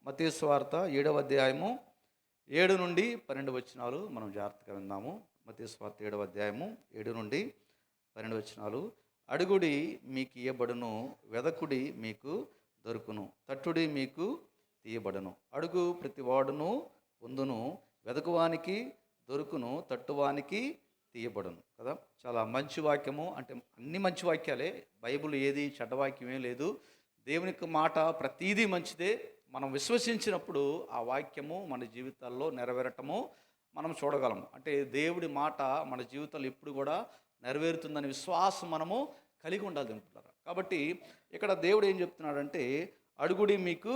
మత్తయి సువార్త 7వ అధ్యాయము 7 నుండి 12 వచనాలు మనం జాగ్రత్తగా విందాము. మత్తయి సువార్త 7వ అధ్యాయము 7 నుండి 12 వచనాలు. అడుగుడి మీకు ఇయ్యబడును, వెదకుడి మీకు దొరుకును, తట్టుడి మీకు తీయబడును. అడుగు ప్రతివాడును పొందును, వెదకువానికి దొరుకును, తట్టువానికి తీయబడును. కదా, చాలా మంచి వాక్యము. అంటే అన్ని మంచి వాక్యాలే, బైబిల్ ఏది చెడ్డ వాక్యమే లేదు. దేవుని యొక్క మాట ప్రతీదీ మంచిదే. మనం విశ్వసించినప్పుడు ఆ వాక్యము మన జీవితాల్లో నెరవేరటము మనం చూడగలము. అంటే దేవుడి మాట మన జీవితంలో ఎప్పుడు కూడా నెరవేరుతుందని విశ్వాసం మనము కలిగి ఉండాలి అనుకుంటారు. కాబట్టి ఇక్కడ దేవుడు ఏం చెప్తున్నాడంటే, అడుగుడి మీకు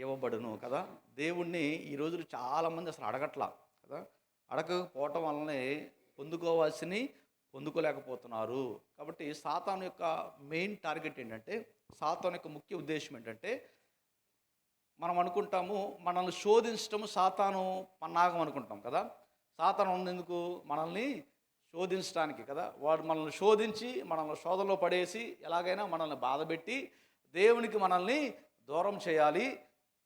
ఇవ్వబడును. కదా, దేవుణ్ణి ఈ రోజులు చాలామంది అసలు అడగట్లా కదా, అడగకపోవటం వల్లనే పొందుకోవాల్సిని పొందుకోలేకపోతున్నారు. కాబట్టి సాతాను యొక్క మెయిన్ టార్గెట్ ఏంటంటే, సాతాను యొక్క ముఖ్య ఉద్దేశం ఏంటంటే, మనం అనుకుంటాము మనల్ని శోధించటము సాతాను పన్నాగం అనుకుంటాం కదా. సాతాను ఉన్నందుకు మనల్ని శోధించడానికి కదా. వాడు మనల్ని శోధించి మనల్ని శోధనలో పడేసి ఎలాగైనా మనల్ని బాధపెట్టి దేవునికి మనల్ని దూరం చేయాలి.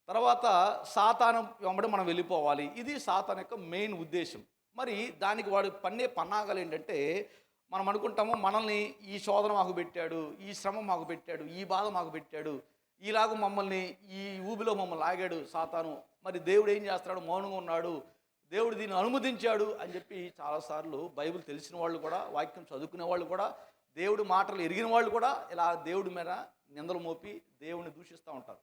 తర్వాత సాతాను వెంబడి మనం వెళ్ళిపోవాలి. ఇది సాతాను యొక్క మెయిన్ ఉద్దేశం. మరి దానికి వాడు పన్నే పన్నాగాలు ఏంటంటే, మనం అనుకుంటాము మనల్ని ఈ శోధన మాకు పెట్టాడు, ఈ శ్రమ మాకు పెట్టాడు, ఈ బాధ మాకు పెట్టాడు, ఈలాగ మమ్మల్ని ఈ ఊబిలో మమ్మల్ని లాగాడు సాతాను. మరి దేవుడు ఏం చేస్తున్నాడు, మౌనంగా ఉన్నాడు, దేవుడు దీన్ని అనుమతించాడు అని చెప్పి చాలాసార్లు బైబిల్ తెలిసిన వాళ్ళు కూడా, వాక్యం చదువుకునే వాళ్ళు కూడా, దేవుడి మాటలు ఎరిగిన వాళ్ళు కూడా ఇలా దేవుడి మీద నిందలు మోపి దేవుడిని దూషిస్తూ ఉంటారు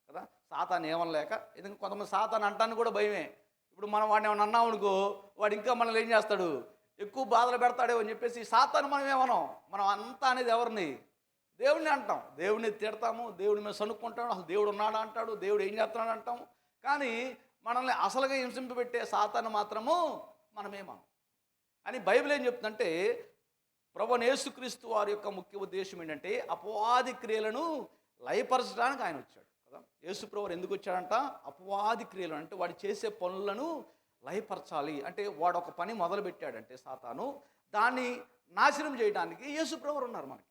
కదా. సాతాను ఏమనలేక, ఎందుకంటే కొంతమంది సాతాను అంటానికి కూడా భయమే. ఇప్పుడు మనం వాడిని ఏమన్నా అన్నాం అనుకో, వాడు ఇంకా మనల్ని ఏం చేస్తాడు, ఎక్కువ బాధలు పెడతాడేమో అని చెప్పేసి సాతాను మనం ఏమనం. మనం అంతా అనేది ఎవరిని, దేవుడిని అంటాం. దేవుడిని తిడతాము, దేవుడి మీద సనుక్కుంటాడు, అసలు దేవుడు ఉన్నాడా అంటాడు, దేవుడు ఏం చేస్తున్నాడు అంటాము. కానీ మనల్ని అసలుగా హింసింపబెట్టే సాతాను మాత్రము మనమేమనం అని బైబిల్ ఏం చెప్తుందంటే, ప్రభువైన యేసుక్రీస్తు వారి యొక్క ముఖ్య ఉద్దేశం ఏంటంటే, అపవాది క్రియలను లయపరచడానికి ఆయన వచ్చాడు కదా. యేసు ప్రభువు ఎందుకు వచ్చాడంట, అపవాది క్రియలు అంటే వాడు చేసే పనులను లయపరచాలి. అంటే వాడు ఒక పని మొదలు పెట్టాడంటే సాతాను, దాన్ని నాశనం చేయడానికి యేసు ప్రభువు ఉన్నారు మనకి.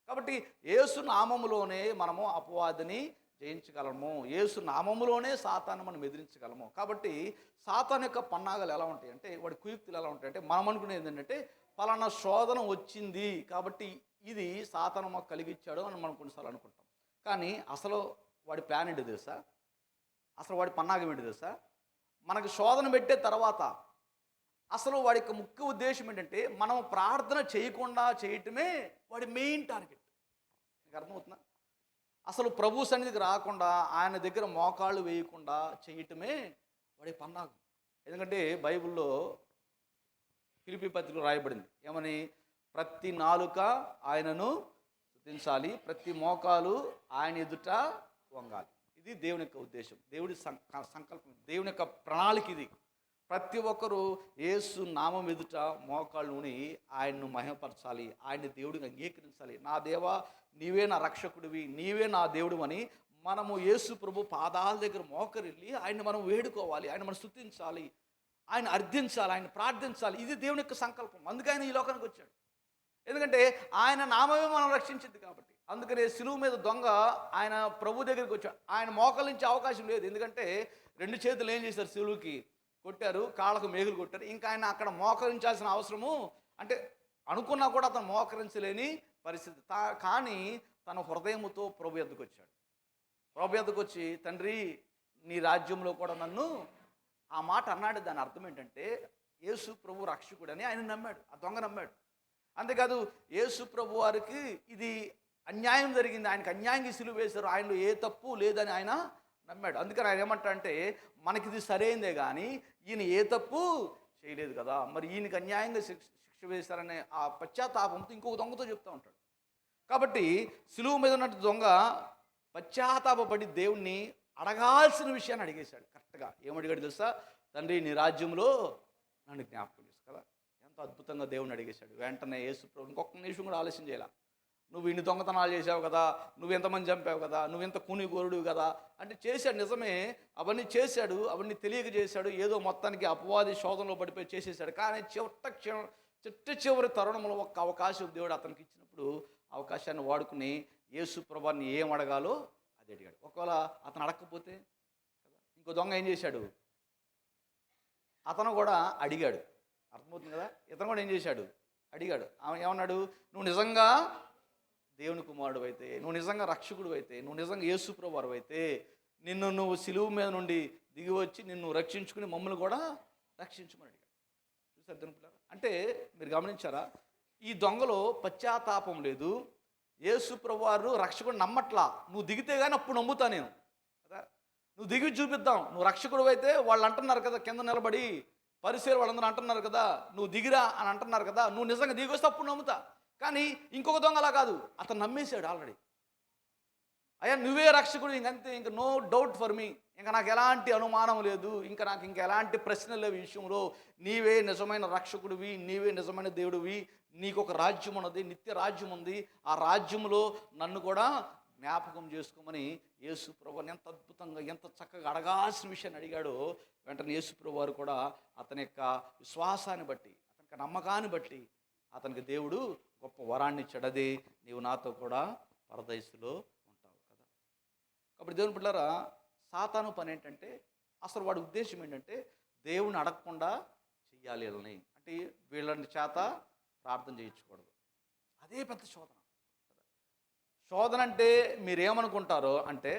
కాబట్టి యేసు నామములోనే మనము అపవాదిని జయించగలము, యేసు నామములోనే సాతాను మనం ఎదిరించగలము. కాబట్టి సాతాను యొక్క పన్నాగాలు ఎలా ఉంటాయి అంటే, వాడి కుయుక్తులు ఎలా ఉంటాయి అంటే, మనం అనుకునేది ఏంటంటే పలానా శోధన వచ్చింది కాబట్టి ఇది సాతాను మాకు కలిగించాడు అని మనం కొన్నిసార్లు అనుకుంటాం. కానీ అసలు వాడి ప్లాన్ ఏంటి తెలుసా, అసలు వాడి పన్నాగం ఏంటి తెలుసా, మనకు శోధన పెట్టే తర్వాత అసలు వాడి యొక్క ముఖ్య ఉద్దేశం ఏంటంటే, మనం ప్రార్థన చేయకుండా చేయటమే వాడి మెయిన్ టార్గెట్. నీకు అర్థమవుతుందా? అసలు ప్రభు సన్నిధికి రాకుండా ఆయన దగ్గర మోకాళ్ళు వేయకుండా చేయటమే వాడి పన్నాగం. ఎందుకంటే బైబిల్లో ఫిలిప్పీ పత్రికలో రాయబడింది ఏమని, ప్రతి నాలుక ఆయనను స్తుతించాలి, ప్రతి మోకాలు ఆయన ఎదుట వంగాలి. ఇది దేవుని యొక్క ఉద్దేశం, దేవుడి సంకల్పం, దేవుని యొక్క ప్రణాళిక ఇది. ప్రతి ఒక్కరూ యేసు నామం ఎదుట మోకాళ్ళు ఉని ఆయన్ను మహిమపరచాలి, ఆయన్ని దేవుడిని అంగీకరించాలి. నా దేవా నీవే నా రక్షకుడివి, నీవే నా దేవుడు అని మనము యేసు ప్రభు పాదాల దగ్గర మోకరిల్లి ఆయన్ని మనం వేడుకోవాలి, ఆయన మనం స్తుతించాలి, ఆయన అర్థించాలి, ఆయన ప్రార్థించాలి. ఇది దేవుని యొక్క సంకల్పం. అందుకే ఆయన ఈ లోకానికి వచ్చాడు. ఎందుకంటే ఆయన నామమే మనం రక్షించింది కాబట్టి. అందుకనే సిలువ మీద దొంగ ఆయన ప్రభు దగ్గరికి వచ్చాడు. ఆయన మోకలించే అవకాశం లేదు. ఎందుకంటే 2 చేతులు ఏం చేశారు, సిలువుకి కొట్టారు, కాళ్ళకు మేకులు కొట్టారు. ఇంకా ఆయన అక్కడ మోకరించాల్సిన అవసరము, అంటే అనుకున్నా కూడా అతను మోకరించలేని పరిస్థితి. కానీ తన హృదయముతో ప్రభు ఎద్దుకు వచ్చాడు. ప్రభు ఎద్దుకు వచ్చి, తండ్రి నీ రాజ్యంలో కూడా నన్ను, ఆ మాట అన్నాడు. దాని అర్థం ఏంటంటే, యేసు ప్రభు రక్షకుడని ఆయన నమ్మాడు, ఆ దొంగ నమ్మాడు. అంతేకాదు యేసు ప్రభు వారికి ఇది అన్యాయం జరిగింది, ఆయనకు అన్యాయంగా సిలువ వేశారు, ఆయనలో ఏ తప్పు లేదని ఆయన నమ్మాడు. అందుకని ఆయన ఏమంటాడంటే, మనకిది సరైందే కానీ ఈయన ఏ తప్పు చేయలేదు కదా, మరి ఈయనకి అన్యాయంగా శిక్ష వేశారనే ఆ పశ్చాత్తాపంతో ఇంకొక దొంగతో చెప్తూ ఉంటాడు. కాబట్టి సిలువ మీద ఉన్న దొంగ పశ్చాత్తాపడి దేవుణ్ణి అడగాల్సిన విషయాన్ని అడిగేశాడు. కరెక్ట్గా ఏమడిగాడు తెలుసా, తండ్రి నీ రాజ్యంలో నన్ను జ్ఞాపకం చేసు కదా. ఎంత అద్భుతంగా దేవుణ్ణి అడిగేశాడు. వెంటనే యేసు ప్రభు ఇంకొక నిమిషం కూడా ఆలస్యం చేయాల, నువ్వు ఇన్ని దొంగతనాలు చేసావు కదా, నువ్వు ఎంతమంది చంపావు కదా, నువ్వు ఎంత కూనిగోరుడు కదా అంటే చేశాడు. నిజమే, అవన్నీ చేశాడు, అవన్నీ తెలియక చేశాడు. ఏదో మొత్తానికి అపవాది శోధనలో పడిపోయి చేసేసాడు. కానీ చిట్ట చివరి తరుణంలో ఒక్క అవకాశం దేవుడు అతనికి ఇచ్చినప్పుడు అవకాశాన్ని వాడుకుని యేసు ప్రభువుని ఏం అడగాలో అది అడిగాడు. ఒకవేళ అతను అడగకపోతే కదా, ఇంకో దొంగ ఏం చేశాడు, అతను కూడా అడిగాడు. అర్థమవుతుంది కదా, ఇతను కూడా ఏం చేశాడు, అడిగాడు. ఆమె ఏమన్నాడు, నువ్వు నిజంగా దేవుని కుమారుడు అయితే, నువ్వు నిజంగా రక్షకుడు అయితే, నువ్వు నిజంగా యేసుప్రభువు వారు అయితే నువ్వు సిలువు మీద నుండి దిగి వచ్చి నిన్ను రక్షించుకుని మమ్మల్ని కూడా రక్షించుమని అడిగాడు. చూసారు దేవుని పిల్లరా, అంటే మీరు గమనించారా, ఈ దొంగలో పశ్చాత్తాపం లేదు. యేసుప్రభువు వారు రక్షకుడు నమ్మట్లా. నువ్వు దిగితే కానీ అప్పుడు నమ్ముతా నేను కదా, నువ్వు దిగి చూపిద్దాం, నువ్వు రక్షకుడు అయితే వాళ్ళు అంటున్నారు కదా, కింద నిలబడి పరిసర వాళ్ళందరూ అంటున్నారు కదా, నువ్వు దిగిరా అని అంటున్నారు కదా, నువ్వు నిజంగా దిగి వస్తే అప్పుడు నమ్ముతా. కానీ ఇంకొక దొంగలా కాదు, అతను నమ్మేశాడు ఆల్రెడీ. అయ్యా నువ్వే రక్షకుడు, ఇంకంతే, ఇంక నో డౌట్ ఫర్ మీ, ఇంకా నాకు ఎలాంటి అనుమానం లేదు, ఇంకా నాకు ఇంకా ఎలాంటి ప్రశ్నలు లేవు ఈ విషయంలో. నీవే నిజమైన రక్షకుడివి, నీవే నిజమైన దేవుడివి, నీకు ఒక రాజ్యం ఉన్నది, నిత్య రాజ్యం ఉంది, ఆ రాజ్యంలో నన్ను కూడా జ్ఞాపకం చేసుకోమని యేసుప్రభుని ఎంత అద్భుతంగా ఎంత చక్కగా అడగాల్సిన విషయాన్ని అడిగాడో, వెంటనే యేసుప్రభు వారు కూడా అతని యొక్క విశ్వాసాన్ని బట్టి, అతనికి నమ్మకాన్ని బట్టి అతనికి దేవుడు గొప్ప వరాన్ని ఇచ్చాడు. అదే నీవు నాతో కూడా పరదైసులో ఉంటావు కదా. కాబట్టి దేవుని బిడ్డలారా, సాతాను పని ఏంటంటే, అసలు వాడి ఉద్దేశం ఏంటంటే దేవుని అడగకుండా చెయ్యాలి వీళ్ళని, అంటే వీళ్ళని చేత ప్రార్థన చేయించకూడదు. అదే పెద్ద శోధన. శోధన అంటే మీరేమనుకుంటారో, అంటే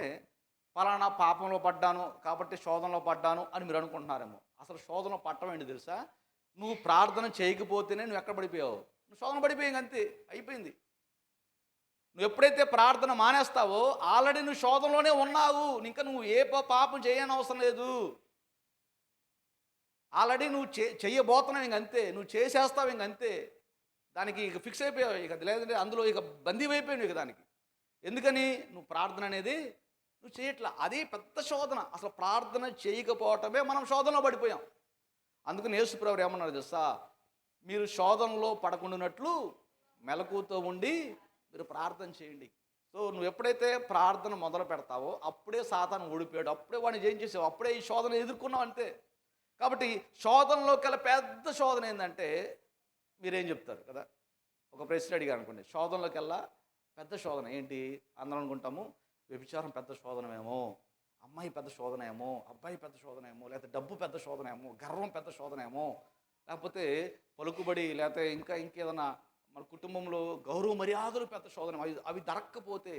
పలానా పాపంలో పడ్డాను కాబట్టి శోధనలో పడ్డాను అని మీరు అనుకుంటున్నారేమో. అసలు శోధనలో పట్టడం ఏంటి తెలుసా, నువ్వు ప్రార్థన చేయకపోతేనే నువ్వు ఎక్కడ పడిపోయావు, నువ్వు శోధన పడిపోయావు, అంతే అయిపోయింది. నువ్వు ఎప్పుడైతే ప్రార్థన మానేస్తావో ఆల్రెడీ నువ్వు శోధనలోనే ఉన్నావు, ఇంకా నువ్వు ఏ పాపం చేయని అవసరం లేదు. ఆల్రెడీ నువ్వు చెయ్యబోతున్నావు, ఇంకంతే, నువ్వు చేసేస్తావు, ఇంకంతే, దానికి ఇక ఫిక్స్ అయిపోయావు, ఇక లేదంటే అందులో ఇక బందీవైపోయావు ఇక దానికి. ఎందుకని, నువ్వు ప్రార్థన అనేది నువ్వు చేయట్లా. అది పెద్ద శోధన. అసలు ప్రార్థన చేయకపోవటమే మనం శోధనలో పడిపోయాం. అందుకని యేసుప్రభువు ఏమన్నారు తెలుసా, మీరు శోధనలో పడకుండానట్లు మెలకుతో ఉండి మీరు ప్రార్థన చేయండి. సో నువ్వు ఎప్పుడైతే ప్రార్థన మొదలు పెడతావో అప్పుడే సాతాను ఓడిపోయాడు, అప్పుడే వాడిని ఏం చేసావు, అప్పుడే ఈ శోధన ఎదుర్కొన్నావు అంతే. కాబట్టి శోధనలోకి పెద్ద శోధన ఏంటంటే, మీరేం చెప్తారు కదా, ఒక ప్రశ్న అడిగారు అనుకోండి, శోధనలోకి పెద్ద శోధన ఏంటి, అందరం అనుకుంటాము వ్యభిచారం పెద్ద శోధనమేమో, అమ్మాయి పెద్ద శోధన ఏమో, అబ్బాయి పెద్ద శోధన ఏమో, లేకపోతే డబ్బు పెద్ద శోధన ఏమో, గర్వం పెద్ద శోధన ఏమో, లేకపోతే పలుకుబడి, లేకపోతే ఇంకేదన్నా మన కుటుంబంలో గౌరవ మర్యాదలు పెద్ద శోధన, అవి దొరక్కపోతే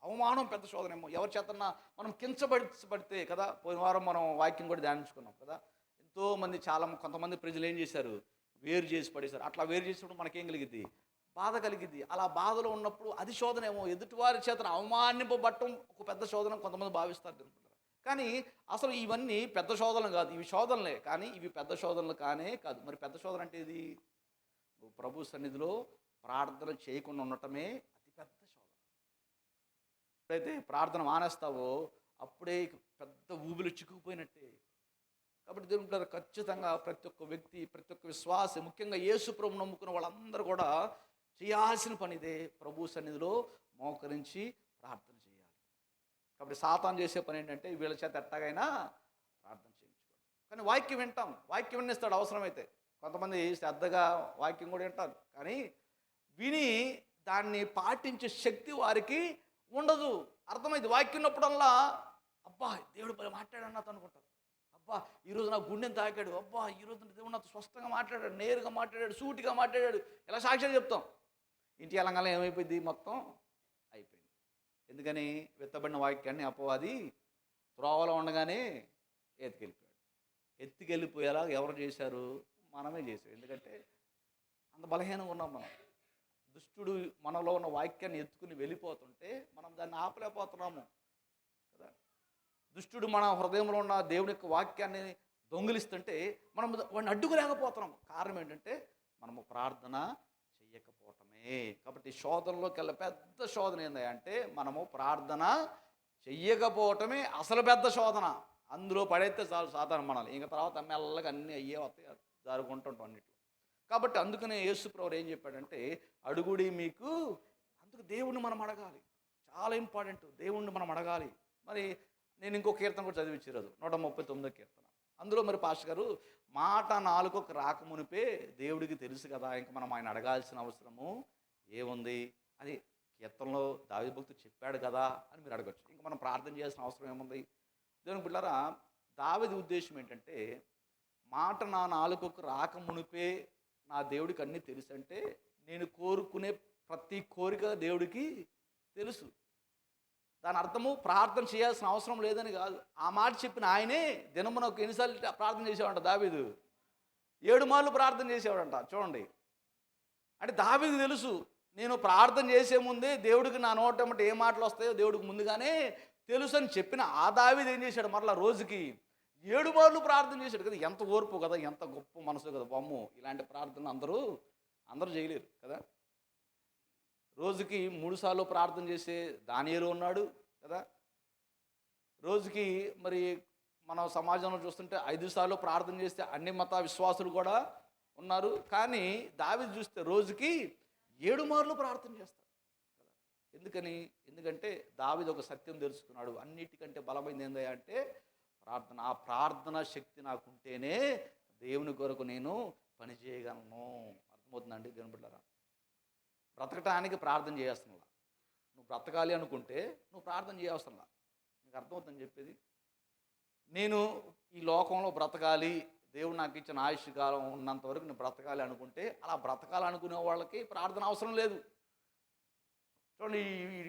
అవమానం పెద్ద శోధన ఏమో, ఎవరి చేతన్నా మనం కించబడితే కదా. పోయిన వారం మనం వాక్యం కూడా ధ్యానించుకున్నాం కదా, ఎంతోమంది కొంతమంది ప్రజలు ఏం చేశారు, వేరు చేసి పడేశారు. అట్లా వేరు చేసినప్పుడు మనకేం కలిగిద్ది, బాధ కలిగిద్ది. అలా బాధలో ఉన్నప్పుడు అది శోధనేమో, ఎదుటివారి చేతన అవమానింపబట్టం ఒక పెద్ద శోధన కొంతమంది భావిస్తారు. కానీ అసలు ఇవన్నీ పెద్ద శోధనలు కాదు, ఇవి శోధనలే, కానీ ఇవి పెద్ద శోధనలు కాదు. మరి పెద్ద శోధన అంటే ఇది, నువ్వు ప్రభు సన్నిధిలో ప్రార్థన చేయకుండా ఉండటమే అతి పెద్ద శోధన. ఎప్పుడైతే ప్రార్థన మానేస్తావో అప్పుడే పెద్ద ఊబిలో చిక్కుకుపోయినట్టే. కాబట్టి దేవుని ఖచ్చితంగా ప్రతి ఒక్క వ్యక్తి, ప్రతి ఒక్క విశ్వాసి, ముఖ్యంగా యేసు ప్రభువును నమ్ముకున్న వాళ్ళందరూ కూడా చేయాల్సిన పని ఇదే, ప్రభు సన్నిధిలో మోకరించి ప్రార్థన చేయాలి. కాబట్టి సాతాను చేసే పని ఏంటంటే వీళ్ళ చేత ఎట్టగైనా ప్రార్థన చేయించుకోవడం. కానీ వాక్యం వింటాం, వాక్యం వినిస్తాడు అవసరమైతే. కొంతమంది శ్రద్ధగా వాక్యం కూడా వింటారు, కానీ విని దాన్ని పాటించే శక్తి వారికి ఉండదు. అర్థమైంది, వాక్యం ఉన్నప్పుడల్లా అబ్బా దేవుడు మాట్లాడాడు నాతో అనుకుంటారు, అబ్బా ఈరోజు నా గుండెని తాకాడు, అబ్బా ఈరోజు దేవుడు నాతో స్పష్టంగా మాట్లాడాడు, నేరుగా మాట్లాడాడు, సూటిగా మాట్లాడాడు, ఇలా సాక్ష్యాలు చెప్తాం. ఇంటి ఎలంగానే ఏమైపోయింది, మొత్తం అయిపోయింది. ఎందుకని, విత్తబడిన వాక్యాన్ని అపవాది త్రోవలో ఉండగానే ఎత్తుకెళ్ళిపోయేలా ఎవరు చేశారు, మనమే చేసాం. ఎందుకంటే అంత బలహీనంగా ఉన్నాం మనం. దుష్టుడు మనలో ఉన్న వాక్యాన్ని ఎత్తుకుని వెళ్ళిపోతుంటే మనం దాన్ని ఆపలేకపోతున్నాము కదా. దుష్టుడు మన హృదయంలో ఉన్న దేవుని యొక్క వాక్యాన్ని దొంగిలిస్తుంటే మనం వాడిని అడ్డుకోలేకపోతున్నాం. కారణం ఏంటంటే మనము ప్రార్థన చెయ్యకపోవటమే. కాబట్టి శోధనలోకి పెద్ద శోధన ఏంటంటే మనము ప్రార్థన చెయ్యకపోవటమే అసలు పెద్ద శోధన. అందులో పడైతే చాలు సాధారణ మనల్ని, ఇంకా తర్వాత మెల్లగా అన్నీ అయ్యే వస్తాయి, జరుగుతుంటాం అన్నిట్లో. కాబట్టి అందుకనే యేసు ప్రభువు ఏం చెప్పాడంటే, అడుగుడి మీకు. అందుకు దేవుణ్ణి మనం అడగాలి, చాలా ఇంపార్టెంట్, దేవుణ్ణి మనం అడగాలి. మరి నేను ఇంకో కీర్తన కూడా చదివించారు, 139వ కీర్తన. అందులో మరి పాస్టర్ గారు, మాట నాలుకకు రాకమునిపే దేవుడికి తెలుసు కదా, ఇంకా మనం ఆయన అడగాల్సిన అవసరము ఏముంది అని కీర్తనలో దావీదు భక్తుడు చెప్పాడు కదా అని మీరు అడగచ్చు. ఇంకా మనం ప్రార్థన చేయాల్సిన అవసరం ఏముంది? దేవుని బిడ్డలారా, దావీదు ఉద్దేశం ఏంటంటే, మాట నా నాలుకకు రాక మునిపే నా దేవుడికి అన్నీ తెలుసు అంటే, నేను కోరుకునే ప్రతి కోరిక దేవుడికి తెలుసు. దాని అర్థము ప్రార్థన చేయాల్సిన అవసరం లేదని కాదు. ఆ మాట చెప్పిన ఆయనే దినమున ఎన్నిసార్లు ప్రార్థన చేసేవాడంట దావీదు? 7 మార్లు ప్రార్థన చేసేవాడంట. చూడండి, అంటే దావీదు తెలుసు, నేను ప్రార్థన చేసే ముందే దేవుడికి నా నోటమ్మట ఏ మాటలు వస్తాయో దేవుడికి ముందుగానే తెలుసు అని చెప్పిన ఆ దావీదు ఏం చేశాడు? మరలా రోజుకి 7 మార్లు ప్రార్థన చేశాడు కదా. ఎంత ఓర్పు కదా, ఎంత గొప్ప మనసు కదా. బొమ్ము ఇలాంటి ప్రార్థనలు అందరూ చేయలేరు కదా. రోజుకి 3 సార్లు ప్రార్థన చేసే దానియేలు ఉన్నాడు కదా. రోజుకి మరి మనం సమాజంలో చూస్తుంటే 5 సార్లు ప్రార్థన చేస్తే అన్ని మత విశ్వాసులు కూడా ఉన్నారు. కానీ దావీదు చూస్తే రోజుకి 7 మార్లు ప్రార్థన చేస్తాడు కదా. ఎందుకంటే దావీదు ఒక సత్యం తెలుసుకున్నాడు. అన్నిటికంటే బలమైనది ఏందయ్యా అంటే ప్రార్థన. ఆ ప్రార్థన శక్తి నాకుంటేనే దేవుని కొరకు నేను పని చేయగలను. అర్థమవుతుందండి దేవుని బిడ్డలారా? బ్రతకటానికి ప్రార్థన చేయాల్సిన, నువ్వు బ్రతకాలి అనుకుంటే నువ్వు ప్రార్థన చేయవసరంలా. నీకు అర్థమవుతుందని చెప్పేది. నేను ఈ లోకంలో బ్రతకాలి, దేవుడు నాకు ఇచ్చిన ఆయుష్ కాలం ఉన్నంత వరకు నేను బ్రతకాలి అనుకుంటే, అలా బ్రతకాలనుకునే వాళ్ళకి ప్రార్థన అవసరం లేదు. చూడండి,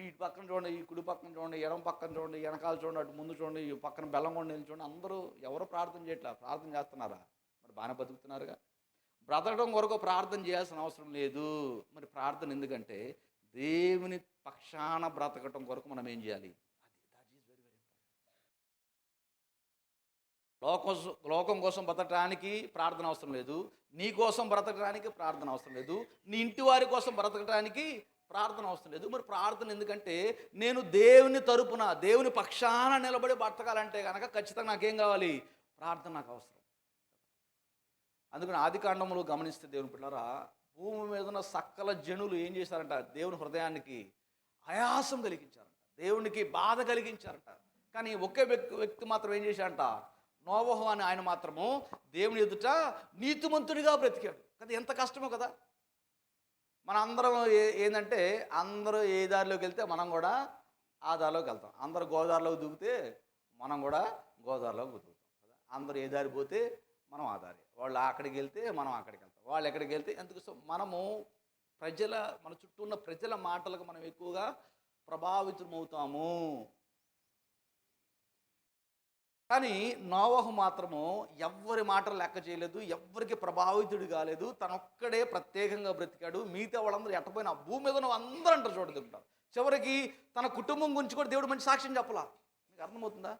ఈ పక్కన చూడండి, ఈ కుడి పక్కన చూడండి, ఎడమ పక్కన చూడండి, వెనకాల చూడండి, అటు ముందు చూడండి, ఈ పక్కన బెల్లంకొండ చూడండి, అందరూ ఎవరు ప్రార్థన చేయట్లా? ప్రార్థన చేస్తున్నారా? మరి బాగానే బతుకుతున్నారుగా. బ్రతకడం కొరకు ప్రార్థన చేయాల్సిన అవసరం లేదు. మరి ప్రార్థన ఎందుకంటే దేవుని పక్షాన బ్రతకటం కొరకు మనం ఏం చేయాలి? That is very very important. లోకం కోసం బ్రతకడానికి ప్రార్థన అవసరం లేదు. నీ కోసం బ్రతకడానికి ప్రార్థన అవసరం లేదు. నీ ఇంటి వారి కోసం బ్రతకడానికి ప్రార్థన అవసరం లేదు. మరి ప్రార్థన ఎందుకంటే నేను దేవుని తరపున, దేవుని పక్షాన నిలబడి బ్రతకాలంటే కనుక ఖచ్చితంగా నాకేం కావాలి? ప్రార్థన నాకు అవసరం. అందుకని ఆదికాండములు గమనిస్తే దేవుని పిల్లరా, భూమి మీద ఉన్న సకల జనులు ఏం చేశారంట? దేవుని హృదయానికి ఆయాసం కలిగించారంట, దేవునికి బాధ కలిగించారంట. కానీ ఒకే వ్యక్తి మాత్రం ఏం చేశారంట? నోవహు అని ఆయన మాత్రము దేవుని ఎదుట నీతిమంతుడిగా బ్రతికాడు కదా. ఎంత కష్టమో కదా. మన అందరం ఏంటంటే, అందరూ ఏ దారిలోకి వెళ్తే మనం కూడా ఆ దారిలోకి వెళ్తాం. అందరూ గోదావరిలోకి దూకితే మనం కూడా గోదావరిలోకి దూకుతాం కదా. అందరూ ఏ దారి పోతే మనం ఆ దారి, వాళ్ళు అక్కడికి వెళ్తే మనం అక్కడికి వెళ్తాం, వాళ్ళు ఎక్కడికి వెళ్తే ఎందుకు. మనము మన చుట్టూ ఉన్న ప్రజల మాటలకు మనం ఎక్కువగా ప్రభావితమవుతాము. కానీ నోవహు మాత్రము ఎవ్వరి మాటలు లెక్క చేయలేదు, ఎవ్వరికి ప్రభావితుడు కాలేదు, తనొక్కడే ప్రత్యేకంగా బ్రతికాడు. మిగతా వాళ్ళందరూ ఎట్టపోయినా భూమి మీద ఉన్న అందరూ అంటారు చూడదుంటారు. చివరికి తన కుటుంబం గురించి కూడా దేవుడు మంచి సాక్ష్యం చెప్పాల. మీకు అర్థమవుతుందా?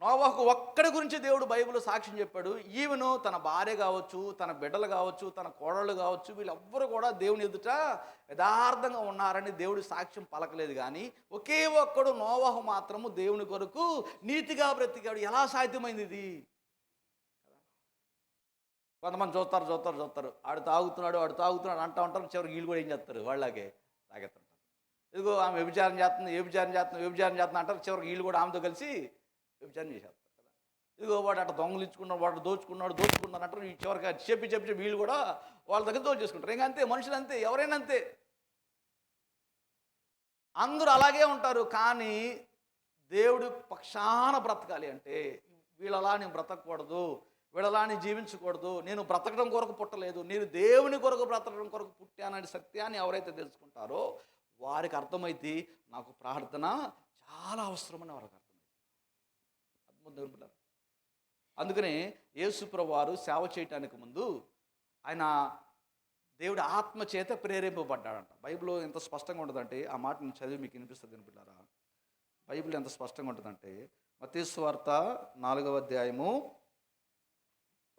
నోవహుకు ఒక్కడి గురించి దేవుడు బైబిల్లో సాక్ష్యం చెప్పాడు. ఈవెను తన భార్య కావచ్చు, తన బిడ్డలు కావచ్చు, తన కోడళ్ళు కావచ్చు, వీళ్ళెవ్వరూ కూడా దేవుని ఎదుట యథార్థంగా ఉన్నారని దేవుడి సాక్ష్యం పలకలేదు. కానీ ఒకే ఒక్కడు నోవహు మాత్రము దేవుని కొరకు నీతిగా బ్రతికాడు. ఎలా సాధ్యమైంది ఇది? కొంతమంది చూస్తారు, ఆడు తాగుతున్నాడు అంటూ ఉంటారు. చివరికి వీళ్ళు కూడా ఏం చేస్తారు? వాళ్ళలాగే తాగెత్తుంటారు. ఇదిగో ఆమె వ్యభిచారం చేస్తుంది అంటారు. చివరికి వీళ్ళు కూడా ఆమెతో కలిసి వ్యభిచారం చేసేస్తారు కదా. ఇదిగో వాడు అట్లా దొంగలించుకున్నాడు, వాడు దోచుకున్నాడు అంటారు. ఈ చివరికి చెప్పి వీళ్ళు కూడా వాళ్ళ దగ్గర దోచు చేసుకుంటారు. ఇంకా అంతే, మనుషులు అంతే, ఎవరైనా అంతే, అందరూ అలాగే ఉంటారు. కానీ దేవుడి పక్షాన బ్రతకాలి అంటే వీళ్ళలా నేను బ్రతకూడదు, వీళ్ళలా నేను జీవించకూడదు, నేను బ్రతకడం కొరకు పుట్టలేదు, నేను దేవుని కొరకు బ్రతకడం కొరకు పుట్టానని సత్యాన్ని ఎవరైతే తెలుసుకుంటారో వారికి అర్థమైతే నాకు ప్రార్థన చాలా అవసరమని వారికి అర్థమైంది. అందుకనే యేసుప్రభువు వారు సేవ చేయటానికి ముందు ఆయన దేవుడి ఆత్మ చేత ప్రేరేపింపబడ్డాడంట. బైబిల్లో ఎంత స్పష్టంగా ఉంటుందంటే, ఆ మాట నేను చదివి మీకు వినిపిస్తుంది వినిపిల్లారా. బైబిల్ ఎంత స్పష్టంగా ఉంటుందంటే, మత్తయి సువార్త 4వ అధ్యాయము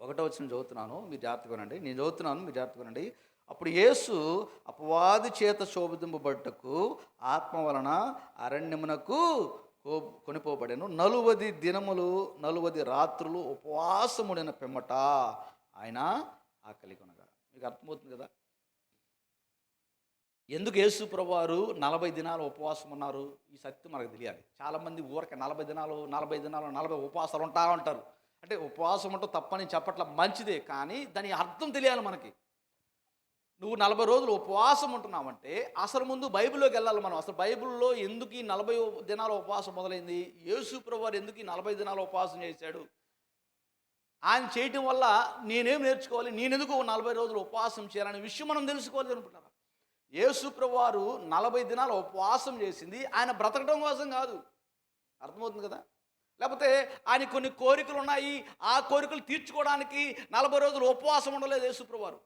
1వ వచనం చదువుతున్నాను, మీరు జాగ్రత్తగా వినండి. నేను చదువుతున్నాను, మీరు జాగ్రత్తగా వినండి. అప్పుడు యేసు అపవాది చేత శోభింపబడ్డకు ఆత్మ వలన అరణ్యమునకు కొనిపోబడెను. 40 దినములు 40 రాత్రులు ఉపవాసముడిన పిమ్మట ఆయన ఆకలి కొనగా. మీకు అర్థమవుతుంది కదా ఎందుకు యేసు ప్రభువారు 40 దినాలు ఉపవాసం ఉన్నారు. ఈ సత్యం మనకు తెలియాలి. చాలామంది ఊరక 40 దినాలు 40 ఉపవాసాలు ఉంటారు. అంటే ఉపవాసం ఉంటూ తప్పని చెప్పట్ల, మంచిదే, కానీ దాని అర్థం తెలియాలి మనకి. నువ్వు 40 రోజులు ఉపవాసం ఉంటున్నావంటే అసలు ముందు బైబిల్లోకి వెళ్ళాలి మనం. అసలు బైబిల్లో ఎందుకు ఈ 40 దినాల ఉపవాసం మొదలైంది? యేసు ప్రభువారు ఎందుకు ఈ 40 దినాల ఉపవాసం చేశాడు? ఆయన చేయటం వల్ల నేనేం నేర్చుకోవాలి? నేనెందుకు 40 రోజులు ఉపవాసం చేయాలనే విషయం మనం తెలుసుకోవాలి అనుకుంటున్నారా? యేసు ప్రభువారు 40 దినాల ఉపవాసం చేసింది ఆయన బ్రతకడం కోసం కాదు. అర్థమవుతుంది కదా? లేకపోతే ఆయన కొన్ని కోరికలు ఉన్నాయి, ఆ కోరికలు తీర్చుకోవడానికి 40 రోజులు ఉపవాసం ఉండలేదు యేసు ప్రభువారు.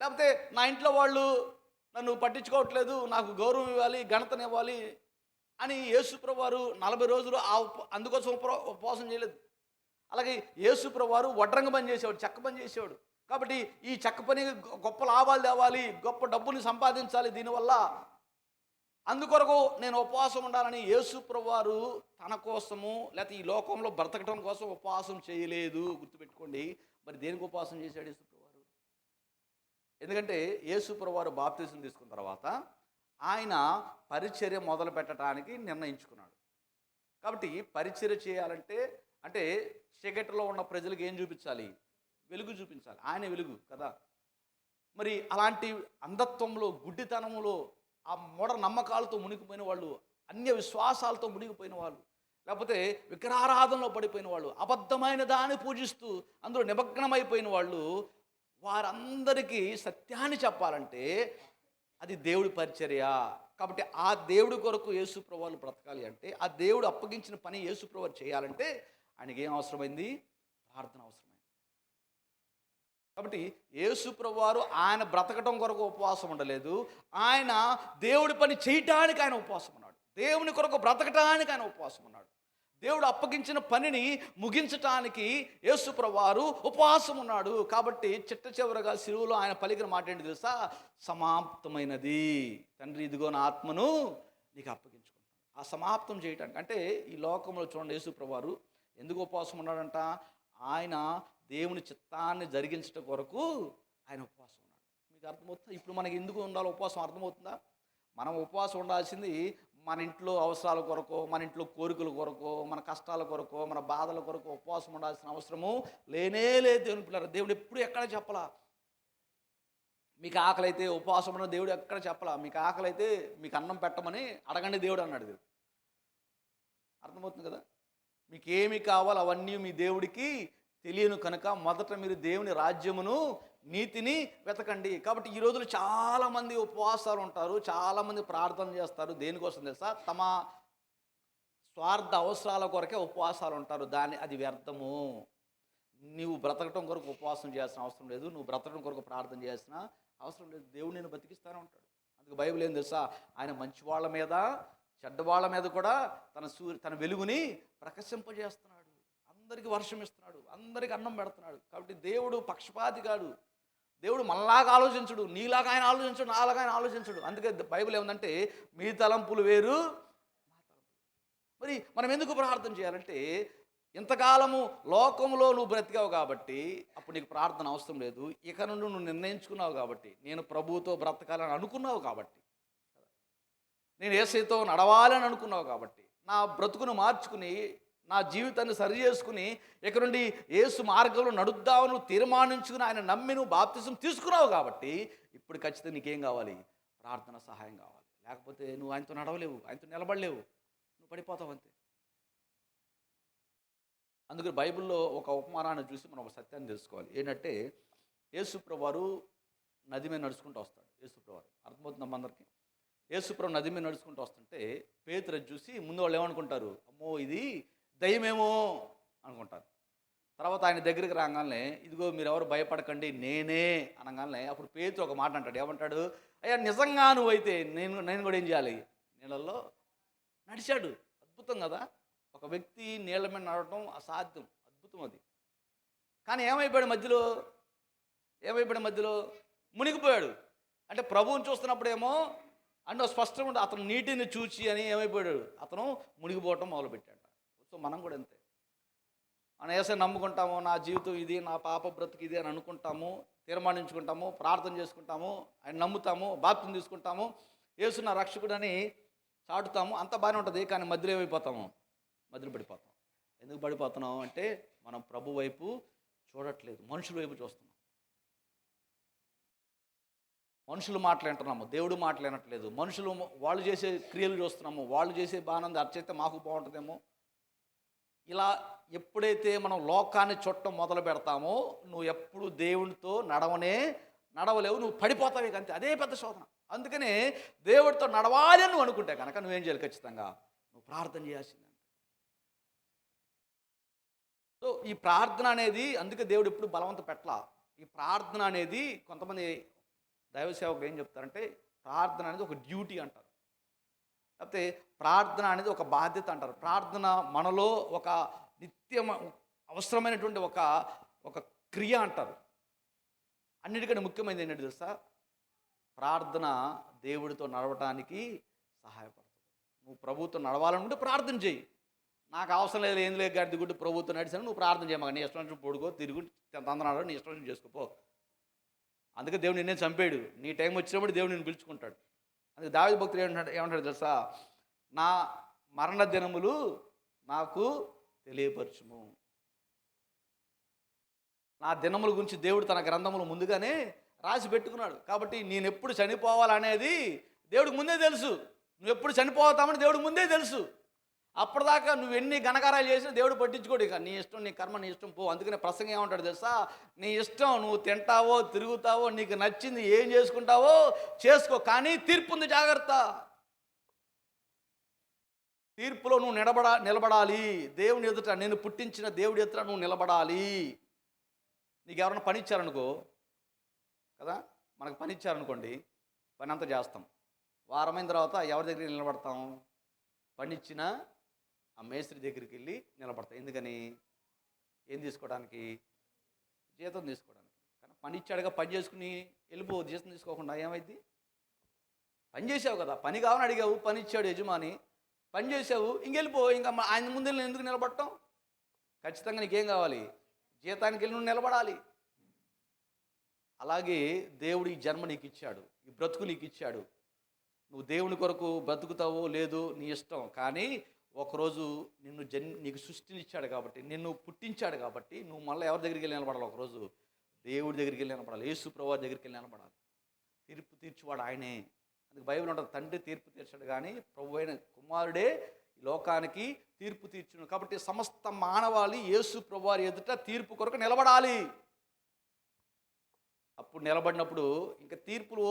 లేకపోతే నా ఇంట్లో వాళ్ళు నన్ను పట్టించుకోవట్లేదు, నాకు గౌరవం ఇవ్వాలి, ఘనతనివ్వాలి అని యేసు ప్రభువారు 40 రోజులు అందుకోసం ఉపవాసం చేయలేదు. అలాగే యేసు ప్రభువారు వడ్రంగ పని చేసేవాడు, చెక్క పని చేసేవాడు. కాబట్టి ఈ చెక్క పని గొప్ప లాభాలు తేవాలి, గొప్ప డబ్బుని సంపాదించాలి, దీనివల్ల అందుకొరకు నేను ఉపవాసం ఉండాలని యేసు ప్రభువారు తన కోసము లేకపోతే ఈ లోకంలో బ్రతకడం కోసం ఉపవాసం చేయలేదు. గుర్తుపెట్టుకోండి. మరి దేనికి ఉపవాసం చేశాడు యేసు ప్రభువారు? ఎందుకంటే యేసు ప్రభువారు బాప్తిజం తీసుకున్న తర్వాత ఆయన పరిచర్య మొదలు పెట్టడానికి నిర్ణయించుకున్నాడు. కాబట్టి పరిచర్య చేయాలంటే అంటే చీకటిలో ఉన్న ప్రజలకు ఏం చూపించాలి? వెలుగు చూపించాలి. ఆయన వెలుగు కదా. మరి అలాంటి అంధత్వంలో, గుడ్డితనంలో, ఆ మూఢ నమ్మకాలతో మునిగిపోయిన వాళ్ళు, అన్య విశ్వాసాలతో మునిగిపోయిన వాళ్ళు, లేకపోతే విగ్రహారాధనలో పడిపోయిన వాళ్ళు, అబద్ధమైన దాన్ని పూజిస్తూ అందులో నిమగ్నమైపోయిన వాళ్ళు, వారందరికీ సత్యాన్ని చెప్పాలంటే అది దేవుడి పరిచర్య. కాబట్టి ఆ దేవుడి కొరకు యేసు ప్రభువారు బ్రతకాలి అంటే, ఆ దేవుడు అప్పగించిన పని యేసు ప్రభువారు చేయాలంటే ఆయనకి ఏం అవసరమైంది? ప్రార్థన అవసరమైంది. కాబట్టి యేసు ప్రభువారు ఆయన బ్రతకటం కొరకు ఉపవాసం ఉండలేదు, ఆయన దేవుడి పని చేయటానికి ఆయన ఉపవాసం ఉన్నాడు. దేవుని కొరకు బ్రతకటానికి ఆయన ఉపవాసం ఉన్నాడు. దేవుడు అప్పగించిన పనిని ముగించటానికి యేసు ప్రభువారు ఉపవాసం ఉన్నాడు. కాబట్టి చిట్ట చివరగా శిలువలో ఆయన పలికిన మాట ఏంటి తెలుసా? సమాప్తమైనది. తండ్రి, ఇదిగో నా ఆత్మను నీకు అప్పగించుకుంటాను. ఆ సమాప్తం చేయటానికి అంటే ఈ లోకంలో చూడండి, యేసు ప్రభువారు ఎందుకు ఉపవాసం ఉన్నాడంట? ఆయన దేవుని చిత్తాన్ని జరిగించడం కొరకు ఆయన ఉపవాసం ఉన్నాడు. మీకు అర్థమవుతుందా? ఇప్పుడు మనకి ఎందుకు ఉండాలో ఉపవాసం అర్థమవుతుందా? మనం ఉపవాసం ఉండాల్సింది మన ఇంట్లో అవసరాల కొరకు, మన ఇంట్లో కోరికల కొరకు, మన కష్టాల కొరకు, మన బాధల కొరకు ఉపవాసం ఉండాల్సిన అవసరము లేనే లేదు. దేవుని పిల్లలు, దేవుడు ఎప్పుడు ఎక్కడ చెప్పలా. మీకు ఆకలి అయితే ఉపవాసం ఉన్న దేవుడు ఎక్కడ చెప్పలా. మీకు ఆకలి అయితే మీకు అన్నం పెట్టమని అడగండి దేవుడు అన్నాడు. దేవుడు అర్థమవుతుంది కదా? మీకు ఏమి కావాలో అవన్నీ మీ దేవుడికి తెలియను కనుక మొదట మీరు దేవుని రాజ్యమును నీతిని వెతకండి. కాబట్టి ఈ రోజులు చాలామంది ఉపవాసాలు ఉంటారు, చాలామంది ప్రార్థన చేస్తారు. దేనికోసం తెలుసా? తమ స్వార్థ అవసరాల కొరకే ఉపవాసాలు ఉంటారు. అది వ్యర్థము. నువ్వు బ్రతకటం కొరకు ఉపవాసం చేయాల్సిన అవసరం లేదు, నువ్వు బ్రతకడం కొరకు ప్రార్థన చేయాల్సిన అవసరం లేదు. దేవుడు నేను బతికిస్తానే ఉంటాడు. అందుకు బైబిల్ ఏం తెలుసా? ఆయన మంచి వాళ్ళ మీద, చెడ్డవాళ్ళ మీద కూడా తన వెలుగుని ప్రకాశింపజేస్తున్నాడు. అందరికీ వర్షం ఇస్తున్నాడు, అందరికీ అన్నం పెడుతున్నాడు. కాబట్టి దేవుడు పక్షపాతి కాదు. దేవుడు మనలాగా ఆలోచించడు, నీలాగా ఆయన ఆలోచించడు, నాలాగా ఆయన ఆలోచించడు. అందుకే బైబిల్ ఏముందంటే మీ తలంపులు వేరు, మా తలంపులు. మరి మనం ఎందుకు ప్రార్థన చేయాలంటే, ఇంతకాలము లోకంలో నువ్వు బ్రతికావు కాబట్టి అప్పుడు నీకు ప్రార్థన అవసరం లేదు. ఇక నుండి నువ్వు నిర్ణయించుకున్నావు కాబట్టి, నేను ప్రభువుతో బ్రతకాలని అనుకున్నావు కాబట్టి, నేను యేసయ్యతో నడవాలని అనుకున్నావు కాబట్టి, నా బ్రతుకును మార్చుకుని నా జీవితాన్ని సరి చేసుకుని ఇక నుండి యేసు మార్గంలో నడుద్దామని తీర్మానించుకుని ఆయన నమ్మి నువ్వు బాప్తిజం తీసుకున్నావు కాబట్టి ఇప్పుడు ఖచ్చితంగా నీకేం కావాలి? ప్రార్థన సహాయం కావాలి. లేకపోతే నువ్వు ఆయనతో నడవలేవు, ఆయనతో నిలబడలేవు, నువ్వు పడిపోతావు అంతే. అందుకని బైబిల్లో ఒక ఉపమానాన్ని చూసి మనం ఒక సత్యాన్ని తెలుసుకోవాలి. ఏంటంటే యేసు ప్రభువారు నది మీద నడుచుకుంటూ వస్తాడు. యేసు ప్రభువారు అర్థమవుతుందమ్మా అందరికీ? యేసు ప్రభు నది మీద నడుచుకుంటూ వస్తుంటే పేతురు చూసి ముందు వాళ్ళు ఏమనుకుంటారు? అమ్మో ఇది దయ్యమేమో అనుకుంటారు. తర్వాత ఆయన దగ్గరికి రాగానే ఇదిగో మీరు ఎవరు భయపడకండి నేనే అనగానే అప్పుడు పేతురు ఒక మాట అంటాడు. ఏమంటాడు? అయ్యా నిజంగా నువ్వైతే నేను కూడా ఏం చేయాలి? నీళ్ళల్లో నడిచాడు. అద్భుతం కదా! ఒక వ్యక్తి నీళ్ళ మీద నడవడం అసాధ్యం, అద్భుతం అది. కానీ ఏమైపోయాడు మధ్యలో? మునిగిపోయాడు. అంటే ప్రభువుని చూస్తున్నప్పుడేమో అంటే స్పష్టంగా అతను నీటిని చూచి అని ఏమైపోయాడు? అతను మునిగిపోవటం మొదలుపెట్టాడు. సో మనం కూడా అంతే. మనం యేసయ్యని నమ్ముకుంటాము, నా జీవితం ఇది, నా పాప బ్రతుకు ఇది అని అనుకుంటాము, తీర్మానించుకుంటాము, ప్రార్థన చేసుకుంటాము, ఆయన నమ్ముతాము, బాప్తిజం తీసుకుంటాము, యేసు నా రక్షకుడని చాటుతాము, అంత బాగానే ఉంటుంది. కానీ మధ్యలో ఏమైపోతాము? మధ్యలో పడిపోతాం. ఎందుకు పడిపోతున్నాం అంటే మనం ప్రభు వైపు చూడట్లేదు, మనుషుల వైపు చూస్తున్నాం. మనుషులు మాటలు వింటున్నాము, దేవుడు మాటలు వినట్లేదు. మనుషులు వాళ్ళు చేసే క్రియలు చూస్తున్నాము, వాళ్ళు చేసే బాగానంది అర్చయితే మాకు బాగుంటుందేమో. ఇలా ఎప్పుడైతే మనం లోకాన్ని చుట్టం మొదలు పెడతామో నువ్వు ఎప్పుడు దేవునితో నడవలేవు, నువ్వు పడిపోతావు. ఇక అంతే, అదే పెద్ద శోధన. అందుకనే దేవుడితో నడవాలి అని నువ్వు అనుకుంటే కనుక నువ్వేం చేయాలి? ఖచ్చితంగా నువ్వు ప్రార్థన చేయాల్సిందే. సో ఈ ప్రార్థన అనేది, అందుకే దేవుడు ఎప్పుడు బలవంత పెట్టలా. ఈ ప్రార్థన అనేది కొంతమంది దైవ సేవకులు ఏం చెప్తారంటే, ప్రార్థన అనేది ఒక డ్యూటీ అంటారు, లేకపోతే ప్రార్థన అనేది ఒక బాధ్యత అంటారు. ప్రార్థన మనలో ఒక నిత్యం అవసరమైనటువంటి ఒక క్రియ అంటారు. అన్నిటికంటే ముఖ్యమైనది ఏంటంటే తెలుసా? ప్రార్థన దేవుడితో నడవటానికి సహాయపడుతుంది. నువ్వు ప్రభుత్వం నడవాలనుకుంటే ప్రార్థన చేయి. నాకు అవసరం లేదు, ఏం లేదు గడ్డి గుడ్డి ప్రభుత్వం నడిచాను, నువ్వు ప్రార్థన చేయమా, నీ ఇష్టం నుంచి పొడుకో, తిరుగు తందనాడు, నీ ఇష్టం నుంచి చేసుకోపో. అందుకే దేవుడు నిన్నే చంపాడు. నీ టైం వచ్చినప్పుడు దేవుడు నిన్ను పిలుచుకుంటాడు. అందుకే దావీదు భక్తుడు ఏమంటాడు తెలుసా? నా మరణ దినములు నాకు తెలియపరచుము. నా దినముల గురించి దేవుడు తన గ్రంథములు ముందుగానే రాసి పెట్టుకున్నాడు. కాబట్టి నేను ఎప్పుడు చనిపోవాలనేది దేవుడికి ముందే తెలుసు. నువ్వు ఎప్పుడు చనిపోతామని దేవుడికి ముందే తెలుసు. అప్పటిదాకా నువ్వు ఎన్ని ఘనకారాలు చేసినా దేవుడు పట్టించుకోడు. ఇక నీ ఇష్టం, నీ కర్మ, నీ ఇష్టం పో. అందుకనే ప్రసంగం ఏమంటాడు తెలుసా? నీ ఇష్టం, నువ్వు తింటావో తిరుగుతావో, నీకు నచ్చింది ఏం చేసుకుంటావో చేసుకో, కానీ తీర్పు ఉంది, జాగ్రత్త. తీర్పులో నువ్వు నిలబడాలి. దేవుని ఎదుట, నేను పుట్టించిన దేవుడి ఎదుట నువ్వు నిలబడాలి. నీకు ఎవరైనా పని ఇచ్చారనుకో కదా, మనకు పని ఇచ్చారనుకోండి, పని అంతా చేస్తాం. వారమైన తర్వాత ఎవరి దగ్గరికి నిలబడతాం? పని ఇచ్చిన ఆ మేస్త్రి దగ్గరికి వెళ్ళి నిలబడతాం. ఎందుకని? ఏం తీసుకోవడానికి? జీతం తీసుకోవడానికి. కానీ పని ఇచ్చాడుగా, పని చేసుకుని వెళ్ళిపో, జీతం తీసుకోకుండా ఏమైంది? పని చేసావు కదా, పని కావాలని అడిగావు, పని ఇచ్చాడు యజమాని, పని చేసావు, ఇంకెళ్ళిపో. ఇంకా ఆయన ముందు ఎందుకు నిలబడటం? ఖచ్చితంగా నీకేం కావాలి? జీతానికి వెళ్ళి నువ్వు నిలబడాలి. అలాగే దేవుడు ఈ జన్మ నీకు ఇచ్చాడు, ఈ బ్రతుకు నీకు ఇచ్చాడు. నువ్వు దేవుని కొరకు బ్రతుకుతావో లేదో నీ ఇష్టం, కానీ ఒకరోజు నీకు సృష్టినిచ్చాడు కాబట్టి, నిన్ను పుట్టించాడు కాబట్టి నువ్వు మళ్ళీ ఎవరి దగ్గరికి వెళ్ళి నిలబడాలి? ఒకరోజు దేవుడి దగ్గరికి వెళ్ళి నిలబడాలి, యేసు ప్రభువు దగ్గరికి వెళ్ళి నిలబడాలి. తీర్పు తీర్చువాడు ఆయనే. అందుకు బైబిల్ ఉంటుంది, తండ్రి తీర్పు తీర్చాడు కానీ ప్రభు అయిన కుమారుడే ఈ లోకానికి తీర్పు తీర్చును. కాబట్టి సమస్త మానవాళి యేసు ప్రభువారి ఎదుట తీర్పు కొరకు నిలబడాలి. అప్పుడు నిలబడినప్పుడు ఇంకా తీర్పులు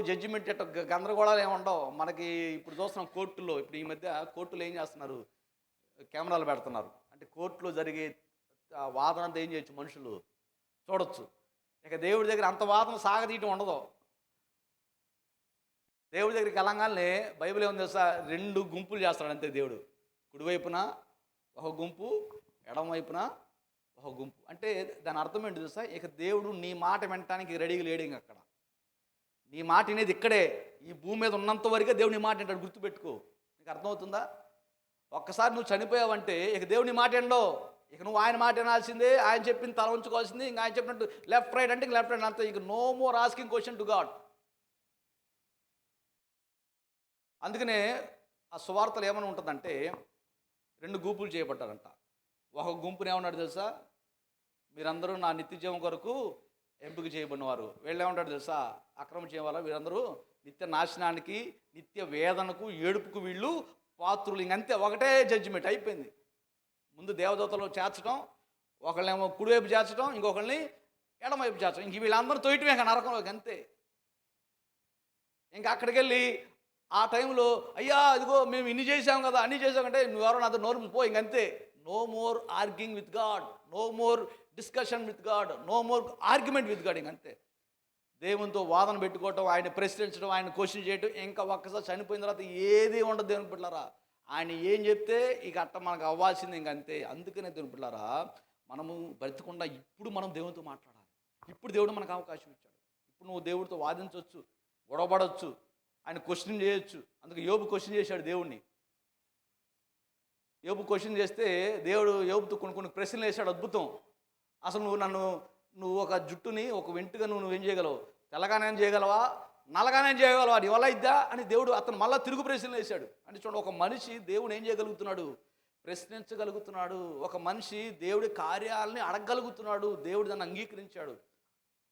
జడ్జిమెంట్ ఎట్ట గందరగోళాలు ఏమి ఉండవు. మనకి ఇప్పుడు చూస్తున్నాం కోర్టులో, ఇప్పుడు ఈ మధ్య కోర్టులో ఏం చేస్తున్నారు? కెమెరాలు పెడుతున్నారు. అంటే కోర్టులో జరిగే వాదన అంతా ఏం చేయొచ్చు, మనుషులు చూడొచ్చు. ఇక దేవుడి దగ్గర అంత వాదన సాగదీయటం ఉండదు. దేవుడి దగ్గరికి వెళ్ళంగానే బైబిల్ ఏముంది తెలుసా? 2 గుంపులు చేస్తాడు అంతే దేవుడు. కుడివైపున ఒక గుంపు, ఎడమవైపున ఒక గుంపు. అంటే దాని అర్థం ఏంటి తెలుసా? ఇక దేవుడు నీ మాట వినటానికి రెడీగా లేడు. ఇంక అక్కడ నీ మాట అనేది ఇక్కడే, ఈ భూమి మీద ఉన్నంత వరకే దేవుడు నీ మాట వింటాడు. గుర్తుపెట్టుకో. నీకు అర్థమవుతుందా? ఒక్కసారి నువ్వు చనిపోయావంటే ఇక దేవుడు నీ మాట వినడో. ఇక నువ్వు ఆయన మాట వినాల్సిందే, ఆయన చెప్పింది తల ఉంచుకోవాల్సిందే. ఇంకా ఆయన చెప్పినట్టు లెఫ్ట్ రైట్ అంటే లెఫ్ట్ రైట్ అంతే. ఇక no more asking question to God. అందుకనే ఆ సువార్తలు ఏమైనా ఉంటుందంటే 2 గుంపులు చేయబడ్డారంట. ఒక గుంపుని ఏమన్నాడు తెలుసా? మీరందరూ నా నిత్య జీవం కొరకు ఎంపిక చేయబడినవారు. వీళ్ళు ఏమంటాడు తెలుసా? అక్రమం చేయవాల, వీరందరూ నిత్య నాశనానికి, నిత్య వేదనకు, ఏడుపుకు వీళ్ళు పాత్రులు. ఇంకంతే, ఒకటే జడ్జిమెంట్ అయిపోయింది. ముందు దేవదూతలు చేర్చడం, ఒకళ్ళేమో కుడివైపు చేర్చడం, ఇంకొకళ్ళని ఎడమవైపు చేర్చడం. ఇంక వీళ్ళందరూ తోయటమే ఇంకా నరకంలోకి, అంతే. ఇంకా అక్కడికి వెళ్ళి ఆ టైంలో అయ్యా ఇదిగో మేము ఇన్ని చేసాం కదా, అన్నీ చేసామంటే నువ్వెవరో నాతో నోరు పో, ఇంకంతే. No more arguing with God, no more discussion with God, no more argument with God. ఇంకంతే. దేవునితో వాదన పెట్టుకోవటం, ఆయన ప్రశ్నించడం, ఆయన క్వశ్చన్ చేయటం, ఇంకా ఒక్కసారి చనిపోయిన తర్వాత ఏది ఉండదు. దేవుని బిడ్డలారా, ఆయన ఏం చెప్తే ఇక అట్ట మనకు అవ్వాల్సింది ఇంకంతే. అందుకనే దేవుని బిడ్డలారా, మనము బ్రతకుండా ఇప్పుడు మనం దేవునితో మాట్లాడాలి. ఇప్పుడు దేవుడు మనకు అవకాశం ఇచ్చాడు. ఇప్పుడు నువ్వు దేవుడితో వాదించవచ్చు, గొడవపడవచ్చు, ఆయన క్వశ్చన్ చేయొచ్చు. అందుకే యోబు క్వశ్చన్ చేశాడు దేవుణ్ణి. యోబు క్వశ్చన్ చేస్తే దేవుడు యోబుతో కొన్ని ప్రశ్నలు వేశాడు. అద్భుతం. అసలు నువ్వు ఒక జుట్టుని, ఒక వెంట్రుగా నువ్వేం చేయగలవు? తెల్లగానే చేయగలవా, నల్లగానే చేయగలవా, నీ వల్ల ఇద్దా అని దేవుడు అతను మళ్ళీ తిరుగు ప్రశ్నలు వేశాడు. అంటే చూడండి, ఒక మనిషి దేవుడు ఏం చేయగలుగుతున్నాడు? ప్రశ్నించగలుగుతున్నాడు. ఒక మనిషి దేవుడి కార్యాలని అడగగలుగుతున్నాడు. దేవుడు దాన్ని అంగీకరించాడు.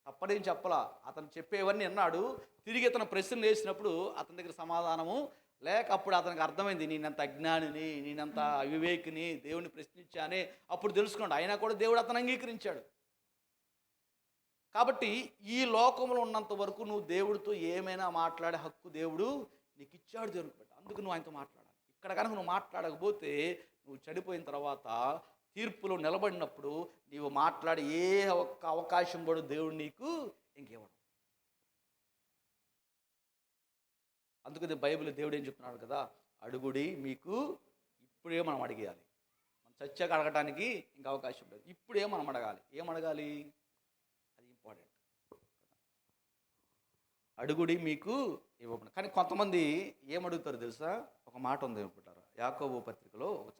తప్పడేం చెప్పలా. అతను చెప్పేవన్నీ విన్నాడు. తిరిగి ఇతను ప్రశ్నలు వేసినప్పుడు అతని దగ్గర సమాధానము లేక అప్పుడు అతనికి అర్థమైంది. నేనంత అజ్ఞానిని, నేనంత అవివేకిని, దేవుడిని ప్రశ్నించానే అప్పుడు తెలుసుకోండి. అయినా కూడా దేవుడు అతను అంగీకరించాడు. కాబట్టి ఈ లోకంలో ఉన్నంత వరకు నువ్వు దేవుడితో ఏమైనా మాట్లాడే హక్కు దేవుడు నీకు ఇచ్చాడు, దేవునికి బట్టి. అందుకు నువ్వు ఆయనతో మాట్లాడాలి. ఇక్కడ కనుక నువ్వు మాట్లాడకపోతే నువ్వు చనిపోయిన తర్వాత తీర్పులో నిలబడినప్పుడు నీవు మాట్లాడే ఏ ఒక్క అవకాశం కూడా దేవుడు నీకు ఇంకేవడం. అందుకని బైబిల్ దేవుడు ఏం చెప్తున్నాడు కదా, అడుగుడి మీకు ఇప్పుడే మనం అడిగేయాలి. మనం చచ్చాక అడగటానికి ఇంకా అవకాశం లేదు. ఇప్పుడే మనం అడగాలి. ఏం అడగాలి? అది ఇంపార్టెంట్. అడుగుడి మీకు ఇవ్వబడును. కానీ కొంతమంది ఏమడుగుతారు తెలుసా? ఒక మాట ఉంది అనుకుంటారు. యాకోబు పత్రికలో ఒక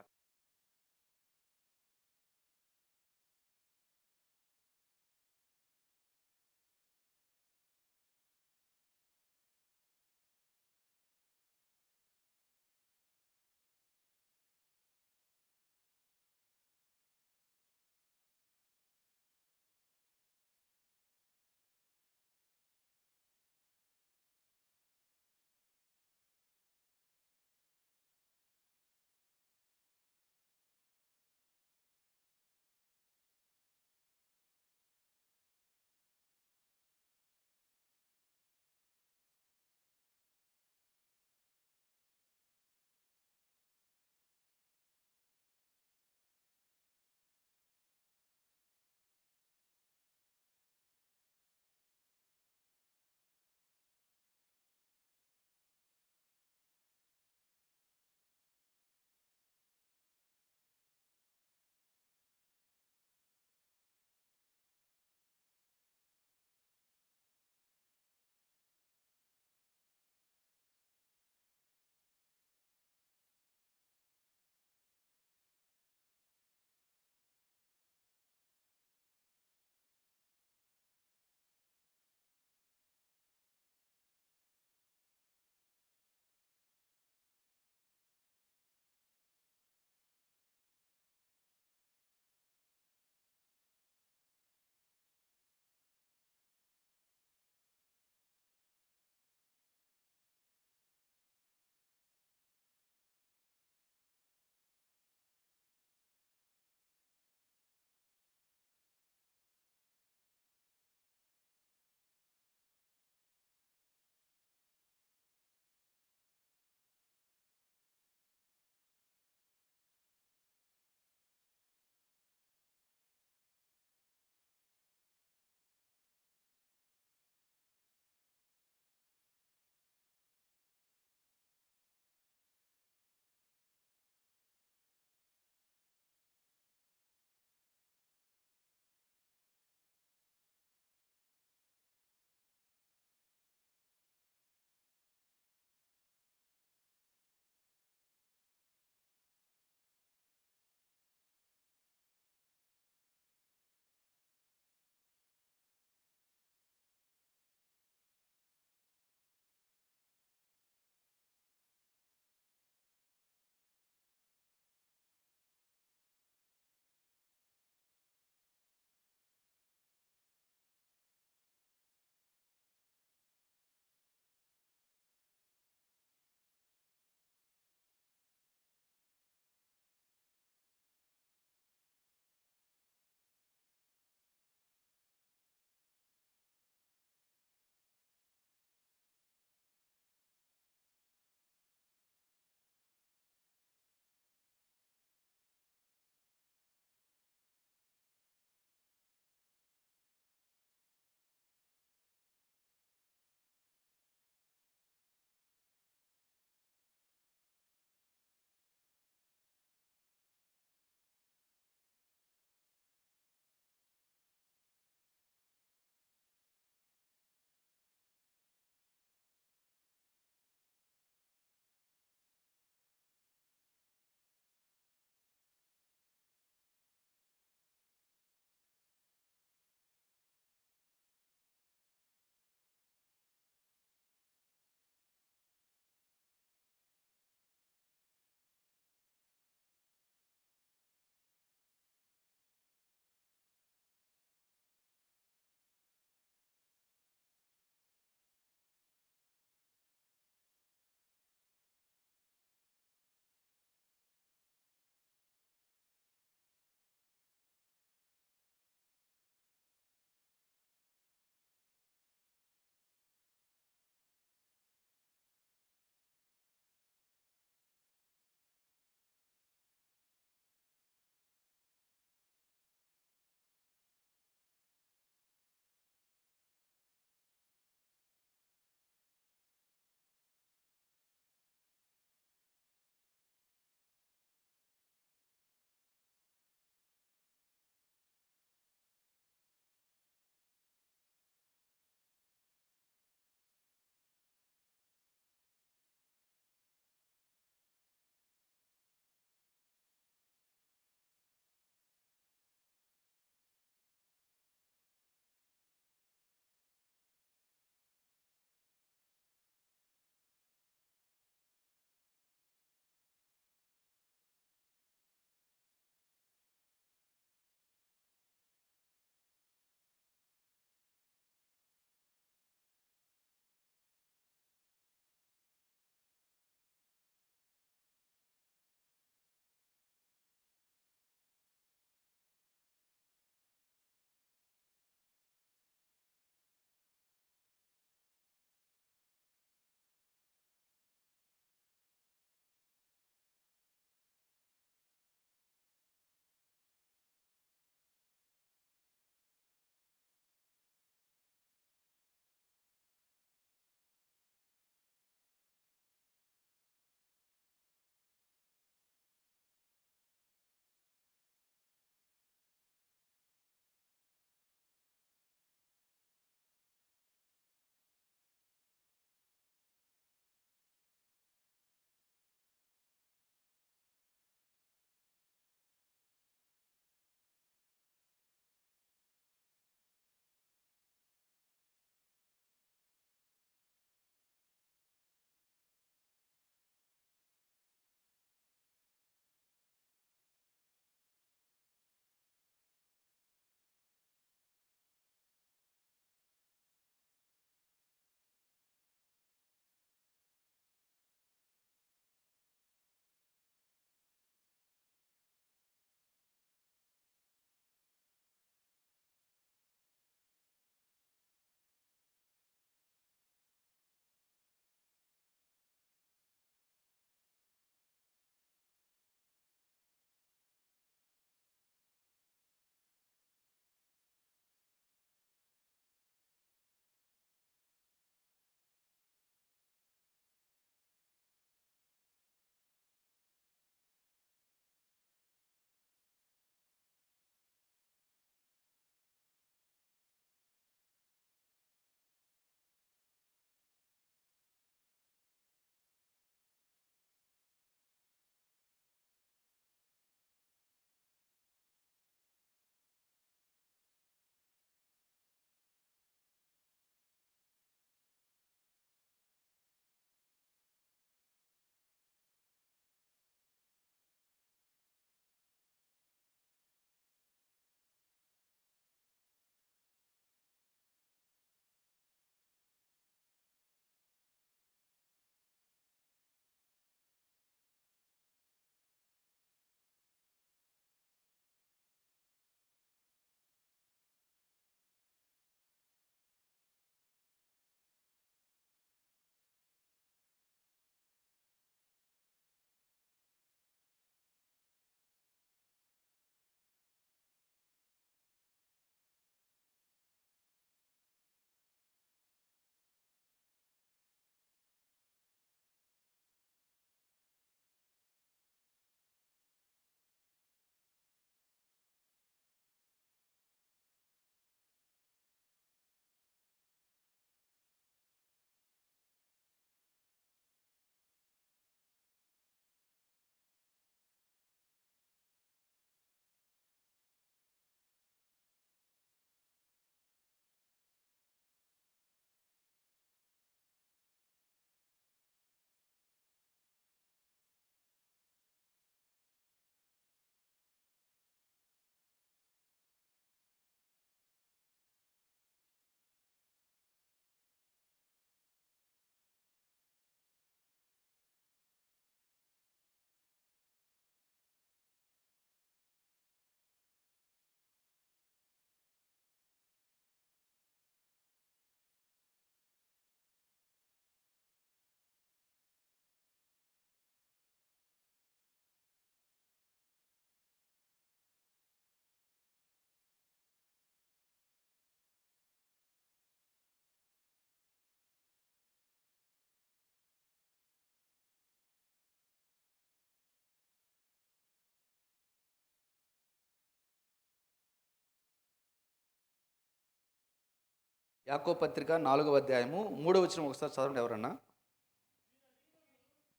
యాకోబు పత్రిక 4వ అధ్యాయము 3వ వచనం ఒకసారి చదవండి ఎవరన్నా.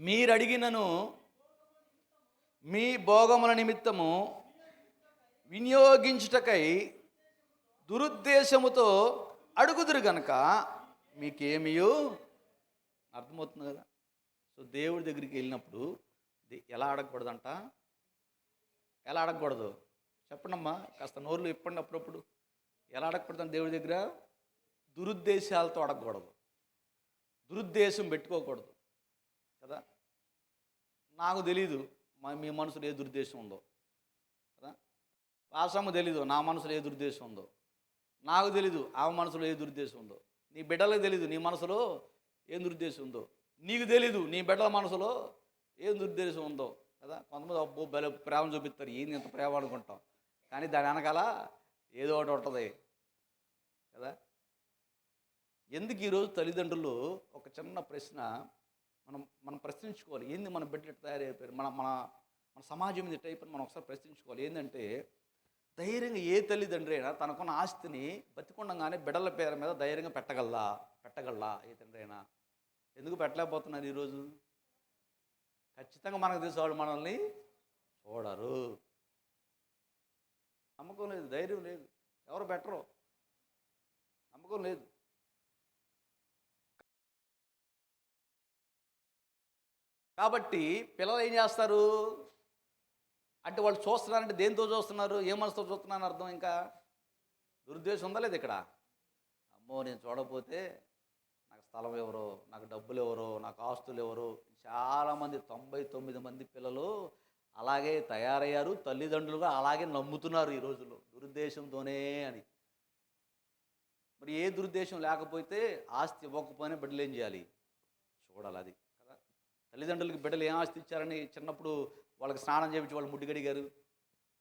మీరు అడిగినను మీ భోగముల నిమిత్తము వినియోగించుటకై దురుద్దేశముతో అడుగుదురు గనక మీకేమియో. అర్థమవుతుంది కదా. సో దేవుడి దగ్గరికి వెళ్ళినప్పుడు ఎలా అడగకూడదంట? ఎలా అడగకూడదు చెప్పండమ్మా, కాస్త నోరులు ఇప్పండి అప్పుడప్పుడు. ఎలా అడగకూడదంట దేవుడి దగ్గర? దురుద్దేశాలతో అడగకూడదు, దురుద్దేశం పెట్టుకోకూడదు కదా. నాకు తెలీదు మీ మనసులో ఏ దురుద్దేశం ఉందో కదా. వాసమ్మ తెలీదు నా మనసులో ఏ దురుద్దేశం ఉందో. నాకు తెలీదు ఆమె మనసులో ఏ దురుద్దేశం ఉందో. నీ బిడ్డలకు తెలీదు నీ మనసులో ఏం దురుద్దేశం ఉందో. నీకు తెలీదు నీ బిడ్డల మనసులో ఏం దురుద్దేశం ఉందో కదా. కొంతమంది అబ్బో బల ప్రేమ చూపిస్తారు, ఏంది ఇంత ప్రేమ అనుకుంటాం, కానీ దాని వెనకాల ఏదో ఒకటి ఉంటుంది కదా. ఎందుకు ఈరోజు తల్లిదండ్రులు ఒక చిన్న ప్రశ్న మనం ప్రశ్నించుకోవాలి. ఏంది మన బిడ్డలు తయారైపోయారు, మన మన మన సమాజం మీద టైప్ అని మనం ఒకసారి ప్రశ్నించుకోవాలి. ఏంటంటే ధైర్యంగా ఏ తల్లిదండ్రి అయినా తనకున్న ఆస్తిని బతికుండగానే బిడ్డల పేరు మీద ధైర్యంగా పెట్టగలరా ఏ తండ్రి అయినా? ఎందుకు పెట్టలేకపోతున్నారు ఈరోజు? ఖచ్చితంగా మనకు తెలిసి వాళ్ళు మనల్ని చూడరు. నమ్మకం లేదు, ధైర్యం లేదు, ఎవరు బెటరు నమ్మకం లేదు. కాబట్టి పిల్లలు ఏం చేస్తారు అంటే వాళ్ళు చూస్తున్నారంటే దేంతో చూస్తున్నారు, ఏ మనసుతో చూస్తున్నారని అర్థం. ఇంకా దురుద్దేశం ఉందా లేదు ఇక్కడ? అమ్మో నేను చూడకపోతే నాకు స్థలం ఎవరో, నాకు డబ్బులు ఎవరో, నాకు ఆస్తులు ఎవరో. చాలామంది 99 మంది పిల్లలు అలాగే తయారయ్యారు. తల్లిదండ్రులుగా అలాగే నమ్ముతున్నారు ఈ రోజుల్లో దురుద్దేశంతోనే అని. మరి ఏ దురుద్దేశం లేకపోతే ఆస్తి ఇవ్వకపోయినా బిడ్డలు ఏం చేయాలి? చూడాలి అది కదా. తల్లిదండ్రులకి బిడ్డలు ఏం ఆస్తి ఇచ్చారని చిన్నప్పుడు వాళ్ళకి స్నానం చేయించి వాళ్ళు ముడ్డి కడిగారు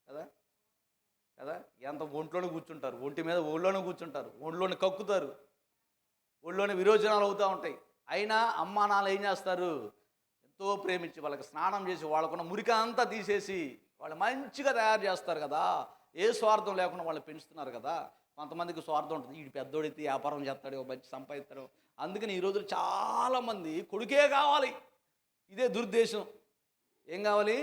కదా కదా. ఎంత ఒంట్లోనే కూర్చుంటారు, ఒంటి మీద ఒళ్ళోనే కూర్చుంటారు, ఒంట్లోనే కక్కుతారు, ఒళ్ళోనే విరోచనాలు అవుతూ ఉంటాయి. అయినా అమ్మా నాన్న ఏం చేస్తారు? ఎంతో ప్రేమించి వాళ్ళకి స్నానం చేసి వాళ్ళకున్న మురికి అంతా తీసేసి వాళ్ళు మంచిగా తయారు చేస్తారు కదా. ఏ స్వార్థం లేకుండా వాళ్ళు పెంచుతున్నారు కదా. కొంతమందికి స్వార్థం ఉంటుంది, వీడు పెద్దోడైతే వ్యాపారం చేస్తాడు, మంచి సంపాదిస్తాడు. అందుకని ఈ రోజులు చాలామంది కొడుకే కావాలి, ఇదే దురుద్దేశం. ఏం కావాలి?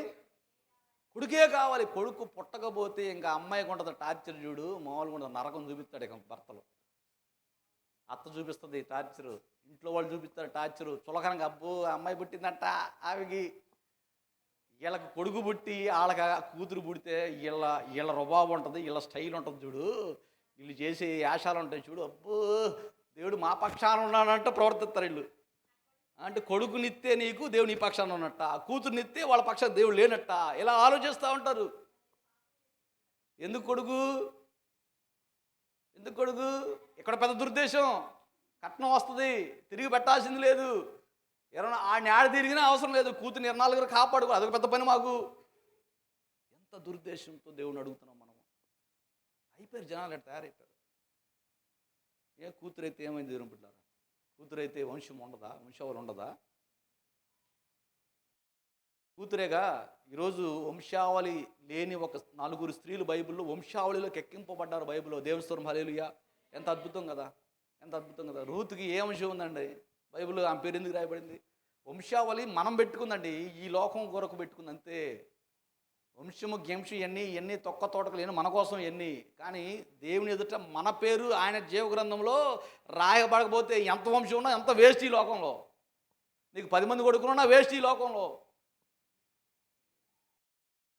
కొడుకే కావాలి. కొడుకు పుట్టకపోతే ఇంకా అమ్మాయికి ఉంటుంది టార్చర్, చూడు మామూలుగా ఉంటుంది, నరకం చూపిస్తాడు ఇక భర్తలు. అత్త చూపిస్తుంది టార్చరు, ఇంట్లో వాళ్ళు చూపిస్తారు టార్చరు. చులకనగా అబ్బో అమ్మాయి పుట్టిందంట ఆమెకి. వీళ్ళకి కొడుకు పుట్టి వాళ్ళకి కూతురు పుడితే వీళ్ళ రుబాబు ఉంటుంది, వీళ్ళ స్టైల్ ఉంటుంది చూడు, వీళ్ళు చేసే యాశాలు ఉంటాయి చూడు. అబ్బో దేవుడు మా పక్షాన ఉన్నాడంటే ప్రవర్తిస్తారు వీళ్ళు. అంటే కొడుకునిస్తే నీకు దేవుడు నీ పక్షాన ఉన్నట్ట, కూతురునిస్తే వాళ్ళ పక్షాన దేవుడు లేనట్ట, ఇలా ఆలోచిస్తూ ఉంటారు. ఎందుకు కొడుకు ఇక్కడ పెద్ద దురుద్దేశం. కట్నం వస్తుంది, తిరిగి పెట్టాల్సింది లేదు, ఎవరైనా ఆడిని ఆడ తిరిగినా అవసరం లేదు, కూతురు 24 కాపాడుకో, అదొక పెద్ద పని మాకు. ఎంత దురుద్దేశంతో దేవుని అడుగుతున్నాం మనం. అయిపోయారు జనాలు, ఎట్లా తయారైపోయారు. ఏ కూతురు అయితే ఏమైంది దేవుని బిడ్డారా? కూతురు అయితే వంశావళి ఉండదా? కూతురేగా ఈరోజు వంశావళి లేని ఒక 4 స్త్రీలు బైబిల్లో వంశావళిలోకి ఎక్కింపబడ్డారు బైబిల్లో. దేవుని స్తోత్రం, హల్లెలూయా. ఎంత అద్భుతం కదా, ఎంత అద్భుతం కదా. రూతుకి ఏ వంశం ఉందండి బైబిల్లో? ఆమె పేరు ఎందుకు రాయబడింది? వంశావళి మనం పెట్టుకుందండి, ఈ లోకం కొరకు పెట్టుకుంది అంతే. వంశము గెంశం ఇవన్నీ తొక్క తోటకలు ఎన్ని మన కోసం ఎన్ని, కానీ దేవుని ఎదుట మన పేరు ఆయన జీవగ్రంథంలో రాయబడకపోతే ఎంత వంశం ఉన్నా ఎంత వేస్ట్ ఈ లోకంలో. నీకు 10 మంది కొడుకున్నా వేస్ట్ ఈ లోకంలో.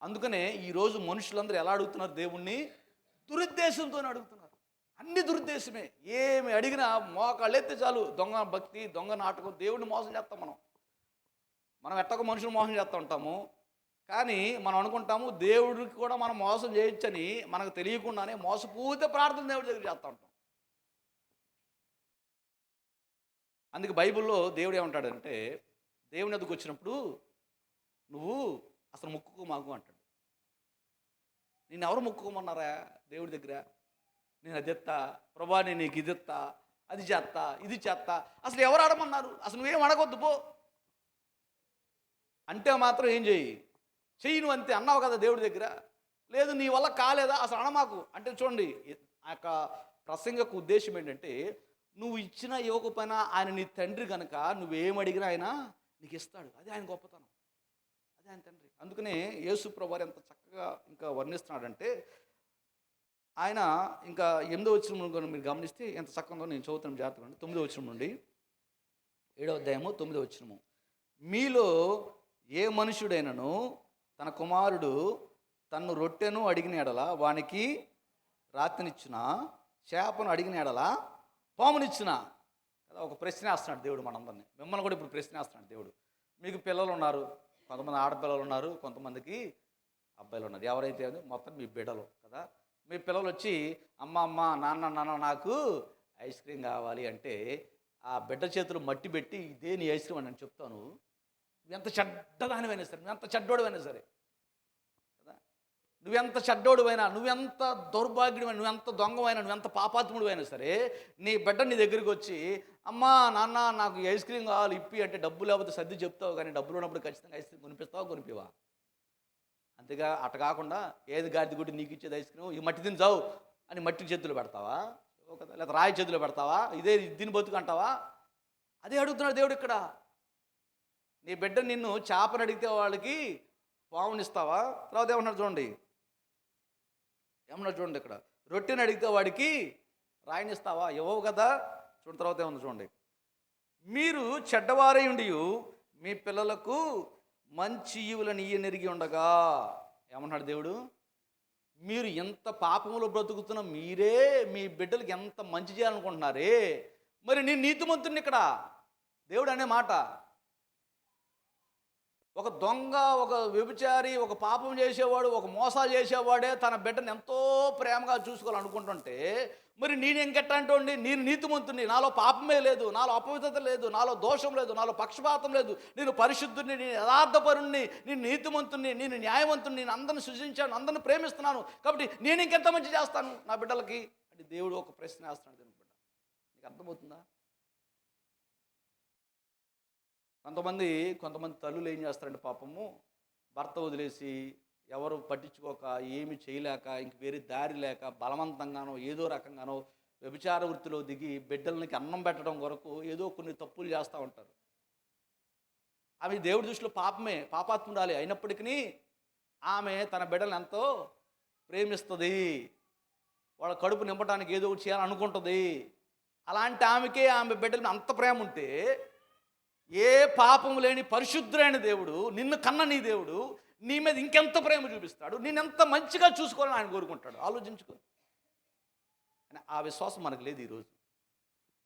అందుకనే ఈరోజు మనుషులందరూ ఎలా అడుగుతున్నారు దేవుణ్ణి? దురుద్దేశంతో అడుగుతున్నారు. అన్ని దురుద్దేశమే. ఏమి అడిగినా మోకాళ్ళు ఎత్తే చాలు దొంగ భక్తి, దొంగ నాటకం. దేవుడిని మోసం చేస్తాం మనం ఎట్టక మనుషులు మోసం చేస్తూ ఉంటాము. కానీ మనం అనుకుంటాము దేవుడికి కూడా మనం మోసం చేయొచ్చని. మనకు తెలియకుండానే మోసపూర్తి ప్రార్థన దేవుడి దగ్గర చేస్తూ ఉంటాం. అందుకే బైబిల్లో దేవుడు ఏమంటాడంటే, దేవుని ఎదుగు వచ్చినప్పుడు నువ్వు అసలు మొక్కుకో మాకు అంటాడు. నేను ఎవరు మొక్కుకోమన్నారా దేవుడి దగ్గర? నేను అది ఎత్తా ప్రభా, నేను నీకు ఇది ఎత్తా, అది చేస్తా, ఇది చేస్తా. అసలు ఎవరు అడమన్నారు? అసలు నువ్వేం అడగొద్దు పో అంటే మాత్రం ఏం చెయ్యి నువ్వు అంతే అన్నావు కదా దేవుడి దగ్గర. లేదు నీ వల్ల కాలేదా? అసలు అనమాకు అంటే. చూడండి, ఆ యొక్క ప్రసంగ ఉద్దేశం ఏంటంటే, నువ్వు ఇచ్చినా ఇవ్వకపోయినా ఆయన నీ తండ్రి కనుక నువ్వేమడిగినా ఆయన నీకు ఇస్తాడు. అది ఆయన గొప్పతనం, అది ఆయన తండ్రి. అందుకనే యేసు ప్రభువారు ఎంత చక్కగా ఇంకా వర్ణిస్తున్నాడంటే, ఆయన ఇంకా 8వ వచనం మీరు గమనిస్తే ఎంత చక్కగా ఉందో నేను చదువుతాను జాగ్రత్తగా. 9వ వచనం నుండి 7వ అధ్యాయము 9వ వచనము. మీలో ఏ మనుషుడైనను తన కుమారుడు తన్ను రొట్టెను అడిగిన ఎడల వానికి రాతినిచ్చిన, చేపను అడిగిన ఎడల పామునిచ్చిన. కదా, ఒక ప్రశ్న వేస్తున్నాడు దేవుడు మనందరినీ. మిమ్మల్ని కూడా ఇప్పుడు ప్రశ్న వేస్తున్నాడు దేవుడు. మీకు పిల్లలు ఉన్నారు, కొంతమంది ఆడపిల్లలు ఉన్నారు, కొంతమందికి అబ్బాయిలు ఉన్నారు. ఎవరైతే మొత్తం మీ బిడ్డలు కదా. మీ పిల్లలు వచ్చి అమ్మ అమ్మ నాన్న నాకు ఐస్ క్రీమ్ కావాలి అంటే ఆ బిడ్డ చేతులు మట్టి పెట్టి ఇదే నీ ఐస్ క్రీమ్ అని నేను చెప్తాను. నువ్వెంత చెడ్డదానివైనా సరే, నువ్వెంత చెడ్డోడివైనా సరే కదా, నువ్వెంత చెడ్డోడివైనా, నువ్వెంత దౌర్భాగ్యుడివైనా, నువ్వెంత దొంగవైనా, నువ్వెంత పాపాత్ముడివైనా సరే, నీ బిడ్డ నీ దగ్గరికి వచ్చి అమ్మా నాన్న నాకు ఐస్ క్రీమ్ కావాలి ఇప్పి అంటే డబ్బు లేకపోతే సర్ది చెప్తావు, కానీ డబ్బులు ఉన్నప్పుడు ఖచ్చితంగా ఐస్ క్రీమ్ కొనిపిస్తావా కొనిపివా? అంతేగా అట్ట కాకుండా ఏది గాడిద గుడ్డి నీకు ఇచ్చేది ఐస్ క్రీమ్, ఈ మట్టి తిని చావు అని మట్టి చేతులు పెడతావా కదా, లేదా రాయి చేతులు పెడతావా? ఇదే దీని బతుకు అంటావా? అదే అడుగుతున్నాడు దేవుడు ఇక్కడ. నీ బిడ్డ నిన్ను చేపను అడిగితే వాళ్ళకి పావునిస్తావా? తర్వాత ఏమన్నాడు చూడండి, ఇక్కడ రొట్టెని అడిగితే వాడికి రాయినిస్తావా? ఇవ్వవు కదా. చూడండి తర్వాత ఏముంది చూడండి. మీరు చెడ్డవారై ఉండి మీ పిల్లలకు మంచి ఈవులను ఇయ్యనెరిగి ఉండగా. ఏమన్నాడు దేవుడు? మీరు ఎంత పాపములో బ్రతుకుతున్న మీరే మీ బిడ్డలకి ఎంత మంచి చేయాలనుకుంటున్నారే, మరి నేను నీతిమంతుని ఇక్కడ దేవుడు అనే మాట. ఒక దొంగ, ఒక వ్యభిచారి, ఒక పాపం చేసేవాడు, ఒక మోసాలు చేసేవాడే తన బిడ్డను ఎంతో ప్రేమగా చూసుకోవాలనుకుంటుంటే, మరి నేను ఇంకెట్టంటోండి, నేను నీతిమంతుని, నాలో పాపమే లేదు, నాలో అపవిత్రత లేదు, నాలో దోషం లేదు, నాలో పక్షపాతం లేదు, నేను పరిశుద్ధుని, నేను యథార్థపరుణ్ణి, నేను నీతిమంతుని, నేను న్యాయవంతుని, నేను అందరిని సృజించాను, అందరిని ప్రేమిస్తున్నాను, కాబట్టి నేను ఇంకెంత మంచి చేస్తాను నా బిడ్డలకి అంటే దేవుడు ఒక ప్రశ్న వేస్తున్నాడు. దీని బిడ్డ నీకు అర్థమవుతుందా? కొంతమంది తల్లులు ఏం చేస్తారంటే పాపము, భర్త వదిలేసి ఎవరు పట్టించుకోక ఏమి చేయలేక ఇంక వేరే దారి లేక బలవంతంగానో ఏదో రకంగానో వ్యభిచార వృత్తిలో దిగి బిడ్డలకి అన్నం పెట్టడం కొరకు ఏదో కొన్ని తప్పులు చేస్తూ ఉంటారు. అవి దేవుడి దృష్టిలో పాపమే, పాపాత్మురాలి అయినప్పటికీ ఆమె తన బిడ్డలను ఎంతో ప్రేమిస్తుంది, వాళ్ళ కడుపు నింపడానికి ఏదో ఒకటి చేయాలనుకుంటుంది. అలాంటి ఆమెకే ఆమె బిడ్డల అంత ప్రేమ ఉంటే, ఏ పాపము లేని పరిశుద్ధులైన దేవుడు, నిన్ను కన్న నీ దేవుడు నీ మీద ఇంకెంత ప్రేమ చూపిస్తాడు, నేనెంత మంచిగా చూసుకోవాలని ఆయన కోరుకుంటాడు. ఆలోచించుకో. ఆ విశ్వాసం మనకు లేదు ఈరోజు.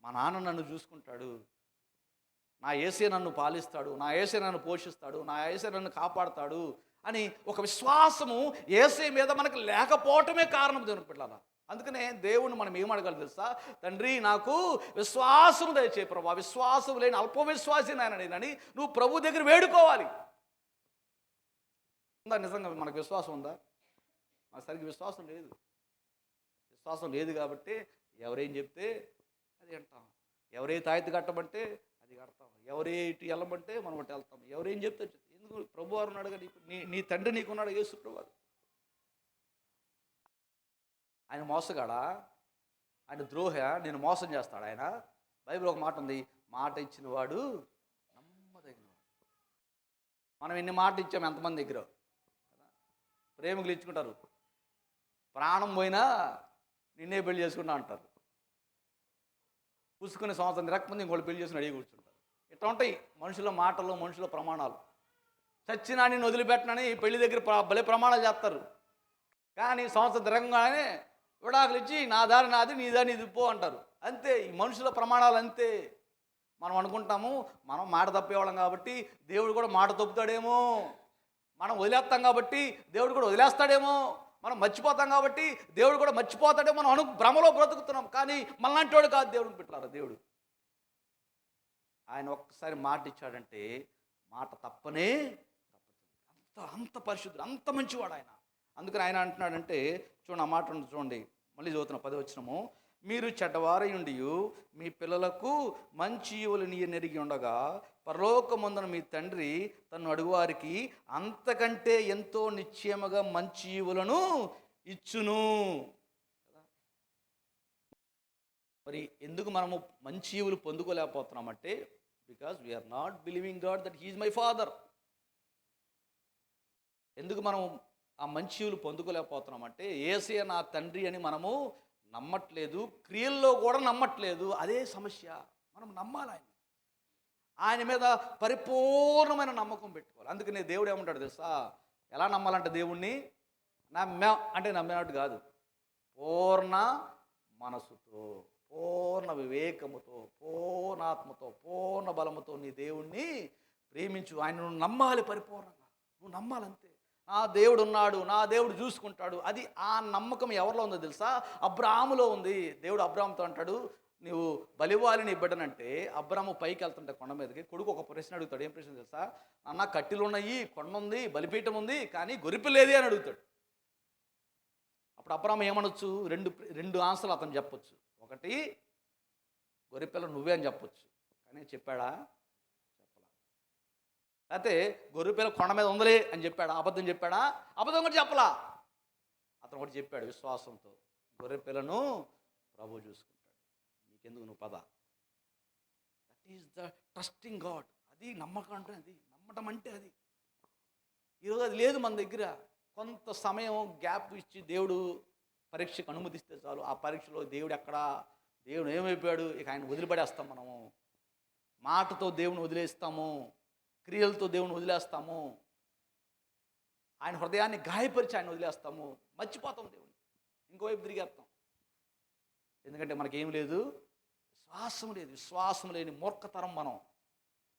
మా నాన్న నన్ను చూసుకుంటాడు, నా యేసే నన్ను పాలిస్తాడు, నా యేసే నన్ను పోషిస్తాడు, నా యేసే నన్ను కాపాడుతాడు అని ఒక విశ్వాసము యేసే మీద మనకు లేకపోవటమే కారణం దేవుని పిల్లల. అందుకనే దేవుణ్ణి మనం ఏం అడగాలి తెలుసా? తండ్రి నాకు విశ్వాసం దయచేయి ప్రభు, విశ్వాసం లేని అల్ప విశ్వాసి నేనని నువ్వు ప్రభు దగ్గర వేడుకోవాలి. ఉందా నిజంగా మనకు విశ్వాసం ఉందా? మనకు సరిగ్గా విశ్వాసం లేదు. విశ్వాసం లేదు కాబట్టి ఎవరేం చెప్తే అది అంటాం, ఎవరే తాయితీ కట్టమంటే అది కడతాం, ఎవరే ఇటు వెళ్ళమంటే మనం అటు వెళ్తాం, ఎవరేం చెప్తే ఎందుకు ప్రభు వారు ఉన్నాడు కదా, నీ తండ్రి నీకున్నాడు యేసు ప్రభువారు. ఆయన మోసగాడా? ఆయన ద్రోహ? నేను మోసం చేస్తాడు ఆయన? బైబిల్ ఒక మాట ఉంది, మాట ఇచ్చిన వాడు నమ్మదగినవాడు. మనం ఎన్ని మాట ఇచ్చాము ఎంతమంది దగ్గర? ప్రేమకులు ఇచ్చుకుంటారు, ప్రాణం పోయినా నిన్నే పెళ్లి చేసుకుంటా అంటారు. పూసుకునే సంవత్సరం తిరగకముందు ఇంకోళ్ళు పెళ్లి చేసుకుని అడిగి కూర్చుంటారు. ఇట్లా ఉంటాయి మనుషుల మాటలు, మనుషుల ప్రమాణాలు. చచ్చినా నేను వదిలిపెట్టనని పెళ్లి దగ్గర భలే ప్రమాణాలు చేస్తారు. కానీ సంవత్సరం తిరగగానే విడాకులు ఇచ్చి నా దారి నాది, నీ దారి నీది పో అంటారు. అంతే ఈ మనుషుల ప్రమాణాలు అంతే. మనం అనుకుంటాము మనం మాట తప్పేవాళ్ళం కాబట్టి దేవుడు కూడా మాట తప్పుతాడేమో, మనం వదిలేస్తాం కాబట్టి దేవుడు కూడా వదిలేస్తాడేమో, మనం మర్చిపోతాం కాబట్టి దేవుడు కూడా మర్చిపోతాడేమో మనం భ్రమలో బ్రతుకుతున్నాం. కానీ మనలాంటి వాడు కాదు దేవుడిని పెట్టారు దేవుడు. ఆయన ఒక్కసారి మాట ఇచ్చాడంటే మాట తప్పనే తప్పుతుంది. అంత పరిశుద్ధుడు, అంత మంచివాడు ఆయన. అందుకని ఆయన అంటున్నాడంటే చూడండి, ఆ మాట చూడండి, మళ్ళీ చదువుతున్న 10వ వచనము. మీరు చెడ్డవారై ఉండి మీ పిల్లలకు మంచి ఈవులని నెరిగి ఉండగా పరలోకమందున మీ తండ్రి తను అడుగువారికి అంతకంటే ఎంతో నిశ్చయముగా మంచి ఈవులను ఇచ్చును. మరి ఎందుకు మనము మంచి ఈవులు పొందుకోలేకపోతున్నామంటే because we are not believing God that he is my father. ఎందుకు మనం ఆ మంచి ఈవులు పొందుకోలేకపోతున్నామంటే యేసయ్య నా తండ్రి అని మనము నమ్మట్లేదు, క్రియల్లో కూడా నమ్మట్లేదు. అదే సమస్య. మనం నమ్మాలి ఆయన మీద పరిపూర్ణమైన నమ్మకం పెట్టుకోవాలి. అందుకని దేవుడు ఏమంటాడు తెలుసా? ఎలా నమ్మాలంటే దేవుణ్ణి నమ్మినట్టు కాదు, పూర్ణ మనసుతో, పూర్ణ వివేకముతో, పూర్ణాత్మతో, పూర్ణ బలముతో నీ దేవుణ్ణి ప్రేమించు. ఆయన నువ్వు నమ్మాలి పరిపూర్ణంగా, నువ్వు నమ్మాలంతే. నా దేవుడు ఉన్నాడు, నా దేవుడు చూసుకుంటాడు. అది ఆ నమ్మకం ఎవరిలో ఉందో తెలుసా? అబ్రాహాములో ఉంది. దేవుడు అబ్రాహాముతో అంటాడు, నువ్వు బలివ్వాలి నీ బిడ్డనంటే అబ్రాహాము పైకి వెళ్తుంటే కొండ మీదకి, కొడుకు ఒక ప్రశ్న అడుగుతాడు. ఏం ప్రశ్న తెలుసా? అన్న కట్టెలు ఉన్నాయి, కొండ ఉంది, బలిపీఠం ఉంది, కానీ గొరిపిలేది అని అడుగుతాడు. అప్పుడు అబ్రాహాము ఏమనొచ్చు? రెండు ఆన్సర్లు అతను చెప్పొచ్చు. ఒకటి, గొర్రెపిల్ల నువ్వే అని చెప్పొచ్చు. కానీ చెప్పాడా? చెప్పలా. అయితే గొర్రెపిల్ల కొండ మీద ఉందలే అని చెప్పాడా? అబద్ధం చెప్పాడా? అబద్ధం కూడా చెప్పలా. అతను ఒకటి చెప్పాడు విశ్వాసంతో, గొర్రెపిల్లను ప్రభు చూసుకుంటాడు, నీకెందుకు, నువ్వు పద. That is the trusting God. అది నమ్మకం అంటే, అది నమ్మటం అంటే అది. ఈరోజు అది లేదు మన దగ్గర. కొంత సమయం గ్యాప్ ఇచ్చి దేవుడు పరీక్షకు అనుమతిస్తే చాలు, ఆ పరీక్షలో దేవుడు ఏమైపోయాడు, ఇక ఆయన వదిలిపడేస్తాం. మనము మాటతో దేవుని వదిలేస్తాము, క్రియలతో దేవుని వదిలేస్తాము, ఆయన హృదయాన్ని గాయపరిచి ఆయన వదిలేస్తాము, మర్చిపోతాం దేవుని, ఇంకోవైపు తిరిగేస్తాం. ఎందుకంటే మనకేం లేదు, విశ్వాసం లేని మూర్ఖతరం మనం.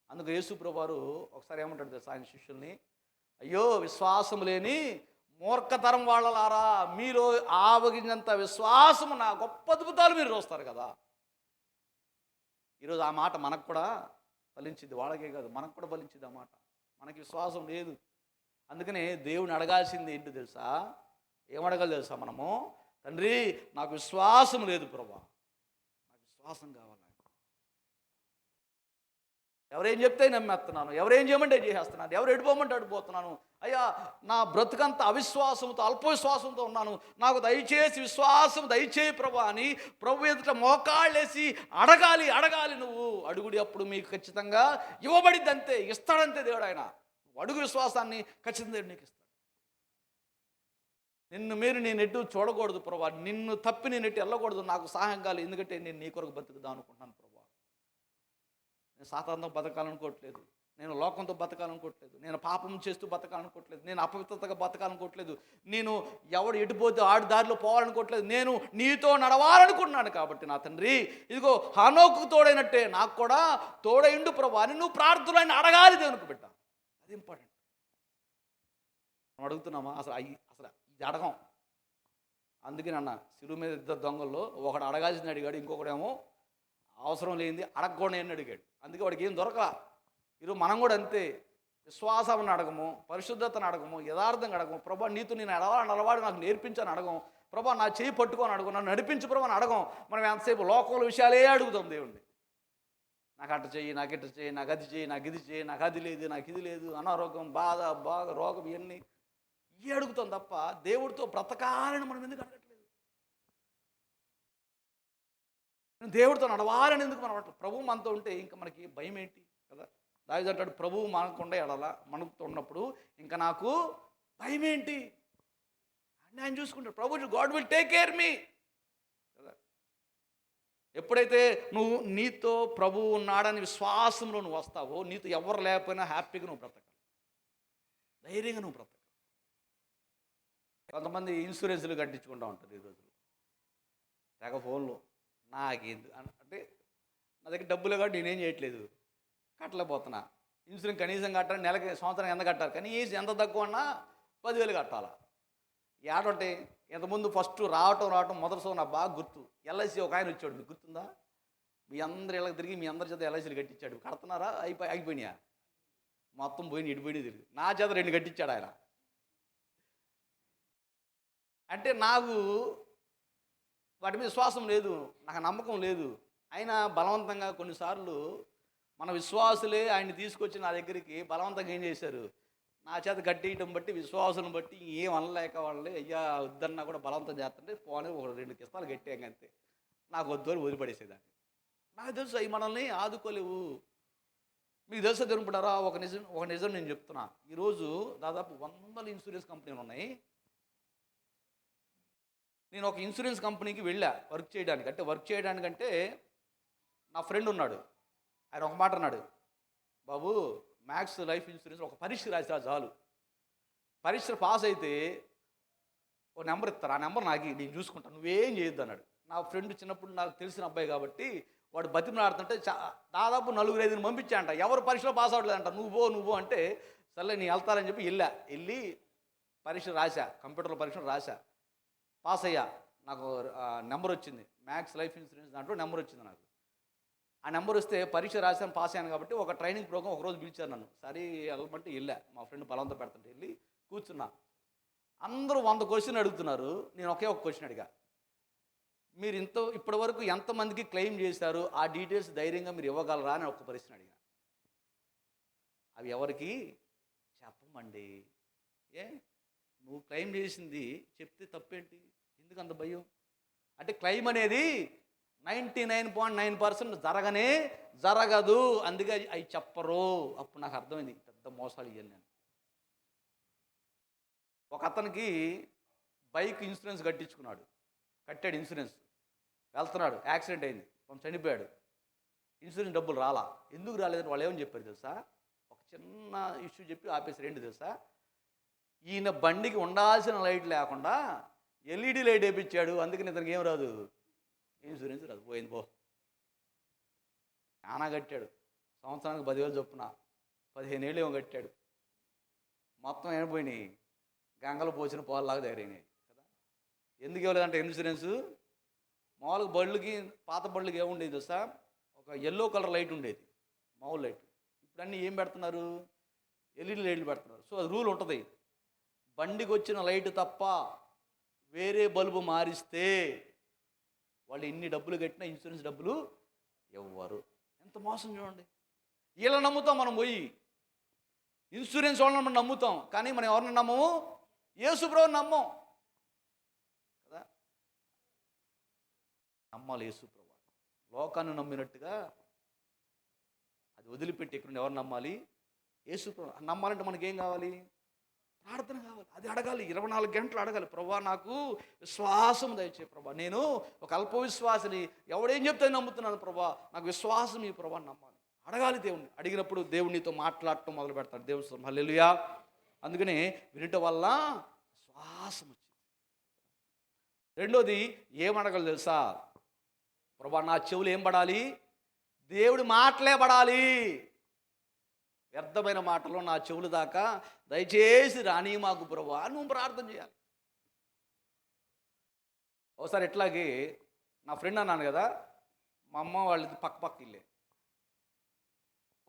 అందుకు యేసు ప్రభువు వారు ఒకసారి ఏమంటాడు తెలుసా ఆయన శిష్యుల్ని? అయ్యో విశ్వాసం లేని మూర్ఖతరం వాళ్ళలారా, మీలో ఆవగించంత విశ్వాసము నా గొప్ప అద్భుతాలు మీరు చూస్తారు కదా. ఈరోజు ఆ మాట మనకు కూడా ఫలించింది, వాళ్ళకే కాదు మనకు కూడా ఫలించింది ఆ మాట. మనకి విశ్వాసం లేదు. అందుకనే దేవుని అడగాల్సింది ఏంటి తెలుసా? ఏమడగాలి తెలుసా? మనము, తండ్రి నాకు విశ్వాసం లేదు ప్రభువా, నాకు విశ్వాసం కావాలి. ఎవరేం చెప్తే నమ్మేస్తున్నాను, ఎవరేం చేయమంటే చేసేస్తున్నాను, ఎవరు ఎడిపోమంటే అడిపోతున్నాను. అయ్యా నా బ్రతుకంత అవిశ్వాసంతో, అల్పవిశ్వాసంతో ఉన్నాను, నాకు దయచేసి విశ్వాసం దయచేయి ప్రభు అని ప్రభు ఎదుట మోకాళ్ళేసి అడగాలి. నువ్వు అడుగుడి, అప్పుడు మీకు ఖచ్చితంగా ఇవ్వబడిద్ది. అంతే, ఇస్తాడంతే దేవుడు. ఆయన అడుగు విశ్వాసాన్ని ఖచ్చితంగా దేవుడు నీకు ఇస్తాడు. నిన్ను నేను ఎటు చూడకూడదు ప్రభు, నిన్ను తప్పి నేను ఎటు వెళ్ళకూడదు, నాకు సహాయం కావాలి. ఎందుకంటే నేను నీ కొరకు బతుకుదాం అనుకుంటున్నాను ప్రభు. నేను సాతానంతో బతకాలనుకోవట్లేదు, నేను లోకంతో బతకాలనుకోవట్లేదు, నేను పాపం చేస్తూ బతకాలనుకోవట్లేదు, నేను అపవిత్రతగా బతకాలనుకోవట్లేదు, నేను ఎవడు ఎటుపోతే ఆడి దారిలో పోవాలనుకోవట్లేదు, నేను నీతో నడవాలనుకుంటున్నాను. కాబట్టి నా తండ్రి, ఇదిగో హనోకు తోడైనట్టే నాకు కూడా తోడైండు ప్రభు అని నువ్వు ప్రార్థనలో ఆయన అడగాలి దేవునికి బిడ్డ. అది ఇంపార్టెంట్. మనం అడుగుతున్నామా? అసలు ఇది అడగం. అందుకే నాన్న శిలువ మీద ఇద్దరు దొంగల్లో ఒకడు అడగాల్సింది అడిగాడు, ఇంకొకడేమో అవసరం లేనిది అడగకూడదు అని అడిగాడు. అందుకే వాడికి ఏం దొరకలా. ఈరోజు మనం కూడా అంతే, విశ్వాసాన్ని అడగము, పరిశుద్ధతను అడగము, యథార్థంగా అడగము. ప్రభా నీతో నేను నడవాడు నాకు నేర్పించని అడగం. ప్రభా నా చేయి పట్టుకొని అడగం, నన్ను నడిపించు ప్రభా అని అడగం. మనం ఎంతసేపు లోకంలో విషయాలే అడుగుతాం దేవుణ్ణి. నాకు అట్ట చెయ్యి, నాకు ఇట్ట చెయ్యి, నాకు అది చెయ్యి, నాకు ఇది చెయ్యి, నాకు అది లేదు, నాకు ఇది లేదు, అనారోగ్యం, బాధ, రోగం, ఇవన్నీ అడుగుతాం తప్ప దేవుడితో బ్రతకాలని మనం ఎందుకు అడగట్లేదు? దేవుడితో నడవాలని ఎందుకు మనం అడగట్లేదు? ప్రభువు మనతో ఉంటే ఇంకా మనకి భయం ఏంటి కదా. దావీదు అంటాడు, ప్రభువు మనకుండా ఎడలా మనతో ఉన్నప్పుడు ఇంకా నాకు భయం ఏంటి అని ఆయన చూసుకుంటాడు. ప్రభు గాడ్ విల్ టేక్ కేర్ మీ కదా. ఎప్పుడైతే నువ్వు నీతో ప్రభువు ఉన్నాడని విశ్వాసంలో నువ్వు వస్తావో, నీతో ఎవరు లేకపోయినా హ్యాపీగా నువ్వు బ్రతకాలి, ధైర్యంగా నువ్వు బ్రతకాలి. కొంతమంది ఇన్సూరెన్స్లు కట్టించుకుంటూ ఉంటారు ఈ రోజుల్లో, తెగ ఫోన్లో. నాకేంది అంటే నా దగ్గర డబ్బులు కాబట్టి నేనేం చేయట్లేదు, కట్టలేకపోతున్నా. ఇన్సూరెన్స్ కనీసం కట్టాలి, నెలకి సంవత్సరం ఎంత కట్టాలి, కనీసం ఎంత తక్కువ అన్నా 10,000 కట్టాలా. ఏడంటే ఇంతకుముందు ఫస్ట్ రావటం మొదటి నాకు బాగా గుర్తు. ఎల్ఐసి ఒక ఆయన వచ్చాడు, మీకు గుర్తుందా? మీ అందరి ఇళ్ళకి తిరిగి మీ అందరి చేత ఎల్ఐసీలు కట్టించాడు. కడుతున్నారా? ఆగిపోయినాయా? మొత్తం పోయిన ఇడిపోయినాయి తిరిగి. నా చేత 2 కట్టించాడు ఆయన. అంటే నాకు వాటి మీద విశ్వాసం లేదు, నాకు నమ్మకం లేదు. అయినా బలవంతంగా కొన్నిసార్లు మన విశ్వాసులే ఆయన్ని తీసుకొచ్చి నా దగ్గరికి బలవంతంగా ఏం చేశారు, నా చేత కట్టేయటం బట్టి, విశ్వాసం బట్టి ఏం అనలేక వాళ్ళే అయ్యా వద్దన్నా కూడా బలవంతం చేస్తుంటే పోనీ 1-2 కిస్తాలు కట్టాక అంతే. నాకు వద్దు అని వదిలిపడేసేదాన్ని. నాకు తెలుసు అవి మనల్ని ఆదుకోలేవు. మీకు తెలుసా తిరుగుంటారా? ఒక నిజం నేను చెప్తున్నా. ఈరోజు దాదాపు 100 ఇన్సూరెన్స్ కంపెనీలు ఉన్నాయి. నేను ఒక ఇన్సూరెన్స్ కంపెనీకి వెళ్ళా వర్క్ చేయడానికి. వర్క్ చేయడానికంటే నా ఫ్రెండ్ ఉన్నాడు. ఆయన ఒక మాట అన్నాడు, బాబు మ్యాక్స్ లైఫ్ ఇన్సూరెన్స్ ఒక పరీక్ష రాసిరా చాలు, పరీక్ష పాస్ అయితే ఒక నెంబర్ ఇస్తారు, ఆ నెంబర్ నాకు నేను చూసుకుంటాను, నువ్వేం చేయొద్దు అన్నాడు. నా ఫ్రెండ్ చిన్నప్పుడు నాకు తెలిసిన అబ్బాయి కాబట్టి వాడు బతిమలాడుతుంటే దాదాపు 4-5 పంపించాంట. ఎవరు పరీక్షలో పాస్ అవ్వలేదంట. నువ్వు అంటే సర్లే నేను వెళ్తానని చెప్పి వెళ్ళి పరీక్ష రాశా, కంప్యూటర్లో పరీక్ష రాశా, పాస్ అయ్యా. నాకు నెంబర్ వచ్చింది, మ్యాక్స్ లైఫ్ ఇన్సూరెన్స్ దాంట్లో నెంబర్ వచ్చింది నాకు. ఆ నెంబర్ వస్తే పరీక్ష రాశాను, పాస్ అయ్యాను కాబట్టి ఒక ట్రైనింగ్ ప్రోగ్రామ్ ఒకరోజు పిలిచారు నన్ను. సరే వెళ్ళమంటే వెళ్ళా. మా ఫ్రెండ్ బలవంతం పెడుతుంటే వెళ్ళి కూర్చున్నా. అందరూ 100 క్వశ్చన్ అడుగుతున్నారు, నేను ఒకే ఒక క్వశ్చన్ అడిగా, మీరు ఇప్పటి వరకు ఎంతమందికి క్లెయిమ్ చేశారు, ఆ డీటెయిల్స్ ధైర్యంగా మీరు ఇవ్వగలరా అని ఒక ప్రశ్న అడిగా. అవి ఎవరికి చెప్పమండి. నువ్వు క్లెయిమ్ చేసింది చెప్తే తప్పేంటి, ఎందుకు అంత భయం? అంటే క్లెయిమ్ అనేది 99.9% జరగదు, అందుకే అవి చెప్పరు. అప్పుడు నాకు అర్థమైంది పెద్ద మోసాలు ఇవ్వను నేను. ఒక అతనికి బైక్ ఇన్సూరెన్స్ కట్టాడు ఇన్సూరెన్స్, వెళ్తున్నాడు, యాక్సిడెంట్ అయింది, చనిపోయాడు. ఇన్సూరెన్స్ డబ్బులు రాలా. ఎందుకు రాలేదని వాళ్ళు ఏమని చెప్పారు తెలుసా? ఒక చిన్న ఇష్యూ చెప్పి ఆపేసారు. ఏంటి తెలుసా? ఈయన బండికి ఉండాల్సిన లైట్ లేకుండా ఎల్ఈడి లైట్ వేయించాడు, అందుకని ఇతనికి ఏం రాదు, ఇన్సూరెన్స్ రాదు, పోయింది పో. నానా కట్టాడు, సంవత్సరానికి 10,000 చొప్పున 15 ఏళ్ళు ఏమో కట్టాడు. మొత్తం ఏమైపోయినాయి, గంగలు పోసిన పోలలాగా తయారైనాయి కదా. ఎందుకు ఇవ్వలేదంటే ఇన్సూరెన్సు, మామూలుగా బళ్ళకి, పాత బళ్ళకి ఏముండేది తెలుసా? ఒక ఎల్లో కలర్ లైట్ ఉండేది, మామూలు లైట్. ఇప్పుడు అన్నీ ఏం పెడుతున్నారు, ఎల్ఈడి లైట్లు పెడుతున్నారు. సో అది రూల్ ఉంటుంది, బండికి వచ్చిన లైట్ తప్ప వేరే బల్బు మారిస్తే వాళ్ళు ఎన్ని డబ్బులు కట్టినా ఇన్సూరెన్స్ డబ్బులు ఇవ్వరు. ఎంత మోసం చూడండి. వీళ్ళని నమ్ముతాం మనం, పోయి ఇన్సూరెన్స్ వాళ్ళని మనం నమ్ముతాం, కానీ మనం ఎవరిని నమ్మము, యేసుప్రభుని నమ్మం కదా. నమ్మాలి యేసుప్రభు. లోకాన్ని నమ్మినట్టుగా అది వదిలిపెట్టి ఇక్కడ ఎవరు నమ్మాలి, యేసుప్రభు. నమ్మాలంటే మనకేం కావాలి, ప్రార్థన కావాలి. అది అడగాలి, 24 గంటలు అడగాలి. ప్రభా నాకు విశ్వాసం దయచే ప్రభా, నేను ఒక అల్ప విశ్వాసిని, ఎవడేం చెప్తే నమ్ముతున్నాను ప్రభా, నాకు విశ్వాసం ఈ ప్రభా నమ్మాలి. అడగాలి దేవుణ్ణి. అడిగినప్పుడు దేవునితో మాట్లాడటం మొదలు పెడతాడు. దేవుడు హల్లెలూయా. అందుకనే వినటం వల్ల విశ్వాసం వచ్చింది. రెండోది ఏమడగాలి తెలుసా? ప్రభా నా చెవులు ఏం పడాలి, దేవుడి మాటలే పడాలి. వ్యర్థమైన మాటలు నా చెవులు దాకా దయచేసి రాని మాకు ప్రభువా నువ్వు ప్రార్థన చేయాలి. ఒకసారి ఇట్లాగే నా ఫ్రెండ్ అన్నాను కదా, మా అమ్మ వాళ్ళది పక్క ఇల్లే.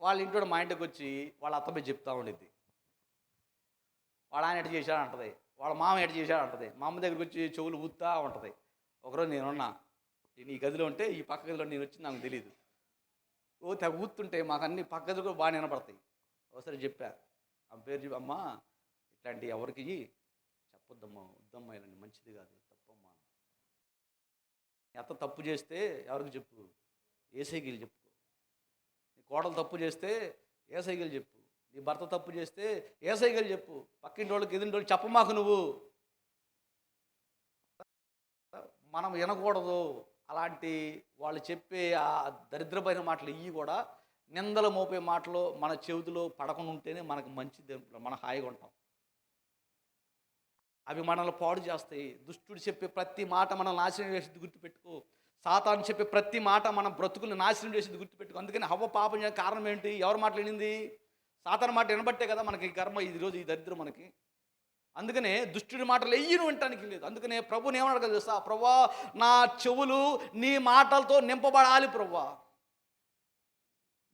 వాళ్ళ ఇంట్లో మా ఇంటికి వచ్చి వాళ్ళ అత్తమ్మ చెప్తా ఉండేది, వాళ్ళ ఆయన ఎటు చేశాడు అంటది, వాళ్ళ మామ ఎటు చేశాడు అంటది. మా అమ్మ దగ్గరికి వచ్చి చెవులు ఊత్తా ఉంటుంది. ఒకరోజు నేనున్నా, నేను ఈ గదిలో ఉంటే ఈ పక్క గదిలో నేను వచ్చి నాకు తెలియదు, తెగ ఊతుంటే మాకు అన్ని పక్క గదిలో కూడా బాగా వినపడతాయి. ఒకసారి చెప్పా, ఆ పేరు చెప్పి, అమ్మా ఇట్లాంటి ఎవరికి చెప్పొద్దమ్మా, వద్దమ్మా, ఇలాంటి మంచిది కాదు, తప్పమ్మా. అత్త తప్పు చేస్తే ఎవరికి చెప్పు, ఏసైకిలు చెప్పుకో. నీ కోడలు తప్పు చేస్తే ఏసైకిలు చెప్పు. నీ భర్త తప్పు చేస్తే ఏసైకిలు చెప్పు. పక్కింటి వాళ్ళకి ఎదుటి వాళ్ళకి చెప్పమాకు. నువ్వు మనం వినకూడదు. అలాంటి వాళ్ళు చెప్పే ఆ దరిద్రమైన మాటలు ఇవి కూడా నిందలు మోపే మాటలు మన చెవిలో పడకుండా ఉంటేనే మనకు మంచిది, మనం హాయిగా ఉంటాం. అవి మనల్ని పాడు చేస్తాయి. దుష్టుడు చెప్పే ప్రతి మాట మనం నాశనం చేసేది గుర్తుపెట్టుకో. సాతాను చెప్పే ప్రతి మాట మనం బ్రతుకుల్ని నాశనం చేసేది గుర్తుపెట్టుకో. అందుకని హవ్వ పాపం చేయడానికి కారణం ఏంటి? ఎవరి మాటలు వినింది? సాతాను మాట వినబట్టే కదా మనకి కర్మ, ఈరోజు ఈ దరిద్రం మనకి. అందుకనే దుష్టుడి మాటలు ఎయ్యను వినటానికి లేదు. అందుకనే ప్రభుని ఏమనగా తెలుసా? ప్రభా నా చెవులు నీ మాటలతో నింపబడాలి ప్రభా,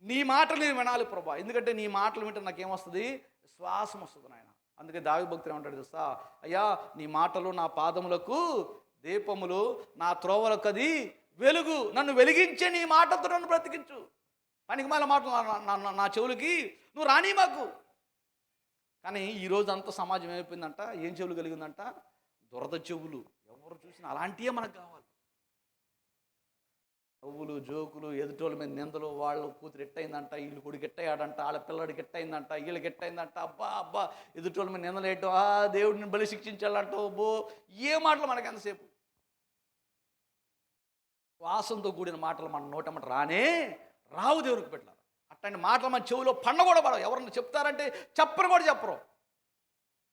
నీ మాటలు నేను వినాలి ప్రభా. ఎందుకంటే నీ మాటలు వింటే నాకేమొస్తుంది? శ్వాసం వస్తుంది నాయన. అందుకే దావీదు భక్తుడు ఏమంటాడు తెలుసా? అయ్యా నీ మాటలు నా పాదములకు దీపములు, నా త్రోవలకు అది వెలుగు. నన్ను వెలిగించే నీ మాటలతో నన్ను బ్రతికించు. పనికిమాల మాటలు నా చెవులకి నువ్వు రాని మాకు. కానీ ఈరోజు అంత సమాజం ఏమైపోయిందంట? ఏం చెవులు కలిగిందంట? దురద చెవులు. ఎవరు చూసినా అలాంటివే మనకు కావాలి. నవ్వులు జోకులు, ఎదుటోళ్ళ మీద నిందలు, వాళ్ళు కూతురు ఎట్టయిందంట, వీళ్ళు కొడుకు ఎట్టయ్యాడంట, వాళ్ళ పిల్లడికి ఎట్టయిందంట, వీళ్ళకి ఎట్టయిందంట, అబ్బా అబ్బా ఎదుటోళ్ళ మీద నిందలు వేయటం, దేవుడిని బలి శిక్షించాలంట, ఏ మాటలు మనకి ఎంతసేపు. వాసంతో కూడిన మాటలు మన నోటమ్మట రావు దేవునికి పెట్టారు. అట్లాంటి మాటలు మన చెవిలో కూడా పడవు. ఎవరన్నా చెప్తారంటే చెప్పరు కూడా చెప్పరు.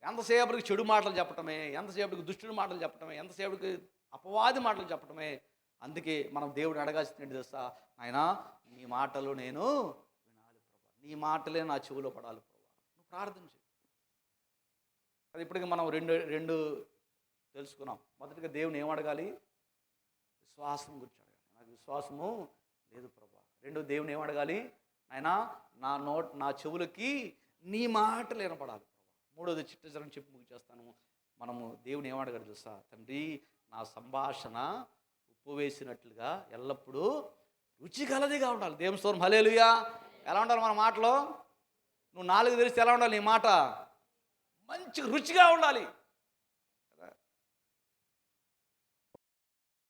ఎంతసేపటికి చెడు మాటలు చెప్పటమే, ఎంతసేపటికి దుష్టుడి మాటలు చెప్పటమే, ఎంతసేపటికి అపవాది మాటలు చెప్పటమే. అందుకే మనం దేవుడిని అడగాల్సింది ఏంటి తెలుసా? ఆయన నీ మాటలు నేను వినాలి ప్రభా, నీ మాటలే నా చెవిలో పడాలి ప్రభా. నువ్వు ప్రార్థన చేయి. అది ఇప్పటికి మనం రెండు తెలుసుకున్నాం. మొదటిగా దేవుని ఏం అడగాలి? విశ్వాసం గురించి అడగాలి. నాకు విశ్వాసము లేదు ప్రభా. రెండో దేవుని ఏం అడగాలి? ఆయన నా చెవులకి నీ మాటలు వినపడాలి ప్రభా. మూడోది చిట్టచరని చెప్పి ముగిచేస్తాను. మనము దేవుని ఏం అడగాలి చూస్తా? తండ్రి, నా సంభాషణ ఉప్పు వేసినట్లుగా ఎల్లప్పుడూ రుచిగలదిగా ఉండాలి. దేవుని స్తోత్రం, హల్లెలూయా. ఎలా ఉండాలి మన మాటలో? నువ్వు నాలుగు తెలిస్తే ఎలా ఉండాలి నీ మాట? మంచి రుచిగా ఉండాలి కదా.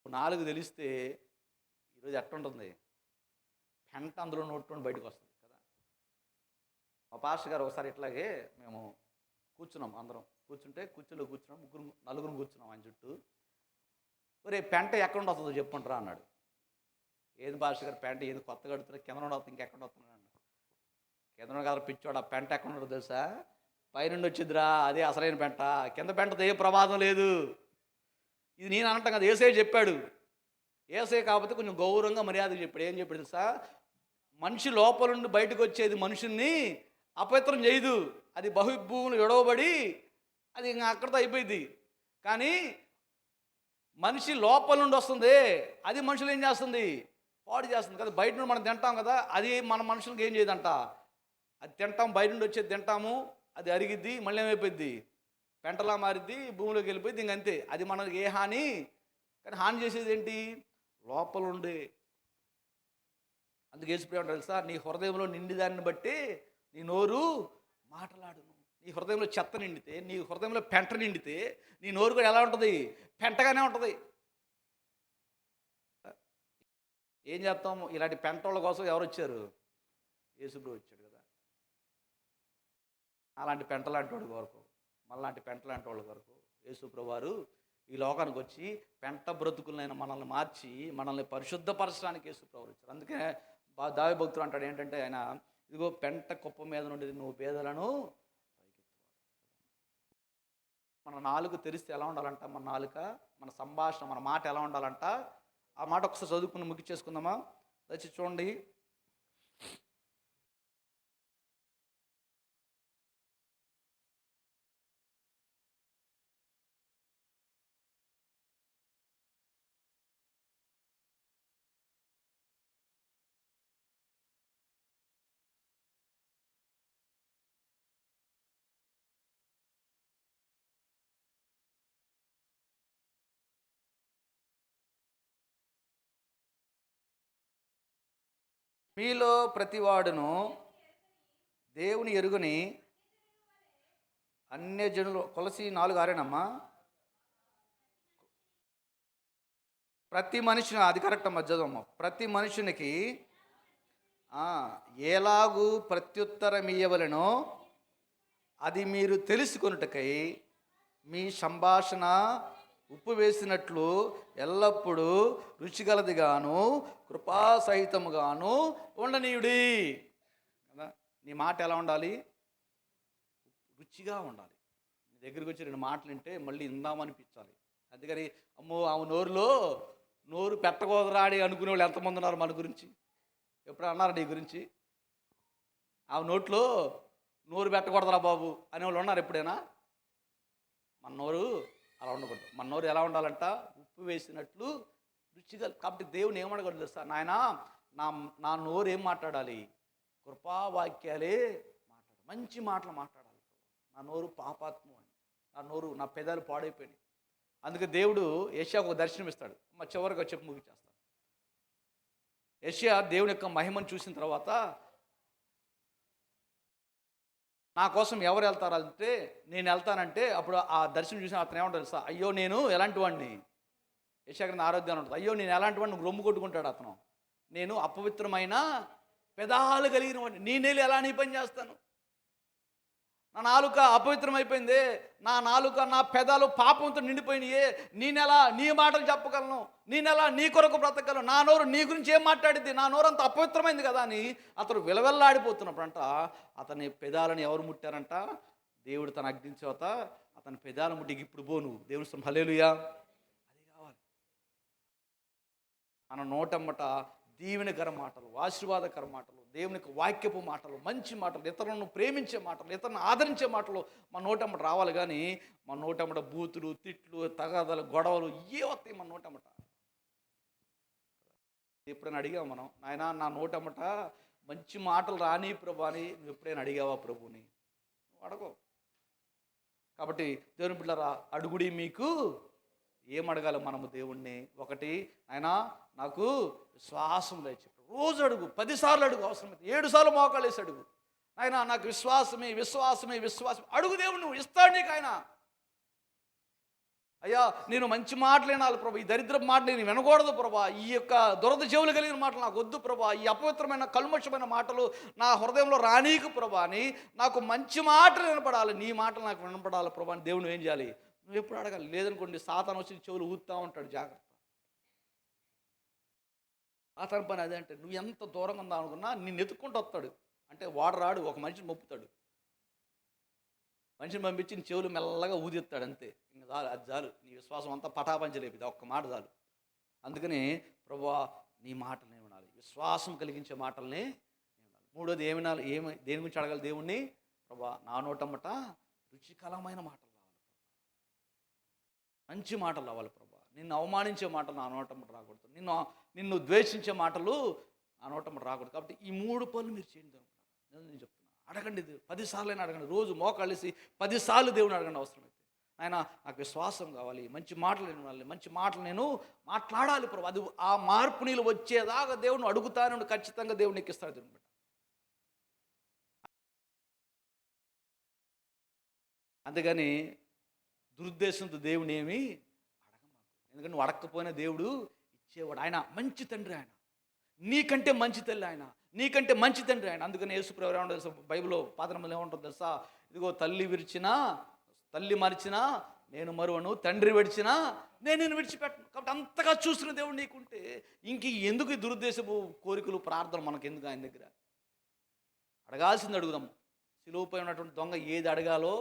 నాలుగు తెలిస్తే ఈరోజు ఎట్టుంటుంది? పెంట అందులో నోట్టుకొని బయటకు వస్తుంది కదా. మా పాస్టర్ గారు ఒకసారి ఇట్లాగే మేము కూర్చున్నాం, అందరం కుర్చీలో కూర్చున్నాం, నలుగురు కూర్చున్నాం ఆయన చుట్టూ. ఒరే, పెంట ఎక్కడ వస్తుందో చెప్పంటారా అన్నాడు. ఏది పాస్టర్ గారు, పెంట ఏది కొత్తగా కడుతున్నా, కింద వస్తుంది, ఇంకెక్కడ వస్తున్నాడు అన్నాడు. కింద కదా పిచ్చోడు, ఆ పెంట ఎక్కడ ఉండదు తెలుసా? పైనుండి వచ్చిందిరా, అదే అసలైన పెంట. కింద పెంటతో ఏ ప్రమాదం లేదు. ఇది నేను అనటం కదా, యేసయ్య చెప్పాడు. యేసయ్య కాకపోతే కొంచెం గౌరవంగా మర్యాదగా చెప్పాడు. ఏం చెప్పాడు తెలుసా? మనిషి లోపల నుండి బయటకు వచ్చేది మనుషుల్ని అపవిత్రం చేయదు. అది బహుభూములు ఎడవబడి అది ఇంకా అక్కడితో అయిపోయింది. కానీ మనిషి లోపల నుండి వస్తుంది, అది మనుషులు ఏం చేస్తుంది? పాడు చేస్తుంది కదా. బయట నుండి మనం తింటాం కదా, అది మన మనుషులకు ఏం చేయదంట. అది తింటాం, బయట నుండి వచ్చేది తింటాము, అది అరిగిద్ది, మళ్ళీ ఏమైపోద్ది? పెంటలా మారిద్ది, భూమిలోకి వెళ్ళిపోయింది, ఇంకంతే. అది మనకి ఏ హాని. కానీ హాని చేసేది ఏంటి? లోపల ఉండే. అందుకే యేసుప్రభు తెలుసా? నీ హృదయంలో నిండి దాన్ని బట్టి నీ నోరు మాటలాడును. నీ హృదయంలో చెత్త నిండితే, నీ హృదయంలో పెంట నిండితే నీ నోరు కూడా ఎలా ఉంటుంది? పెంటగానే ఉంటుంది. ఏం చేస్తాము? ఇలాంటి పెంటోళ్ళ కోసం ఎవరు వచ్చారు? యేసుప్రభు వచ్చాడు కదా. అలాంటి పెంటలాంటి వాడి కొరకు, మళ్ళాంటి పెంటలాంటి వాళ్ళ కొరకు యేసుప్రభు వారు ఈ లోకానికి వచ్చి పెంట బ్రతుకులైన మనల్ని మార్చి మనల్ని పరిశుద్ధపరచడానికి యేసుప్రభు వచ్చారు. అందుకే దావీదు భక్తుడు అంటాడు ఏంటంటే, ఆయన ఇదిగో పెంట కుప్ప మీద నుండి నువ్వు పేదలను పైకెత్తువాడు. మన నాలుగు తెరిస్తే ఎలా ఉండాలంట? మన నాలుక, మన సంభాషణ, మన మాట ఎలా ఉండాలంట? ఆ మాట ఒకసారి చదువుకుని ముగిచ్చేసుకుందామా? దయచేసి చూడండి. మీలో ప్రతివాడును దేవుని ఎరుగని అన్యజనులు. కొలసి 4:6 ప్రతి మనిషిని, అది కరెక్ట్ అమ్మ, చదవమ్మ. ప్రతి మనుషునికి ఎలాగూ ప్రత్యుత్తరం ఇయ్యవలెనో అది మీరు తెలుసుకొనుటకై మీ సంభాషణ ఉప్పు వేసినట్లు ఎల్లప్పుడూ రుచిగలదిగాను కృపాసహితముగాను ఉండనీయుడి కదా. నీ మాట ఎలా ఉండాలి? రుచిగా ఉండాలి. నీ దగ్గరికి వచ్చి 2 మాటలు వింటే మళ్ళీ ఇందామనిపించాలి. అందుకని అమ్మో ఆమె నోరు పెట్టకూడరాడి అనుకునే వాళ్ళు ఎంతమంది ఉన్నారు మన గురించి? ఎప్పుడు అన్నారు నీ గురించి? ఆమె నోట్లో నోరు పెట్టకూడదురా బాబు అనేవాళ్ళు ఉన్నారు ఎప్పుడైనా? మన నోరు అలా ఉండకూడదు. మన నోరు ఎలా ఉండాలంట? ఉప్పు వేసినట్లు రుచిగా. కాబట్టి దేవుని ఏమడగలదు తెలుసా? నాయన, నా నోరు ఏం మాట్లాడాలి? కృపావాక్యాలే మాట్లాడాలి, మంచి మాటలు మాట్లాడాలి. నా నోరు పాపాత్మ అని, నా నోరు, నా పెదాలు పాడైపోయినాయి. అందుకే దేవుడు యెషయాకు ఒక దర్శనం ఇస్తాడు. చివరిగా చెప్పి ముగిచేస్తాను. యెషయా దేవుని యొక్క మహిమను చూసిన తర్వాత, నా కోసం ఎవరు వెళ్తారంటే నేను వెళ్తానంటే, అప్పుడు ఆ దర్శనం చూసిన అతను ఏమంటారు తెలుసా? అయ్యో నేను ఎలాంటి వాడిని. యెషయా గ్రంథం 6వ అధ్యాయం ఉంటుంది. అయ్యో నేను ఎలాంటి వాడిని రొమ్ము కొట్టుకుంటాడు అతను. నేను అపవిత్రమైన పెదాలు కలిగిన వాడిని. నేనేళ్ళు ఎలా నీ పని చేస్తాను? నా నాలుక అపవిత్రమైపోయింది, నా నాలుక నా పెదాలు పాపంతో నిండిపోయినాయే, నేనెలా నీ మాటలు చెప్పగలను? నేనెలా నీ కొరకు బ్రతకగలను? నా నోరు నీ గురించి ఏం మాట్లాడింది? నా నోరు అంత అపవిత్రమైంది కదా అని అతను విలవెల్లాడిపోతున్నప్పుడంట అతని పెదాలను ఎవరు ముట్టారంట? దేవుడు తన అగ్ని చేత అతని పెదాలు ముట్టికి ఇప్పుడు పో నువ్వు దేవుని హల్లెలూయా. అది కావాలి. మన నోటమ్మట దీవెనకర మాటలు, ఆశీర్వాదకర మాటలు, దేవునికి వాక్యపు మాటలు, మంచి మాటలు, ఇతరులను ప్రేమించే మాటలు, ఇతరులను ఆదరించే మాటలు మన నోటమ్మట రావాలి. కానీ మన నోటమ్మట బూతులు, తిట్లు, తగాదలు, గొడవలు ఇవే వస్తాయి మన నోటమ్మట. ఎప్పుడైనా అడిగావు మనం, నాయనా నా నోటమ్మట మంచి మాటలు రాని ప్రభు అని నువ్వు ఎప్పుడైనా అడిగావా ప్రభుని? అడగవు. కాబట్టి దేవుని బిడ్డలారా, అడుగుడి మీకు ఏం అడగాలి మనము దేవుణ్ణి? ఒకటి, ఆయన నాకు విశ్వాసం దయచేయి. రోజు అడుగు, 10 సార్లు అడుగు, అవసరమైతే 7 సార్లు మోకాళ్ళు వేసి అడుగు. ఆయన నాకు విశ్వాసమే విశ్వాసమే విశ్వాసం అడుగు. దేవుడు నువ్వు ఇస్తాడు నీకు. ఆయన అయ్యా నేను మంచి మాటలు వినాలి ప్రభా, ఈ దరిద్రపు మాటలు నేను వినకూడదు ప్రభా, ఈ యొక్క దురద చెవులు కలిగిన మాటలు నాకు వద్దు ప్రభా, ఈ అపవిత్రమైన కల్మషమైన మాటలు నా హృదయంలో రానీకు ప్రభా అని నాకు మంచి మాటలు వినపడాలి, నీ మాటలు నాకు వినపడాలి ప్రభా అని దేవుడు ఏం చేయాలి? నువ్వు ఎప్పుడు అడగాలి. లేదనుకోండి సాతాను వచ్చి చెవులు ఊదుతూ ఉంటాడు. జాగ్రత్త. సాతాను పని అదే. అంటే నువ్వు ఎంత దూరంగా ఉందా అనుకున్నా నిన్ను ఎత్తుక్కుంటూ వస్తాడు. అంటే వాడు రాడు, ఒక మనిషిని మొప్పుతాడు. మనిషిని పంపించి నీ చెవులు మెల్లగా ఊదిస్తాడు అంతే. ఇంకా చాలు, అది చాలు. నీ విశ్వాసం అంతా పటాపంచలేపిది ఒక్క మాట చాలు. అందుకని ప్రభువా నీ మాటలనే వినాలి, విశ్వాసం కలిగించే మాటలనే వినాలి. మూడోది ఏమి వినాలి? దేని గురించి అడగాలి దేవుణ్ణి? ప్రభువా నా నోటమ్మట రుచికరమైన మాటలు రావాలి, మంచి మాటలు రావాలి ప్రభా. నిన్ను అవమానించే మాటలు నా నోటమ్మట రాకూడదు, నిన్ను ద్వేషించే మాటలు నా నోటమ్మట రాకూడదు. కాబట్టి ఈ 3 పనులు మీరు చేయండి. నేను చెప్తున్నా, అడగండి. 10 సార్లు అయినా అడగండి. రోజు మోకాళ్ళేసి 10 సార్లు దేవుని అడగండి అవసరమైతే. ఆయన నాకు విశ్వాసం కావాలి, మంచి మాటలు వినాలి, మంచి మాటలు నేను మాట్లాడాలి ప్రభు. అది ఆ మార్పు నీళ్ళు వచ్చేదాకా దేవుని అడుగుతాను, ఖచ్చితంగా దేవుని ఎక్కిస్తాడు దేవుని బిడ్డ. అందుకని దురుద్దేశంతో దేవుని ఏమి అడగమాకు. ఎందుకంటే నువ్వు అడగకపోయినా దేవుడు ఇచ్చేవాడు. ఆయన మంచి తండ్రి, ఆయన నీకంటే మంచి తల్లి, ఆయన నీకంటే మంచి తండ్రి ఆయన. అందుకని యేసుప్రభువు ఏమంటారు తెలుసా? బైబిల్లో పాతనములు ఏమంటుంది తెలుసా? ఇదిగో తల్లి మరిచినా నేను మరువను, తండ్రి విడిచినా నేను విడిచిపెట్టను. కాబట్టి అంతగా చూసిన దేవుడు నీకుంటే ఇంక ఎందుకు ఈ దురుద్దేశపు కోరికలు, ప్రార్థనలు మనకెందుకు? ఆయన దగ్గర అడగాల్సింది అడుగుదాం. సిలువపై ఉన్నటువంటి దొంగ ఏది అడగాలో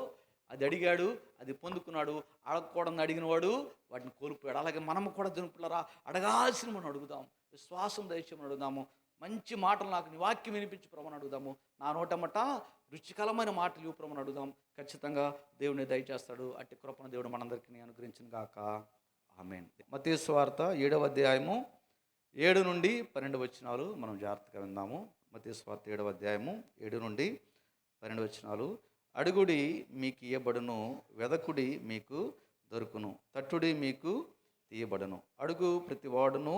అది అడిగాడు, అది పొందుకున్నాడు. అడగకూడదని అడిగినవాడు వాటిని కోల్పోయాడు. అలాగే మనము కూడా దినుపులరా అడగాల్సిన మనం అడుగుదాం. విశ్వాసం దయచేయమని అడుగుదాము. మంచి మాటలు నాకు నీ వాక్యం వినిపించి ప్రభుని అడుగుదాము. నా నోటమ్మట రుచికరమైన మాటలు ఇవ్వు ప్రభుని అడుగుదాం. ఖచ్చితంగా దేవుని దయచేస్తాడు. అట్టి కృపను దేవుడు మనందరికీ అనుగ్రహించును గాక. ఆమేన్. మత్తయి సువార్త 7వ అధ్యాయము 7 నుండి 12 వచనాలు మనం జాగ్రత్తగా విందాము. మత్తయి సువార్త 7వ అధ్యాయము 7 నుండి 12 వచనాలు. అడుగుడి మీకు ఇయ్యబడును, వెదకుడి మీకు దొరుకును, తట్టుడి మీకు తీయబడును. అడుగు ప్రతివాడును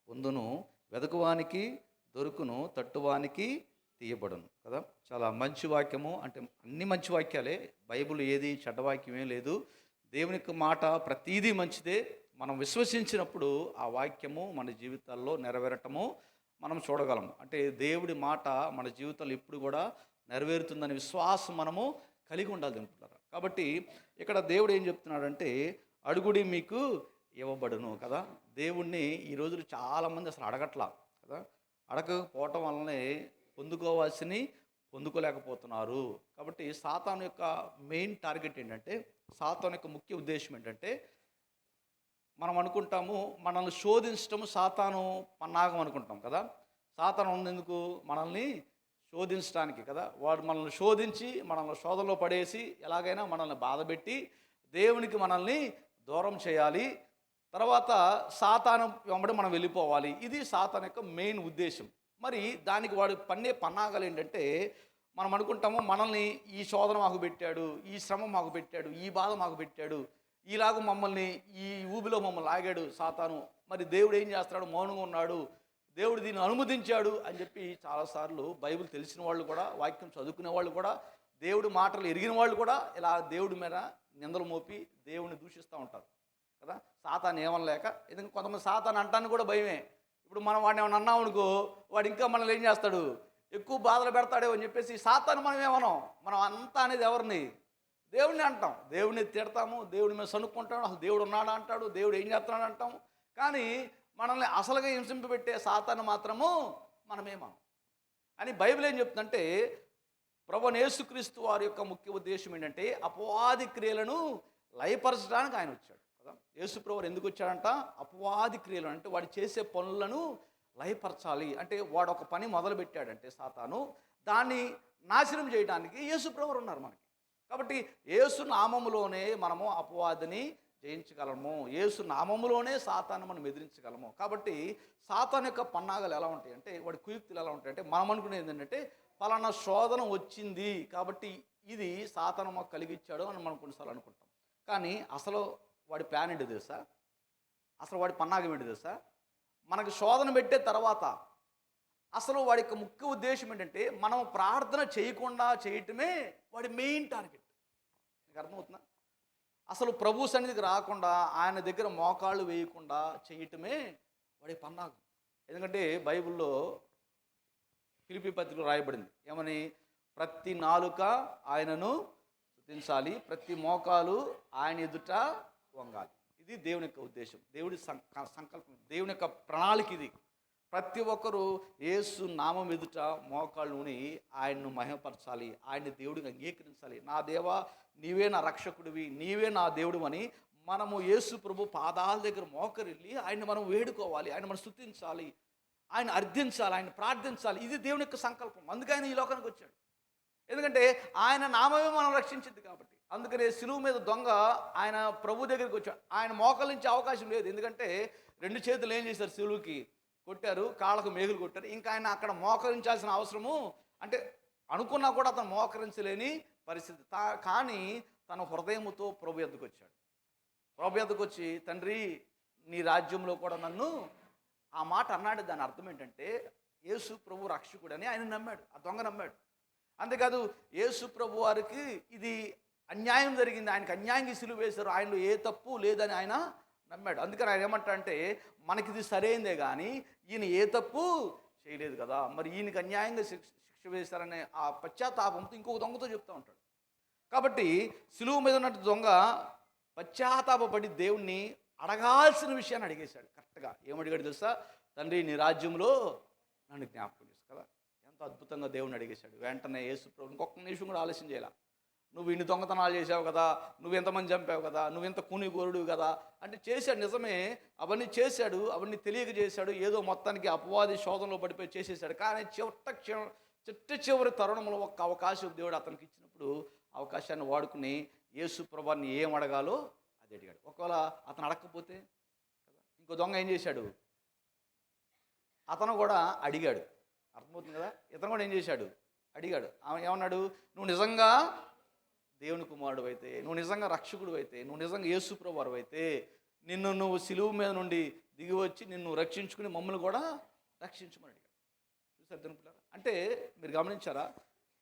పొందును, వెదకువానికి దొరుకును, తట్టువానికి తీయబడును. కదా, చాలా మంచి వాక్యము. అంటే అన్ని మంచి వాక్యాలే, బైబిల్ ఏది చెడ్డ వాక్యమే లేదు. దేవునికి మాట ప్రతీదీ మంచిదే. మనం విశ్వసించినప్పుడు ఆ వాక్యము మన జీవితాల్లో నెరవేరటము మనం చూడగలము. అంటే దేవుడి మాట మన జీవితంలో ఎప్పుడు కూడా నెరవేరుతుందనే విశ్వాసం మనము కలిగి ఉండాలి అనుకుంటారు. కాబట్టి ఇక్కడ దేవుడు ఏం చెప్తున్నాడంటే అడుగుడి మీకు ఇవ్వబడును. కదా, దేవుణ్ణి ఈ రోజులు చాలామంది అసలు అడగట్లా కదా. అడగకపోవటం వల్లనే పొందుకోవాల్సినవి పొందుకోలేకపోతున్నారు. కాబట్టి సాతాను యొక్క మెయిన్ టార్గెట్ ఏంటంటే, సాతాను యొక్క ముఖ్య ఉద్దేశం ఏంటంటే, మనం అనుకుంటాము మనల్ని శోధించటము సాతాను పన్నాగం అనుకుంటాం కదా. సాతాను ఉన్నందుకు మనల్ని శోధించడానికి కదా. వాడు మనల్ని శోధించి మనల్ని శోధనలో పడేసి ఎలాగైనా మనల్ని బాధపెట్టి దేవునికి మనల్ని దూరం చేయాలి. తర్వాత సాతాను వెంబడి మనం వెళ్ళిపోవాలి. ఇది సాతాను యొక్క మెయిన్ ఉద్దేశం. మరి దానికి వాడు పన్నే పన్నాగాలు ఏంటంటే, మనం అనుకుంటాము మనల్ని ఈ శోధన మాకు పెట్టాడు, ఈ శ్రమ మాకు పెట్టాడు, ఈ బాధ మాకు పెట్టాడు, ఈలాగ మమ్మల్ని ఈ ఊబిలో మమ్మల్ని లాగాడు సాతాను. మరి దేవుడు ఏం చేస్తున్నాడు? మౌనంగా ఉన్నాడు, దేవుడు దీన్ని అనుమతించాడు అని చెప్పి చాలాసార్లు బైబిల్ తెలిసిన వాళ్ళు కూడా, వాక్యం చదువుకునే వాళ్ళు కూడా, దేవుడి మాటలు ఎరిగిన వాళ్ళు కూడా ఇలా దేవుడి మీద నిందలు మోపి దేవుడిని దూషిస్తూ ఉంటారు కదా. సాతాను ఏమనలేక. ఎందుకంటే కొంతమంది సాతాను అంటానికి కూడా భయమే. ఇప్పుడు మనం వాడిని ఏమన్నా అన్నాం అనుకో, వాడు ఇంకా మనల్ని ఏం చేస్తాడు, ఎక్కువ బాధలు పెడతాడేమో అని చెప్పేసి సాతాను మనం ఏమన్నాం, మనం అంతా అనేది ఎవరిని, దేవుడిని అంటాం. దేవుడిని తిడతాము, దేవుడి మీద సనుక్కుంటాడు, అసలు దేవుడు ఉన్నాడు అంటాడు, దేవుడు ఏం చేస్తున్నాడు అంటాము. కానీ మనల్ని అసలుగా హింసింపబెట్టే సాతాను మాత్రము మనమేమో అని బైబిల్ ఏం చెప్తుందంటే, ప్రభువైన యేసుక్రీస్తు వారి యొక్క ముఖ్య ఉద్దేశం ఏంటంటే అపవాది క్రియలను లయపరచడానికి ఆయన వచ్చాడు కదా. యేసు ప్రభువు ఎందుకు వచ్చాడంట, అపవాది క్రియలు అంటే వాడు చేసే పనులను లయపరచాలి. అంటే వాడు ఒక పని మొదలు పెట్టాడంటే సాతాను, దాన్ని నాశనం చేయడానికి యేసు ప్రభువు ఉన్నారు మనకి. కాబట్టి యేసు నామములోనే మనము అపవాదిని జయించగలము, యేసు నామములోనే సాతాను మనం ఎదిరించగలము. కాబట్టి సాతాను యొక్క పన్నాగాలు ఎలా ఉంటాయి అంటే, వాడి కుయుక్తులు ఎలా ఉంటాయి అంటే, మనం అనుకునేది ఏంటంటే పలానా శోధన వచ్చింది కాబట్టి ఇది సాతాను మాకు కలిగించాడు అని మనం కొన్నిసార్లు అనుకుంటాం. కానీ అసలు వాడి ప్లాన్ ఏంటి తెలుసా, అసలు వాడి పన్నాగం ఏంటి తెలుసా, మనకు శోధన పెట్టే తర్వాత అసలు వాడి యొక్క ముఖ్య ఉద్దేశం ఏంటంటే మనం ప్రార్థన చేయకుండా చేయటమే వాడి మెయిన్ టార్గెట్. మీకు అర్థమవుతుందా? అసలు ప్రభు సన్నిధికి రాకుండా ఆయన దగ్గర మోకాళ్ళు వేయకుండా చేయటమే వాడి పన్నాగం. ఎందుకంటే బైబిల్లో ఫిలిప్పీ పత్రికలో రాయబడింది ఏమని, ప్రతి నాలుక ఆయనను స్తుతించాలి, ప్రతి మోకాలు ఆయన ఎదుట వంగాలి. ఇది దేవుని యొక్క ఉద్దేశం, దేవుడి సంకల్పం, దేవుని యొక్క ప్రణాళిక ఇది. ప్రతి ఒక్కరూ యేసు నామం ఎదుట మోకాళ్ళు ఊని ఆయన్ను మహిమపరచాలి, ఆయన్ని దేవుడిని అంగీకరించాలి. నా దేవా నీవే నా రక్షకుడివి, నీవే నా దేవుడు అని మనము యేసు ప్రభు పాదాల దగ్గర మోకరిల్లి ఆయన్ని మనం వేడుకోవాలి, ఆయన మనం స్తుతించాలి, ఆయన అర్థించాలి, ఆయన ప్రార్థించాలి. ఇది దేవుని యొక్క సంకల్పం. అందుకే ఆయన ఈ లోకానికి వచ్చాడు. ఎందుకంటే ఆయన నామమే మనం రక్షించింది కాబట్టి. అందుకనే సిలువు మీద దొంగ ఆయన ప్రభు దగ్గరికి వచ్చాడు. ఆయన మోకలించే అవకాశం లేదు, ఎందుకంటే రెండు చేతులు ఏం చేశారు, సిలువుకి కొట్టారు, కాళ్ళకు మేకులు కొట్టారు. ఇంకా ఆయన అక్కడ మోకరించాల్సిన అవసరము అంటే అనుకున్నా కూడా అతను మోకరించలేని పరిస్థితి. కానీ తన హృదయముతో ప్రభు ఎద్దుకు వచ్చాడు. ప్రభు ఎద్దుకు వచ్చి, తండ్రి నీ రాజ్యంలో కూడా నన్ను, ఆ మాట అన్నాడు. దాని అర్థం ఏంటంటే యేసు ప్రభు రక్షకుడని ఆయన నమ్మాడు, ఆ దొంగ నమ్మాడు. అంతేకాదు యేసు ప్రభు వారికి ఇది అన్యాయం జరిగింది, ఆయనకు అన్యాయంగా సిలువ వేశారు, ఆయనలో ఏ తప్పు లేదని ఆయన నమ్మాడు. అందుకని ఆయన ఏమంటాడంటే మనకిది సరైందే కానీ ఈయన ఏ తప్పు చేయలేదు కదా, మరి ఈయనకి అన్యాయంగా శిక్ష వేశారనే ఆ పశ్చాత్తాపంతో ఇంకొక దొంగతో చెప్తూ ఉంటాడు. కాబట్టి సిలువ మీద ఉన్నట్టు దొంగ పశ్చాత్తాపడి దేవుణ్ణి అడగాల్సిన విషయాన్ని అడిగేశాడు. కరెక్ట్గా ఏమడిగాడు తెలుసా, తండ్రి నీ రాజ్యంలో నన్ను జ్ఞాపకం చేసు కదా. ఎంతో అద్భుతంగా దేవుణ్ణి అడిగేశాడు. వెంటనే యేసు ప్రభు ఇంకొక నిమిషం కూడా ఆలస్యం చేయాల, నువ్వు ఇన్ని దొంగతనాలు చేసావు కదా, నువ్వు ఎంతమంది చంపావు కదా, నువ్వు ఎంత కూనిగోరుడు కదా అంటే చేశాడు. నిజమే, అవన్నీ చేశాడు, అవన్నీ తెలియక చేశాడు. ఏదో మొత్తానికి అపవాది శోధనలో పడిపోయి చేసేసాడు. కానీ చిట్ట చివరి తరుణంలో ఒక్క అవకాశం దేవుడు అతనికి ఇచ్చినప్పుడు అవకాశాన్ని వాడుకుని యేసు ప్రభువుని ఏం అడగాలో అది అడిగాడు. ఒకవేళ అతను అడగకపోతే ఇంకో దొంగ ఏం చేశాడు, అతను కూడా అడిగాడు. అర్థమవుతుంది కదా, ఇతను కూడా ఏం చేశాడు, అడిగాడు. ఏమన్నాడు, నువ్వు నిజంగా దేవుని కుమారుడు అయితే, నువ్వు నిజంగా రక్షకుడు అయితే, నువ్వు నిజంగా యేసు ప్రభువు అయితే నువ్వు సిలువు మీద నుండి దిగి వచ్చి నిన్ను రక్షించుకుని మమ్మల్ని కూడా రక్షించమని అడిగాడు. చూసారు దినపిల్లారా? అంటే మీరు గమనించారా,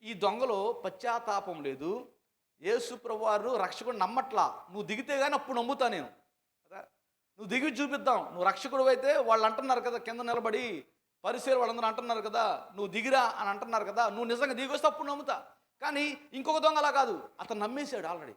ఈ దొంగలో పశ్చాత్తాపం లేదు. యేసు ప్రభువారు రక్షకుడు నమ్మట్లా, నువ్వు దిగితే కానీ అప్పుడు నమ్ముతా నేను కదా, నువ్వు దిగి చూపిద్దాం, నువ్వు రక్షకుడు అయితే వాళ్ళు అంటున్నారు కదా, కింద నిలబడి పరిశీలి వాళ్ళందరూ అంటున్నారు కదా, నువ్వు దిగిరా అని అంటున్నారు కదా, నువ్వు నిజంగా దిగి వస్తే అప్పుడు నమ్ముతా. కానీ ఇంకొక దొంగ అలా కాదు, అతను నమ్మేశాడు ఆల్రెడీ.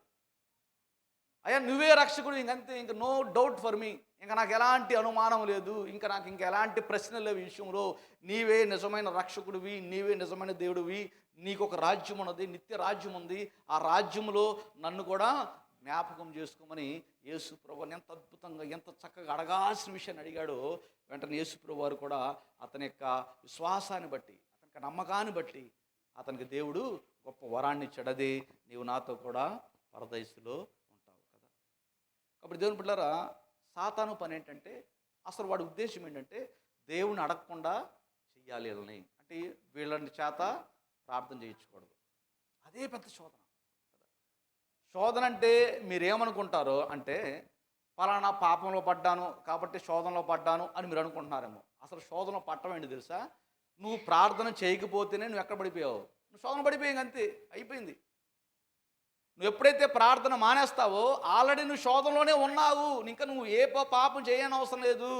అయ్యా నువ్వే రక్షకుడు, ఇంకంతే, ఇంక నో డౌట్ ఫర్ మీ, ఇంకా నాకు ఎలాంటి అనుమానం లేదు, ఇంకా నాకు ఇంకా ఎలాంటి ప్రశ్నలు లేవు ఈ విషయంలో, నీవే నిజమైన రక్షకుడివి, నీవే నిజమైన దేవుడివి, నీకు ఒక రాజ్యం ఉన్నది, నిత్య రాజ్యం ఉంది, ఆ రాజ్యంలో నన్ను కూడా జ్ఞాపకం చేసుకోమని యేసు ప్రభువుని ఎంత అద్భుతంగా ఎంత చక్కగా అడగాల్సిన విషయాన్ని అడిగాడో, వెంటనే యేసు ప్రభు వారు కూడా అతని యొక్క విశ్వాసాన్ని బట్టి, అతనికి నమ్మకాన్ని బట్టి అతనికి దేవుడు గొప్ప వరాన్ని ఇచ్చాడు. అదే నీవు నాతో కూడా పరదైసులో ఉంటావు కదా. కాబట్టి దేవుని బిడ్డలారా, సాతాను పని ఏంటంటే, అసలు వాడి ఉద్దేశం ఏంటంటే దేవుని అడగకుండా చెయ్యాలి వీళ్ళని, అంటే వీళ్ళని చేత ప్రార్థన చేయించకూడదు. అదే పెద్ద శోధన. శోధన అంటే మీరేమనుకుంటారో అంటే పలానా పాపంలో పడ్డాను కాబట్టి శోధనలో పడ్డాను అని మీరు అనుకుంటున్నారేమో. అసలు శోధనలో పట్టడం ఏంటి తెలుసా, నువ్వు ప్రార్థన చేయకపోతేనే నువ్వు ఎక్కడ పడిపోయావు, నువ్వు శోధన పడిపోయావు, అంతే అయిపోయింది. నువ్వు ఎప్పుడైతే ప్రార్థన మానేస్తావో ఆల్రెడీ నువ్వు శోధనలోనే ఉన్నావు, ఇంకా నువ్వు ఏ పాపం చేయని అవసరం లేదు.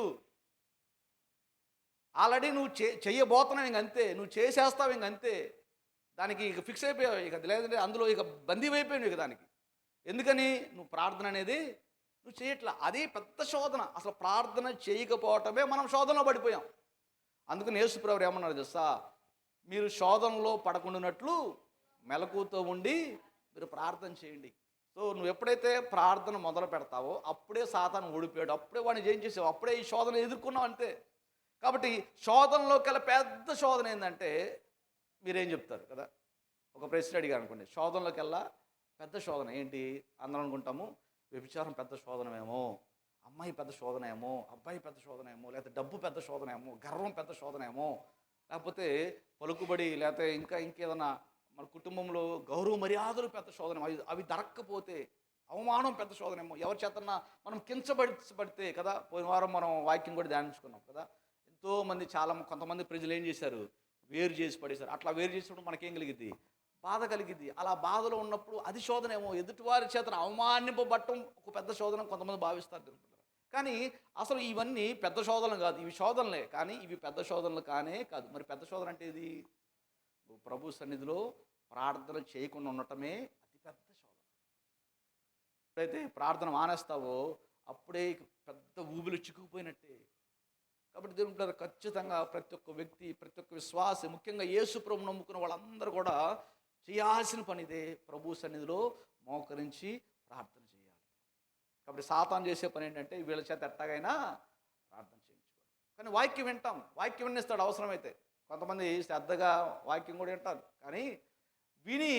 ఆల్రెడీ నువ్వు చెయ్యబోతున్నావు, ఇంక అంతే. నువ్వు చేసేస్తావు, ఇంక అంతే. దానికి ఇక ఫిక్స్ అయిపోయావు. ఇక లేదంటే అందులో ఇక బందీవైపోయావు ఇక దానికి. ఎందుకని? నువ్వు ప్రార్థన అనేది నువ్వు చేయట్లా. అది పెద్ద శోధన. అసలు ప్రార్థన చేయకపోవటమే మనం శోధనలో పడిపోయాం. అందుకని యేసుప్రభువు ఏమన్నారు తెలుసా? మీరు శోధనలో పడకుండానట్లు మెలకువతో ఉండి మీరు ప్రార్థన చేయండి. సో నువ్వు ఎప్పుడైతే ప్రార్థన మొదలు పెడతావో అప్పుడే సాతాను ఓడిపోయాడు. అప్పుడే వాడిని ఏం చేసావు? అప్పుడే ఈ శోధన ఎదుర్కొన్నావు అంతే. కాబట్టి శోధనలోకెల్లా పెద్ద శోధన ఏంటంటే మీరేం చెప్తారు కదా? ఒక ప్రశ్న అడిగారు అనుకోండి, శోధనలోకెల్లా పెద్ద శోధన ఏంటి? అందరం అనుకుంటాము వ్యభిచారం పెద్ద శోధనమేమో, అమ్మాయి పెద్ద శోధనేమో, అబ్బాయి పెద్ద శోధనేమో, లేకపోతే డబ్బు పెద్ద శోధనేమో, గర్వం పెద్ద శోధనేమో, లేకపోతే పలుకుబడి, లేకపోతే ఇంకేదన్నా మన కుటుంబంలో గౌరవ మర్యాదలు పెద్ద శోధన, అవి దొరక్కపోతే అవమానం పెద్ద శోధనేమో, ఎవరి చేతన్నా మనం కించబడితే కదా. పోయిన వారం మనం వాక్యం కూడా ధ్యానించుకున్నాం కదా. ఎంతోమంది కొంతమంది ప్రజలు ఏం చేశారు? వేరు చేసి పడేశారు. అట్లా వేరు చేసినప్పుడు మనకేం కలిగిద్ది? బాధ కలిగిద్ది. అలా బాధలో ఉన్నప్పుడు అది శోధనేమో, ఎదుటివారి చేతను అవమానింపబట్టం ఒక పెద్ద శోధన కొంతమంది భావిస్తారు. కానీ అసలు ఇవన్నీ పెద్ద శోధనలు కాదు. ఇవి శోధనలే, కానీ ఇవి పెద్ద శోధనలు కానే కాదు. మరి పెద్ద శోధన అంటే ఇది ప్రభు సన్నిధిలో ప్రార్థన చేయకుండా ఉండటమే అతి పెద్ద శోధన. ఎప్పుడైతే ప్రార్థన మానేస్తావో అప్పుడే పెద్ద ఊబిలో చిక్కుకుపోయినట్టే. కాబట్టి దేవుడు ఖచ్చితంగా ప్రతి ఒక్క వ్యక్తి, ప్రతి ఒక్క విశ్వాసి, ముఖ్యంగా యేసు ప్రభువును నమ్ముకున్న వాళ్ళందరూ కూడా చేయాల్సిన పని ఇదే. ప్రభు సన్నిధిలో మోకరించి ప్రార్థన చేయాలి. కాబట్టి సాతాను చేసే పని ఏంటంటే వీళ్ళ చేత ఎట్టాగైనా ప్రార్థన చేయించుకోవడం. కానీ వాక్యం వింటాం, వాక్యం వినిస్తాడు అవసరమైతే. కొంతమంది శ్రద్ధగా వాక్యం కూడా వింటారు, కానీ విని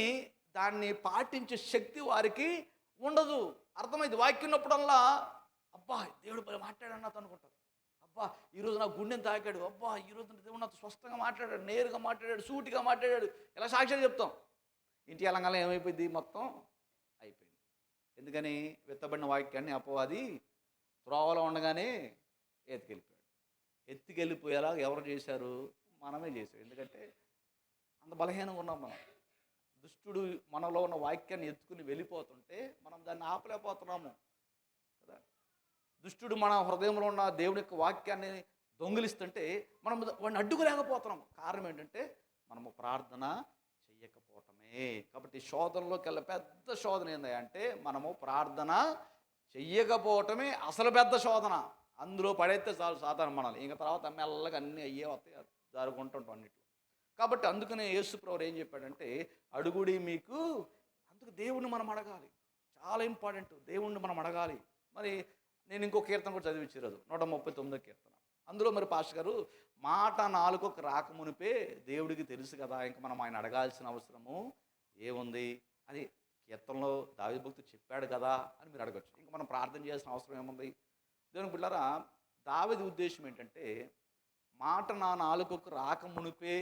దాన్ని పాటించే శక్తి వారికి ఉండదు. అర్థమైంది. వాక్యం ఉన్నప్పుడల్లా అబ్బా దేవుడు మాట్లాడాడు నాతో అనుకుంటారు. అబ్బా ఈరోజు నా గుండెని తాకాడు, అబ్బా ఈరోజు దేవుడు నాతో స్పష్టంగా మాట్లాడాడు, నేరుగా మాట్లాడాడు, సూటిగా మాట్లాడాడు, ఇలా సాక్ష్యాలు చెప్తాం. ఇంటి అలంగానే ఏమైపోయింది? మొత్తం అయిపోయింది. ఎందుకని? విత్తబడిన వాక్యాన్ని అపవాది త్రోవలో ఉండగానే ఎత్తుకెళ్ళిపోయాడు. ఎత్తుకెళ్ళిపోయేలా ఎవరు చేశారు? మనమే చేసాం. ఎందుకంటే అంత బలహీనంగా ఉన్నాం మనం. దుష్టుడు మనలో ఉన్న వాక్యాన్ని ఎత్తుకుని వెళ్ళిపోతుంటే మనం దాన్ని ఆపలేకపోతున్నాము కదా. దుష్టుడు మన హృదయంలో ఉన్న దేవుని యొక్క వాక్యాన్ని దొంగిలిస్తుంటే మనం వాడిని అడ్డుకోలేకపోతున్నాము. కారణం ఏంటంటే మనము ప్రార్థన చెయ్యకపోవటమే. కాబట్టి శోధనలోకి వెళ్ళే పెద్ద శోధన ఏంది అంటే మనము ప్రార్థన చెయ్యకపోవటమే అసలు పెద్ద శోధన. అందులో పడైతే చాలు సాధారణ మనల్ని, ఇంకా తర్వాత మెల్లగా అన్నీ అయ్యే వస్తాయి, జరుగుతుంటాం అన్నిట్లో. కాబట్టి అందుకనే యేసు ప్రభువు ఏం చెప్పాడంటే అడుగుడి మీకు. అందుకు దేవుణ్ణి మనం అడగాలి, చాలా ఇంపార్టెంట్. దేవుణ్ణి మనం అడగాలి. మరి నేను ఇంకో కీర్తన కూడా చదివించారు, 139వ కీర్తన. అందులో మరి పాస్టర్ గారు మాట నాలుకకు రాకమునిపే దేవుడికి తెలుసు కదా, ఇంకా మనం ఆయన అడగాల్సిన అవసరము ఏముంది అని కీర్తనలో దావీదు భక్తుడు చెప్పాడు కదా అని మీరు అడగచ్చు. ఇంకా మనం ప్రార్థన చేయాల్సిన అవసరం ఏముంది? దేవుని బిడ్డలారా, దావీదు ఉద్దేశం ఏంటంటే మాట నా నాలుకకు రాకమునిపే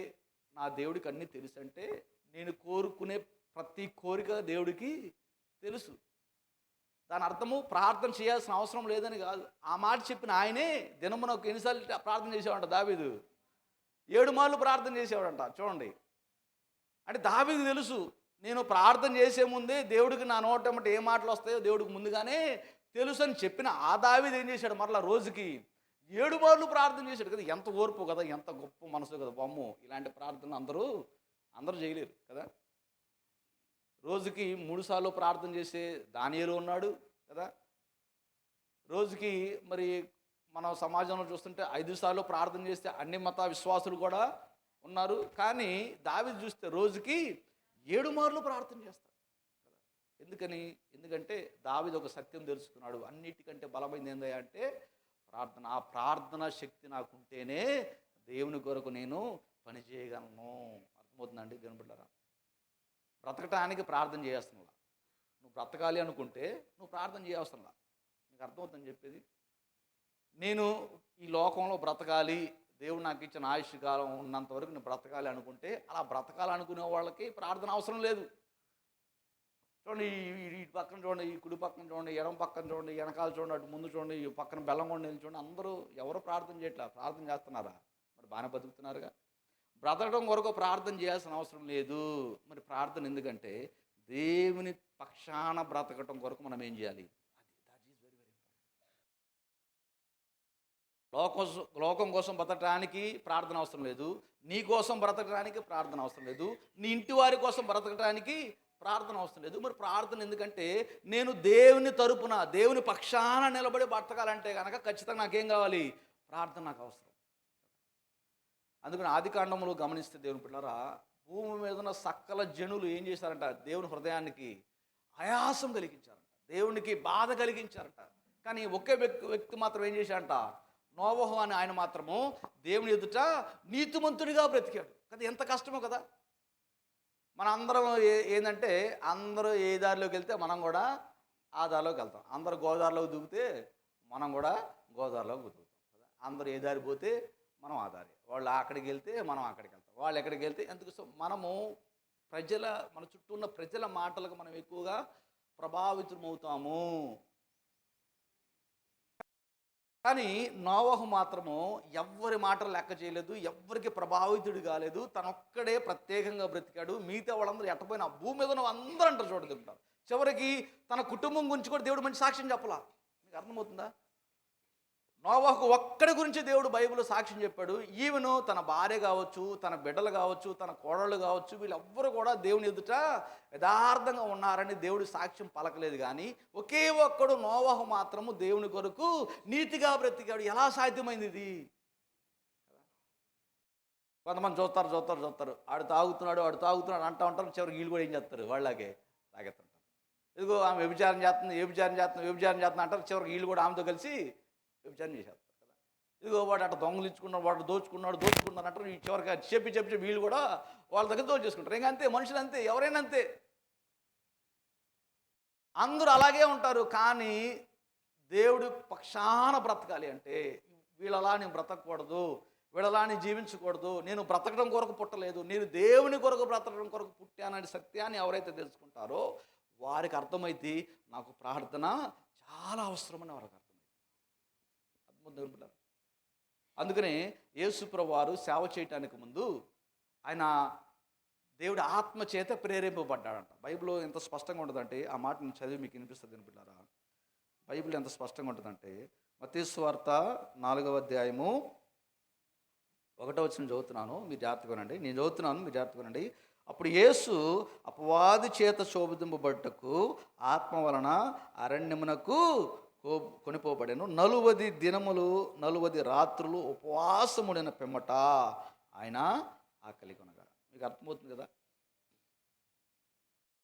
నా దేవుడికి అన్నీ తెలుసు. అంటే నేను కోరుకునే ప్రతి కోరిక దేవుడికి తెలుసు. దాని అర్థము ప్రార్థన చేయాల్సిన అవసరం లేదని కాదు. ఆ మాట చెప్పిన ఆయనే దినమునకు ఎన్నిసార్లు ప్రార్థన చేసేవాడంట దావీదు? 7 మార్లు ప్రార్థన చేసేవాడంట. చూడండి, అంటే దావీదు తెలుసు నేను ప్రార్థన చేసే ముందే దేవుడికి నా నోటమ్మట ఏ మాటలు వస్తాయో దేవుడికి ముందుగానే తెలుసు అని చెప్పిన ఆ దావీదు ఏం చేశాడు? మరలా రోజుకి 7 మార్లు ప్రార్థన చేశాడు కదా. ఎంత ఓర్పు కదా, ఎంత గొప్ప మనసు కదా. బొమ్ము ఇలాంటి ప్రార్థన అందరూ చేయలేరు కదా. రోజుకి 3 సార్లు ప్రార్థన చేసే దానియేలు ఉన్నాడు కదా. రోజుకి మరి మన సమాజంలో చూస్తుంటే 5 సార్లు ప్రార్థన చేస్తే అన్ని మత విశ్వాసులు కూడా ఉన్నారు. కానీ దావీదు చూస్తే రోజుకి 7 మార్లు ప్రార్థన చేస్తాడు కదా. ఎందుకంటే దావీదు ఒక సత్యం తెలుసుకున్నాడు. అన్నిటికంటే బలమైనది ఏంది అంటే ప్రార్థన. ఆ ప్రార్థన శక్తి నాకుంటేనే దేవుని కొరకు నేను పని చేయగలను. అర్థమవుతుందండి దేవుని బిడ్డలారా? బ్రతకటానికి ప్రార్థన చేయాల్సినలా. నువ్వు బ్రతకాలి అనుకుంటే నువ్వు ప్రార్థన చేయాల్సినలా. నీకు అర్థమవుతుందని చెప్పేది. నేను ఈ లోకంలో బ్రతకాలి, దేవుడు నాకు ఇచ్చిన ఆయుష్ కాలం ఉన్నంత వరకు నేను బ్రతకాలి అనుకుంటే అలా బ్రతకాలనుకునే వాళ్ళకి ప్రార్థన అవసరం లేదు. చూడండి, ఈ పక్కన చూడండి, ఈ కుడి పక్కన చూడండి, ఎడం పక్కన చూడండి, వెనకాల చూడండి, అటు ముందు చూడండి, ఈ పక్కన బెల్లంకొండ చూడండి, అందరూ ఎవరు ప్రార్థన చేయట్లా? ప్రార్థన చేస్తున్నారా? మరి బాగానే బతుకుతున్నారుగా. బ్రతకడం కొరకు ప్రార్థన చేయాల్సిన అవసరం లేదు. మరి ప్రార్థన ఎందుకంటే దేవుని పక్షాన బ్రతకటం కొరకు మనం ఏం చేయాలి? లోకం కోసం బ్రతకడానికి ప్రార్థన అవసరం లేదు, నీ కోసం బ్రతకడానికి ప్రార్థన అవసరం లేదు, నీ ఇంటి వారి కోసం బ్రతకడానికి ప్రార్థన అవసరం లేదు. మరి ప్రార్థన ఎందుకంటే నేను దేవుని తరపున దేవుని పక్షాన నిలబడి బ్రతకాలంటే కనుక ఖచ్చితంగా నాకేం కావాలి? ప్రార్థన నాకు అవసరం. అందుకని ఆది కాండములు గమనిస్తే దేవుని పిల్లరా, భూమి మీద ఉన్న సకల జనులు ఏం చేశారంట? దేవుని హృదయానికి ఆయాసం కలిగించారంట, దేవునికి బాధ కలిగించారంట. కానీ ఒకే వ్యక్తి మాత్రం ఏం చేశాడంట? నోవహు అని ఆయన మాత్రము దేవుని ఎదుట నీతిమంతుడిగా బ్రతికాడు కదా. ఎంత కష్టమో కదా. మన అందరం ఏంటంటే అందరూ ఏ దారిలోకి వెళ్తే మనం కూడా ఆ దారిలోకి వెళ్తాం. అందరూ గోదావరిలోకి దూకితే మనం కూడా గోదావరిలోకి దూకుతాం కదా. అందరూ ఏ దారి పోతే మనం ఆ దారి, వాళ్ళు అక్కడికి వెళ్తే మనం అక్కడికి వెళ్తాం, వాళ్ళు ఎక్కడికి వెళ్తే ఎందుకు. మనము మన చుట్టూ ఉన్న ప్రజల మాటలకు మనం ఎక్కువగా ప్రభావితమవుతాము. కానీ నోవహు మాత్రము ఎవ్వరి మాటలు లెక్క చేయలేదు, ఎవ్వరికి ప్రభావితుడు కాలేదు, తనొక్కడే ప్రత్యేకంగా బ్రతికాడు. మిగతా వాళ్ళందరూ ఎట్టపోయినా భూమి మీద అందరూ అంటారు చూడదుంటారు. చివరికి తన కుటుంబం గురించి కూడా దేవుడు మంచి సాక్ష్యం చెప్పాలా. మీకు అర్థమవుతుందా? నోవహుకు ఒక్కడి గురించి దేవుడు బైబిల్లో సాక్ష్యం చెప్పాడు. ఈవెను తన భార్య కావచ్చు, తన బిడ్డలు కావచ్చు, తన కోడళ్ళు కావచ్చు, వీళ్ళెవ్వరూ కూడా దేవుని ఎదుట యథార్థంగా ఉన్నారని దేవుడు సాక్ష్యం పలకలేదు. కానీ ఒకే ఒక్కడు నోవహు మాత్రము దేవుని కొరకు నీతిగా బ్రతికాడు. ఎలా సాధ్యమైంది ఇది? కొంతమంది చూస్తారు, ఆడు తాగుతున్నాడు అంటూ ఉంటారు. చివరికి వీళ్ళు కూడా ఏం చేస్తారు? వాళ్ళకే తాగెత్తుంటారు. ఇదిగో ఆమె వ్యభిచారం చేస్తున్నా అంటారు. చివరికి వీళ్ళు కూడా ఆమెతో కలిసి వ్యభిచారం చేసేస్తారు కదా. ఇదిగో వాడు అట్లా దొంగలించుకున్నాడు, వాడు దోచుకున్నారు అంటారు. చివరికి చెప్పి వీళ్ళు కూడా వాళ్ళ దగ్గర దోచేసుకుంటారు. ఇంకా అంతే, మనుషులు అంతే, ఎవరైనా అంతే, అందరూ అలాగే ఉంటారు. కానీ దేవుడి పక్షాన బ్రతకాలి అంటే వీళ్ళలా నేను బ్రతకూడదు, వీళ్ళలా నేను జీవించకూడదు, నేను బ్రతకడం కొరకు పుట్టలేదు, నేను దేవుని కొరకు బ్రతకడం కొరకు పుట్టానని సత్యాన్ని ఎవరైతే తెలుసుకుంటారో వారికి అర్థమైతే నాకు ప్రార్థన చాలా అవసరమని వారికి అర్థమైంది. అందుకనే యేసుప్రభువు వారు సేవ చేయటానికి ముందు ఆయన దేవుడి ఆత్మ చేత ప్రేరేపింపబడ్డాడంట. బైబిల్లో ఎంత స్పష్టంగా ఉంటుందంటే, ఆ మాట నేను చదివి మీకు వినిపిస్తుంది వినిపిల్లారా. బైబిల్ ఎంత స్పష్టంగా ఉంటుందంటే, మత్తయి సువార్త 4వ అధ్యాయము 1వ వచనం చదువుతున్నాను, మీరు జాగ్రత్తగా వినండి. నేను చదువుతున్నాను, మీరు జాగ్రత్తగా వినండి. అప్పుడు యేసు అపవాది చేత శోభింపబడ్డకు ఆత్మ వలన అరణ్యమునకు కొనిపోబడెను. 40 దినములు 40 రాత్రులు ఉపవాసముడిన పిమ్మట ఆయన ఆకలి కొనగా. మీకు అర్థమవుతుంది కదా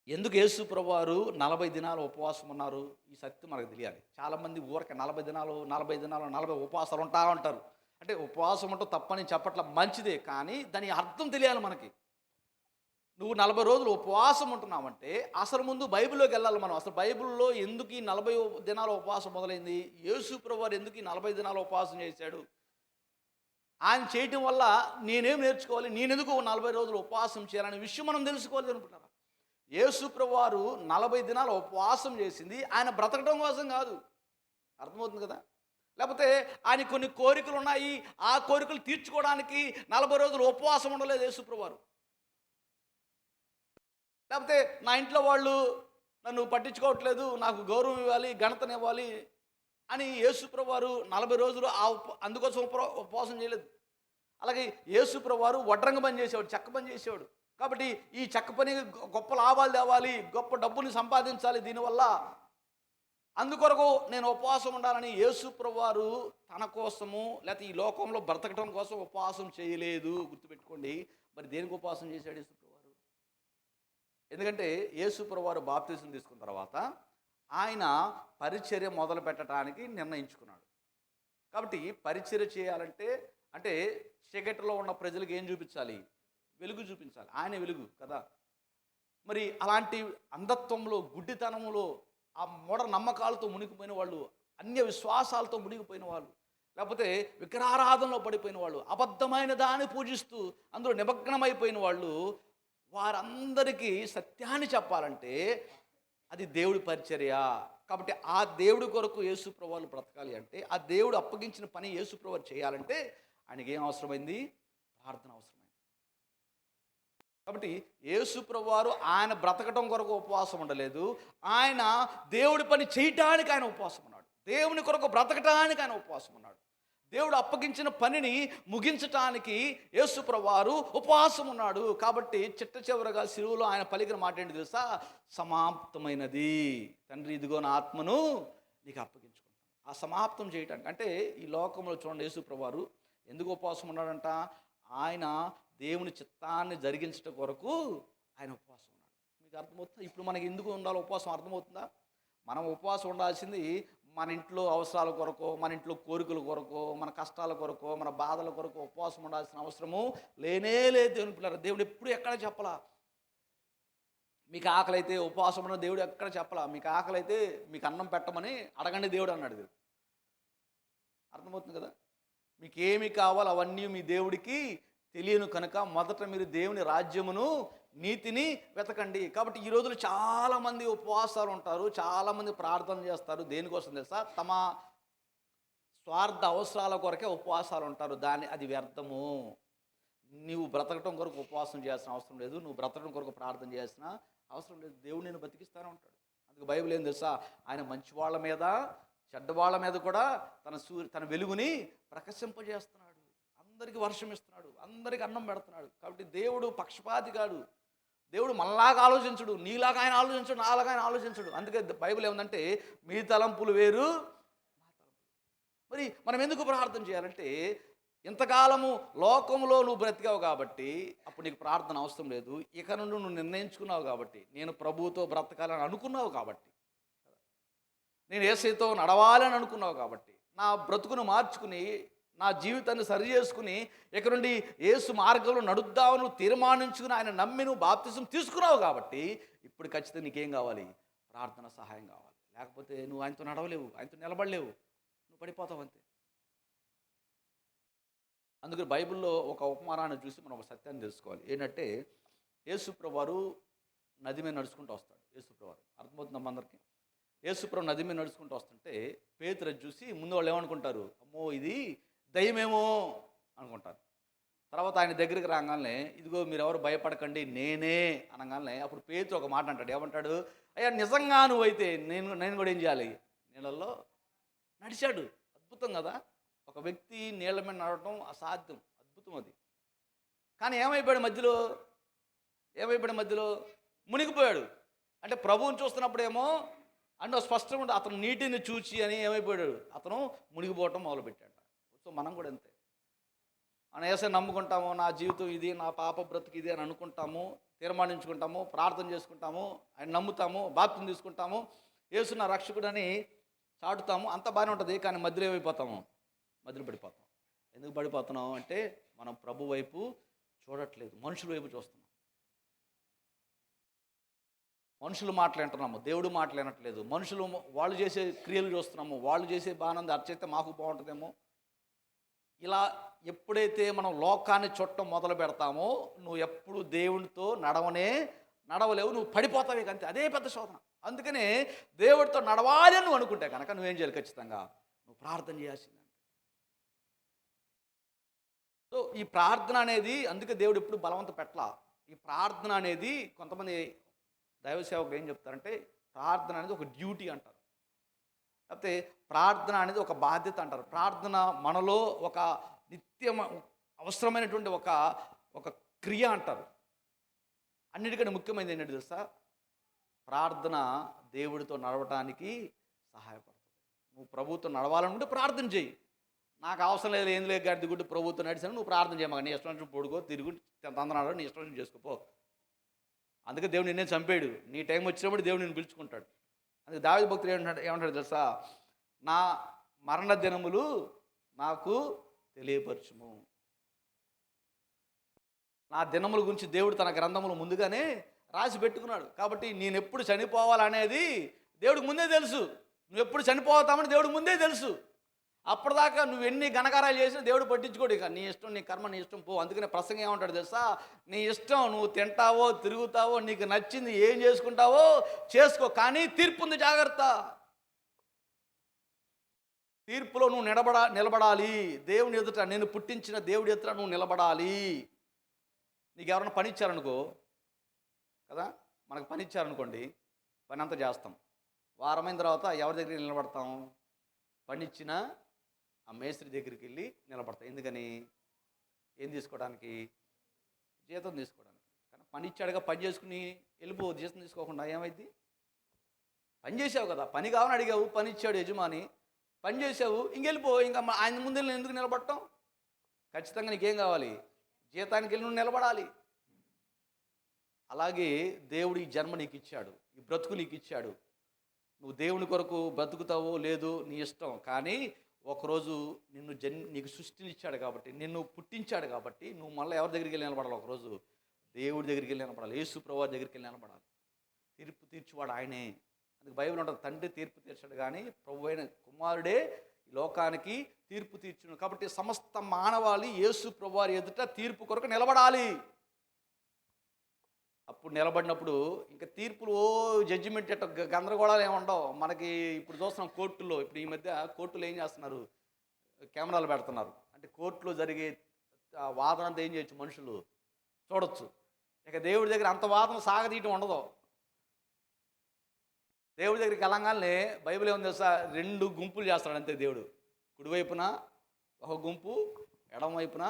ఎందుకు యేసు ప్రభువారు 40 దినాలు ఉపవాసం ఉన్నారు. ఈ సత్యం మనకు తెలియాలి. చాలామంది ఊరక 40 దినాలు 40 ఉపవాసాలు ఉంటారు. అంటే ఉపవాసం ఉంటూ తప్పని చెప్పట్ల, మంచిదే, కానీ దాని అర్థం తెలియాలి మనకి. నువ్వు 40 రోజులు ఉపవాసం ఉంటున్నావంటే అసలు ముందు బైబిల్లోకి వెళ్ళాలి మనం. అసలు బైబిల్లో ఎందుకు ఈ 40 దినాల ఉపవాసం మొదలైంది? యేసు ప్రభువారు ఎందుకు ఈ 40 దినాల ఉపవాసం చేశాడు? ఆయన చేయటం వల్ల నేనేం నేర్చుకోవాలి, నేనెందుకు 40 రోజులు ఉపవాసం చేయాలనే విషయం మనం తెలుసుకోవాలి అనుకుంటారా? యేసు ప్రభువారు 40 దినాల ఉపవాసం చేసింది ఆయన బ్రతకడం కోసం కాదు. అర్థమవుతుంది కదా? లేకపోతే ఆయన కొన్ని కోరికలు ఉన్నాయి, ఆ కోరికలు తీర్చుకోవడానికి 40 రోజులు ఉపవాసం ఉండలేదు యేసు ప్రభువారు. లేకపోతే నా ఇంట్లో వాళ్ళు నన్ను పట్టించుకోవట్లేదు, నాకు గౌరవం ఇవ్వాలి, ఘనతనివ్వాలి అని యేసు ప్రభువారు 40 రోజులు అందుకోసం ఉపవాసం చేయలేదు. అలాగే యేసు ప్రభువారు వడ్రంగ పని చేసేవాడు, చెక్క పని చేసేవాడు. కాబట్టి ఈ చెక్క పని గొప్ప లాభాలు తేవాలి, గొప్ప డబ్బుని సంపాదించాలి, దీనివల్ల అందుకొరకు నేను ఉపవాసం ఉండాలని యేసు ప్రభువారు తన కోసము లేకపోతే ఈ లోకంలో బ్రతకడం కోసం ఉపవాసం చేయలేదు. గుర్తుపెట్టుకోండి. మరి దేనికి ఉపవాసం చేశాడు యేసు ప్రభువారు? ఎందుకంటే యేసు ప్రభువారు బాప్తిసం తీసుకున్న తర్వాత ఆయన పరిచర్య మొదలు పెట్టడానికి నిర్ణయించుకున్నాడు. కాబట్టి పరిచర్య చేయాలంటే అంటే చీకటిలో ఉన్న ప్రజలకు ఏం చూపించాలి? వెలుగు చూపించాలి. ఆయన వెలుగు కదా. మరి అలాంటి అంధత్వంలో, గుడ్డితనంలో, ఆ మూఢ నమ్మకాలతో మునిగిపోయిన వాళ్ళు, అన్య విశ్వాసాలతో మునిగిపోయిన వాళ్ళు, లేకపోతే విగ్రహారాధనలో పడిపోయిన వాళ్ళు, అబద్ధమైన దాన్ని పూజిస్తూ అందులో నిమగ్నమైపోయిన వాళ్ళు, వారందరికీ సత్యాన్ని చెప్పాలంటే అది దేవుడి పరిచర్య. కాబట్టి ఆ దేవుడి కొరకు యేసు ప్రభువారు బ్రతకాలి అంటే, ఆ దేవుడు అప్పగించిన పని యేసు ప్రభువారు చేయాలంటే ఆయనకి ఏం అవసరమైంది? ప్రార్థన అవసరమైంది. కాబట్టి యేసు ప్రభువారు ఆయన బ్రతకటం కొరకు ఉపవాసం ఉండలేదు, ఆయన దేవుడి పని చేయటానికి ఆయన ఉపవాసం ఉన్నాడు. దేవుని కొరకు బ్రతకటానికి ఆయన ఉపవాసం ఉన్నాడు. దేవుడు అప్పగించిన పనిని ముగించటానికి యేసుప్రభువు వారు ఉపవాసం ఉన్నాడు. కాబట్టి చిట్ట చివరగా శిలువలో ఆయన పలికిన మాట ఏంటి తెలుసా? సమాప్తమైనది. తండ్రి, ఇదిగో నా ఆత్మను నీకు అప్పగించుకుంటాను. ఆ సమాప్తం చేయటానికి అంటే ఈ లోకంలో చూడండి, యేసుప్రభువు వారు ఎందుకు ఉపవాసం ఉన్నాడంట? ఆయన దేవుని చిత్తాన్ని జరిగించడం కొరకు ఆయన ఉపవాసం ఉన్నాడు. మీకు అర్థమవుతుందా? ఇప్పుడు మనకి ఎందుకు ఉండాలో ఉపవాసం అర్థమవుతుందా? మనం ఉపవాసం ఉండాల్సింది మన ఇంట్లో అవసరాల కొరకు, మన ఇంట్లో కోరికల కొరకు, మన కష్టాల కొరకు, మన బాధల కొరకు ఉపవాసం ఉండాల్సిన అవసరము లేనే లేదు. దేవుని పిల్లలు, దేవుడు ఎప్పుడు ఎక్కడ చెప్పలా. మీకు ఆకలి అయితే ఉపవాసం ఉన్న దేవుడు ఎక్కడ చెప్పలా. మీకు ఆకలి అయితే మీకు అన్నం పెట్టమని అడగండి దేవుడు అన్నాడు. దేవుడు అర్థమవుతుంది కదా? మీకు ఏమి కావాలో అవన్నీ మీ దేవుడికి తెలియను కనుక మొదట మీరు దేవుని రాజ్యమును నీతిని వెతకండి. కాబట్టి ఈ రోజులు చాలామంది ఉపవాసాలు ఉంటారు, చాలామంది ప్రార్థన చేస్తారు. దేనికోసం తెలుసా? తమ స్వార్థ అవసరాల కొరకే ఉపవాసాలు ఉంటారు. అది వ్యర్థము. నువ్వు బ్రతకటం కొరకు ఉపవాసం చేయాల్సిన అవసరం లేదు, నువ్వు బ్రతకడం కొరకు ప్రార్థన చేయాల్సిన అవసరం లేదు. దేవుడు నేను బతికిస్తానే ఉంటాడు. అందుకు బైబిల్ ఏం తెలుసా? ఆయన మంచి వాళ్ళ మీద చెడ్డవాళ్ళ మీద కూడా తన వెలుగుని ప్రకాశింపజేస్తున్నాడు. అందరికీ వర్షం ఇస్తున్నాడు, అందరికీ అన్నం పెడుతున్నాడు. కాబట్టి దేవుడు పక్షపాతి కాడు. దేవుడు మనలాగా ఆలోచించడు, నీలాగా ఆయన ఆలోచించడు, నాలాగా ఆయన ఆలోచించడు. అందుకే బైబిల్ ఏముందంటే మీ తలంపులు వేరు, మా తలంపులు. మరి మనం ఎందుకు ప్రార్థన చేయాలంటే, ఇంతకాలము లోకంలో నువ్వు బ్రతికావు కాబట్టి అప్పుడు నీకు ప్రార్థన అవసరం లేదు. ఇక నుండి నువ్వు నిర్ణయించుకున్నావు కాబట్టి, నేను ప్రభువుతో బ్రతకాలని అనుకున్నావు కాబట్టి, నేను యేసుతో నడవాలని అనుకున్నావు కాబట్టి, నా బ్రతుకును మార్చుకుని నా జీవితాన్ని సరి చేసుకుని ఇక నుండి యేసు మార్గంలో నడుద్దామని తీర్మానించుకుని ఆయన నమ్మి నువ్వు బాప్తిజం తీసుకున్నావు కాబట్టి ఇప్పుడు ఖచ్చితంగా నీకేం కావాలి? ప్రార్థన సహాయం కావాలి. లేకపోతే నువ్వు ఆయనతో నడవలేవు, ఆయనతో నిలబడలేవు, నువ్వు పడిపోతావు అంతే. అందుకని బైబిల్లో ఒక ఉపమానాన్ని చూసి మనం ఒక సత్యాన్ని తెలుసుకోవాలి. ఏంటంటే యేసుప్రభువు వారు నది మీద నడుచుకుంటూ వస్తాడు. యేసుప్రభువు వారు అర్థమవుతుందమ్మా అందరికీ? యేసుప్రభువు నది మీద నడుచుకుంటూ వస్తుంటే పేతురు చూసి ముందు వాళ్ళు ఏమనుకుంటారు? అమ్మో ఇది దయ్యమేమో అనుకుంటారు. తర్వాత ఆయన దగ్గరికి రాగానే ఇదిగో మీరు ఎవరు భయపడకండి నేనే అనగానే అప్పుడు పేతురు ఒక మాట అంటాడు. ఏమంటాడు? అయ్యా నిజంగా నువ్వైతే నేను కూడా ఏం చేయాలి? నీళ్ళల్లో నడిచాడు. అద్భుతం కదా? ఒక వ్యక్తి నీళ్ళ మీద నడవటం అసాధ్యం, అద్భుతం అది. కానీ ఏమైపోయాడు మధ్యలో? మునిగిపోయాడు. అంటే ప్రభువుని చూస్తున్నప్పుడేమో అంటే స్పష్టంగా అతను నీటిని చూచి అని ఏమైపోయాడు? అతను మునిగిపోవటం మొదలుపెట్టాడు. సో మనం కూడా అంతే. మనం యేసుని నమ్ముకుంటాము, నా జీవితం ఇది, నా పాప బ్రతుకు ఇది అని అనుకుంటాము, తీర్మానించుకుంటాము, ప్రార్థన చేసుకుంటాము, ఆయన నమ్ముతాము, బాప్తిజం తీసుకుంటాము, యేసు నా రక్షకుడని చాటుతాము, అంత బాగానే ఉంటుంది. కానీ మధ్యలో ఏమైపోతాము? మధ్యలో పడిపోతాం. ఎందుకు పడిపోతున్నాం అంటే మనం ప్రభు వైపు చూడట్లేదు, మనుషుల వైపు చూస్తున్నాం. మనుషులు మాట్లాడుతున్నాము, దేవుడు మాట్లాడట్లేదు. మనుషులు వాళ్ళు చేసే క్రియలు చూస్తున్నాము, వాళ్ళు చేసే బాగానంది అర్చయితే మాకు బాగుంటుందేమో. ఇలా ఎప్పుడైతే మనం లోకాన్ని చుట్టం మొదలు పెడతామో నువ్వు ఎప్పుడు దేవునితో నడవలేవు, నువ్వు పడిపోతావే. అంతే, అదే పెద్ద శోధన. అందుకనే దేవుడితో నడవాలి నువ్వు అనుకుంటే కనుక నువ్వేం చేయాలి? ఖచ్చితంగా నువ్వు ప్రార్థన చేయాల్సిందే. సో ఈ ప్రార్థన అనేది, అందుకే దేవుడు ఎప్పుడు బలవంత పెట్టలా. ఈ ప్రార్థన అనేది కొంతమంది దైవ సేవకులు ఏం చెప్తారంటే ప్రార్థన అనేది ఒక డ్యూటీ అంటారు, లేకపోతే ప్రార్థన అనేది ఒక బాధ్యత అంటారు. ప్రార్థన మనలో ఒక నిత్యం అవసరమైనటువంటి ఒక క్రియ అంటారు. అన్నిటికంటే ముఖ్యమైనది ఏంటంటే తెలుసా? ప్రార్థన దేవుడితో నడవటానికి సహాయపడుతుంది. నువ్వు ప్రభువుతో నడవాలనుకుంటే ప్రార్థన చేయి. నాకు అవసరం లేదు, ఏం లేదు గడ్డి గుడ్డి ప్రభువుతో నడిచాను, నువ్వు ప్రార్థన చేయమా, నీ ఇష్టం నుంచి పొడుకో, తిరుగు తందనాడు, నీ ఇష్టం నుంచి చేసుకోపో. అందుకే దేవుడు నిన్నే చంపాడు. నీ టైం వచ్చినప్పుడు దేవుడు నిన్ను పిలుచుకుంటాడు. అందుకే దావీదు భక్తుడు ఏమంటాడు తెలుసా? నా మరణ దినములు నాకు తెలియపరచుము. నా దినముల గురించి దేవుడు తన గ్రంథములు ముందుగానే రాసి పెట్టుకున్నాడు. కాబట్టి నేను ఎప్పుడు చనిపోవాలనేది దేవుడికి ముందే తెలుసు. నువ్వు ఎప్పుడు చనిపోతామని దేవుడికి ముందే తెలుసు. అప్పటిదాకా నువ్వు ఎన్ని ఘనకారాలు చేసినా దేవుడు పట్టించుకోడు. ఇక నీ ఇష్టం, నీ కర్మ, నీ ఇష్టం పో. అందుకనే ప్రసంగం ఏమంటాడు తెలుసా? నీ ఇష్టం, నువ్వు తింటావో తిరుగుతావో, నీకు నచ్చింది ఏం చేసుకుంటావో చేసుకో, కానీ తీర్పు ఉంది, జాగ్రత్త. తీర్పులో నువ్వు నిలబడాలి. దేవుని ఎదుట, నేను పుట్టించిన దేవుడి ఎదుట నువ్వు నిలబడాలి. నీకు ఎవరైనా పని ఇచ్చారనుకో కదా, మనకు పని ఇచ్చారనుకోండి, పని అంతా చేస్తాం. వారమైన తర్వాత ఎవరి దగ్గర నిలబడతాం? పని ఇచ్చిన ఆ మేస్త్రి దగ్గరికి వెళ్ళి నిలబడతావు. ఎందుకని? ఏం తీసుకోవడానికి? జీతం తీసుకోవడానికి. కానీ పని ఇచ్చాడుగా, పని చేసుకుని వెళ్ళిపో, జీతం తీసుకోకుండా ఏమైంది? పని చేసావు కదా, పని కావాలని అడిగావు, పని ఇచ్చాడు యజమాని, పని చేసావు, ఇంకెళ్ళిపో. ఇంకా ఆయన ముందు ఎందుకు నిలబడటం? ఖచ్చితంగా నీకేం కావాలి? జీతానికి వెళ్ళి నువ్వు నిలబడాలి. అలాగే దేవుడు ఈ జన్మ నీకు ఇచ్చాడు, ఈ బ్రతుకు నీకు ఇచ్చాడు. నువ్వు దేవుని కొరకు బ్రతుకుతావో లేదో నీ ఇష్టం. కానీ ఒకరోజు నీకు సృష్టిని ఇచ్చాడు కాబట్టి, నిన్ను పుట్టించాడు కాబట్టి, నువ్వు మళ్ళీ ఎవరి దగ్గరికి వెళ్ళి నిలబడాలి? ఒకరోజు దేవుడి దగ్గరికి వెళ్ళి నిలబడాలి, యేసు ప్రభువు దగ్గరికి వెళ్ళి నిలబడాలి. తీర్పు తీర్చువాడు ఆయనే. అందుకు బైబిల్ ఉంటుంది, తండ్రి తీర్పు తీర్చాడు కానీ ప్రభు అయిన కుమారుడే ఈ లోకానికి తీర్పు తీర్చును. కాబట్టి సమస్త మానవాళి యేసు ప్రభువారి ఎదుట తీర్పు కొరకు నిలబడాలి. అప్పుడు నిలబడినప్పుడు ఇంకా తీర్పులు జడ్జిమెంట్ ఎట్ట గందరగోళాలు ఏమి ఉండవు. మనకి ఇప్పుడు చూస్తున్నాం కోర్టులో, ఇప్పుడు ఈ మధ్య కోర్టులో ఏం చేస్తున్నారు? కెమెరాలు పెడుతున్నారు. అంటే కోర్టులో జరిగే వాదన అంతా ఏం చేయొచ్చు, మనుషులు చూడొచ్చు. ఇక దేవుడి దగ్గర అంత వాదన సాగదీయటం ఉండదు. దేవుడి దగ్గరికి వెళ్ళంగానే బైబిల్ ఏముంది తెలుసా? 2 గుంపులు చేస్తాడు అంతే దేవుడు. కుడివైపున ఒక గుంపు, ఎడమ వైపున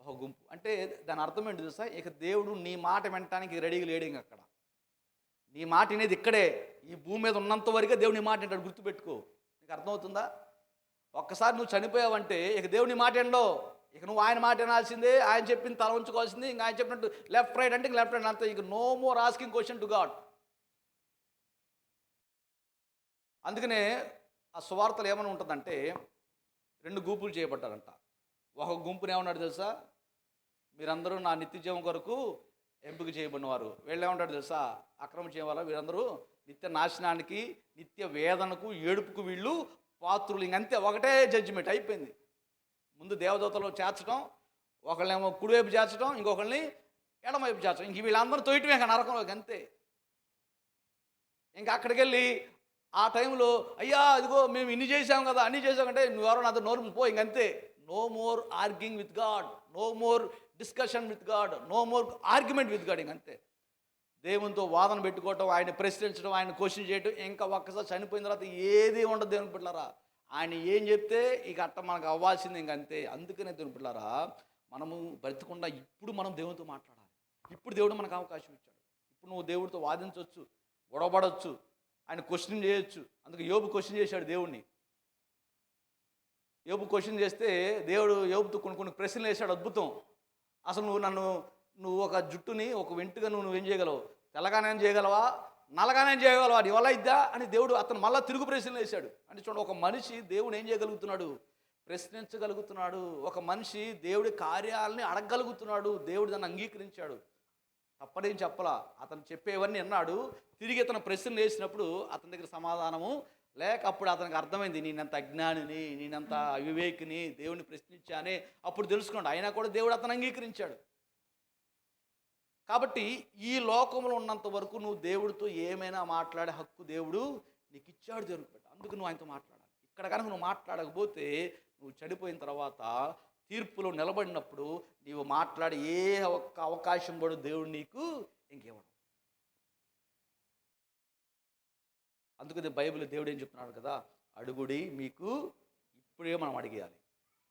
ఒక గుంపు. అంటే దాని అర్థం ఏంటి తెలుసా? ఇక దేవుడు నీ మాట వినటానికి రెడీగా లేడు. ఇంక అక్కడ నీ మాట వినేది ఇక్కడే, ఈ భూమి మీద ఉన్నంత వరకే దేవుడు నీ మాట వింటాడు. గుర్తుపెట్టుకో. నీకు అర్థమవుతుందా? ఒక్కసారి నువ్వు చనిపోయావంటే ఇక దేవుడు నీ మాట వినడో. ఇక నువ్వు ఆయన మాట వినాల్సిందే, ఆయన చెప్పిన తల ఉంచుకోవాల్సిందే. ఇంకా ఆయన చెప్పినట్టు లెఫ్ట్ రైట్ అంటే లెఫ్ట్ రైట్ అంతే. ఇక no more asking question to God. అందుకనే ఆ సువార్తలు ఏమైనా ఉంటుందంటే 2 గుంపులు చేయబడ్డారంట. ఒక గుంపుని ఏమన్నాడు తెలుసా? మీరందరూ నా నిత్య జీవం కొరకు ఎంపిక చేయబడినవారు. వీళ్ళు ఏమంటాడు తెలుసా? అక్రమం చేయవాలా, వీరందరూ నిత్య నాశనానికి, నిత్య వేదనకు, ఏడుపుకు వీళ్ళు పాత్రులు. ఇంకంతే, ఒకటే జడ్జిమెంట్ అయిపోయింది. ముందు దేవదూతలు చేర్చడం, ఒకళ్ళేమో కుడివైపు చేర్చడం, ఇంకొకరిని ఎడమవైపు చేర్చడం. ఇంక వీళ్ళందరూ తోయటమే ఇంకా నరకంలోకి, అంతే. ఇంకా అక్కడికి వెళ్ళి ఆ టైంలో అయ్యా ఇదిగో మేము ఇన్ని చేసాం కదా, అన్ని చేసామంటే నువ్వెవరో నాతో నోరు పో, ఇంకంతే. No more arguing with God, no more discussion with God, no more argument with God. ఇంకంతే. దేవునితో వాదన పెట్టుకోవటం, ఆయన ప్రశ్నించడం, ఆయన క్వశ్చన్ చేయటం, ఇంకా ఒక్కసారి చనిపోయిన తర్వాత ఏది ఉండదు. దేవుని బిడ్డలారా, ఆయన ఏం చెప్తే ఇక అట్ట మనకు అవ్వాల్సింది ఇంకంతే. అందుకనే దేవుని బిడ్డలారా, మనము బ్రతికుండా ఇప్పుడు మనం దేవునితో మాట్లాడాలి. ఇప్పుడు దేవుడు మనకు అవకాశం ఇచ్చాడు. ఇప్పుడు నువ్వు దేవుడితో వాదించవచ్చు, గొడవపడవచ్చు, ఆయన క్వశ్చన్ చేయొచ్చు. అందుకే యోబు క్వశ్చన్ చేశాడు దేవుణ్ణి. యోబు క్వశ్చన్ చేస్తే దేవుడు యోబుతో కొన్ని ప్రశ్నలు వేశాడు. అద్భుతం. అసలు నువ్వు ఒక జుట్టుని, ఒక వెంటుగా నువ్వేం చేయగలవు? తెల్లగానే చేయగలవా, నల్లగానే చేయగలవా, నీ వల్ల ఇద్దా అని దేవుడు అతను మళ్ళీ తిరుగు ప్రశ్నలు వేశాడు. అంటే చూడండి, ఒక మనిషి దేవుడు ఏం చేయగలుగుతున్నాడు? ప్రశ్నించగలుగుతున్నాడు. ఒక మనిషి దేవుడి కార్యాలని అడగగలుగుతున్నాడు. దేవుడు దాన్ని అంగీకరించాడు. తప్పదేం చెప్పలా, అతను చెప్పేవన్నీ అన్నాడు. తిరిగి అతను ప్రశ్నలు వేసినప్పుడు అతని దగ్గర సమాధానము లేక అప్పుడు అతనికి అర్థమైంది, నేనంత అజ్ఞానిని, నేనంత అవివేకిని, దేవుని ప్రశ్నించానే అప్పుడు తెలుసుకోండి. అయినా కూడా దేవుడు అతను అంగీకరించాడు. కాబట్టి ఈ లోకంలో ఉన్నంత వరకు నువ్వు దేవుడితో ఏమైనా మాట్లాడే హక్కు దేవుడు నీకు ఇచ్చాడు. జరుగుతుంది. అందుకు నువ్వు ఆయనతో మాట్లాడాలి. ఇక్కడ కనుక నువ్వు మాట్లాడకపోతే నువ్వు చనిపోయిన తర్వాత తీర్పులో నిలబడినప్పుడు నీవు మాట్లాడే ఏ ఒక్క అవకాశం కూడా దేవుడు నీకు ఇంకేమడు. అందుకని బైబిల్ దేవుడు ఏం చెప్తున్నాడు కదా, అడుగుడి మీకు ఇప్పుడే మనం అడిగేయాలి.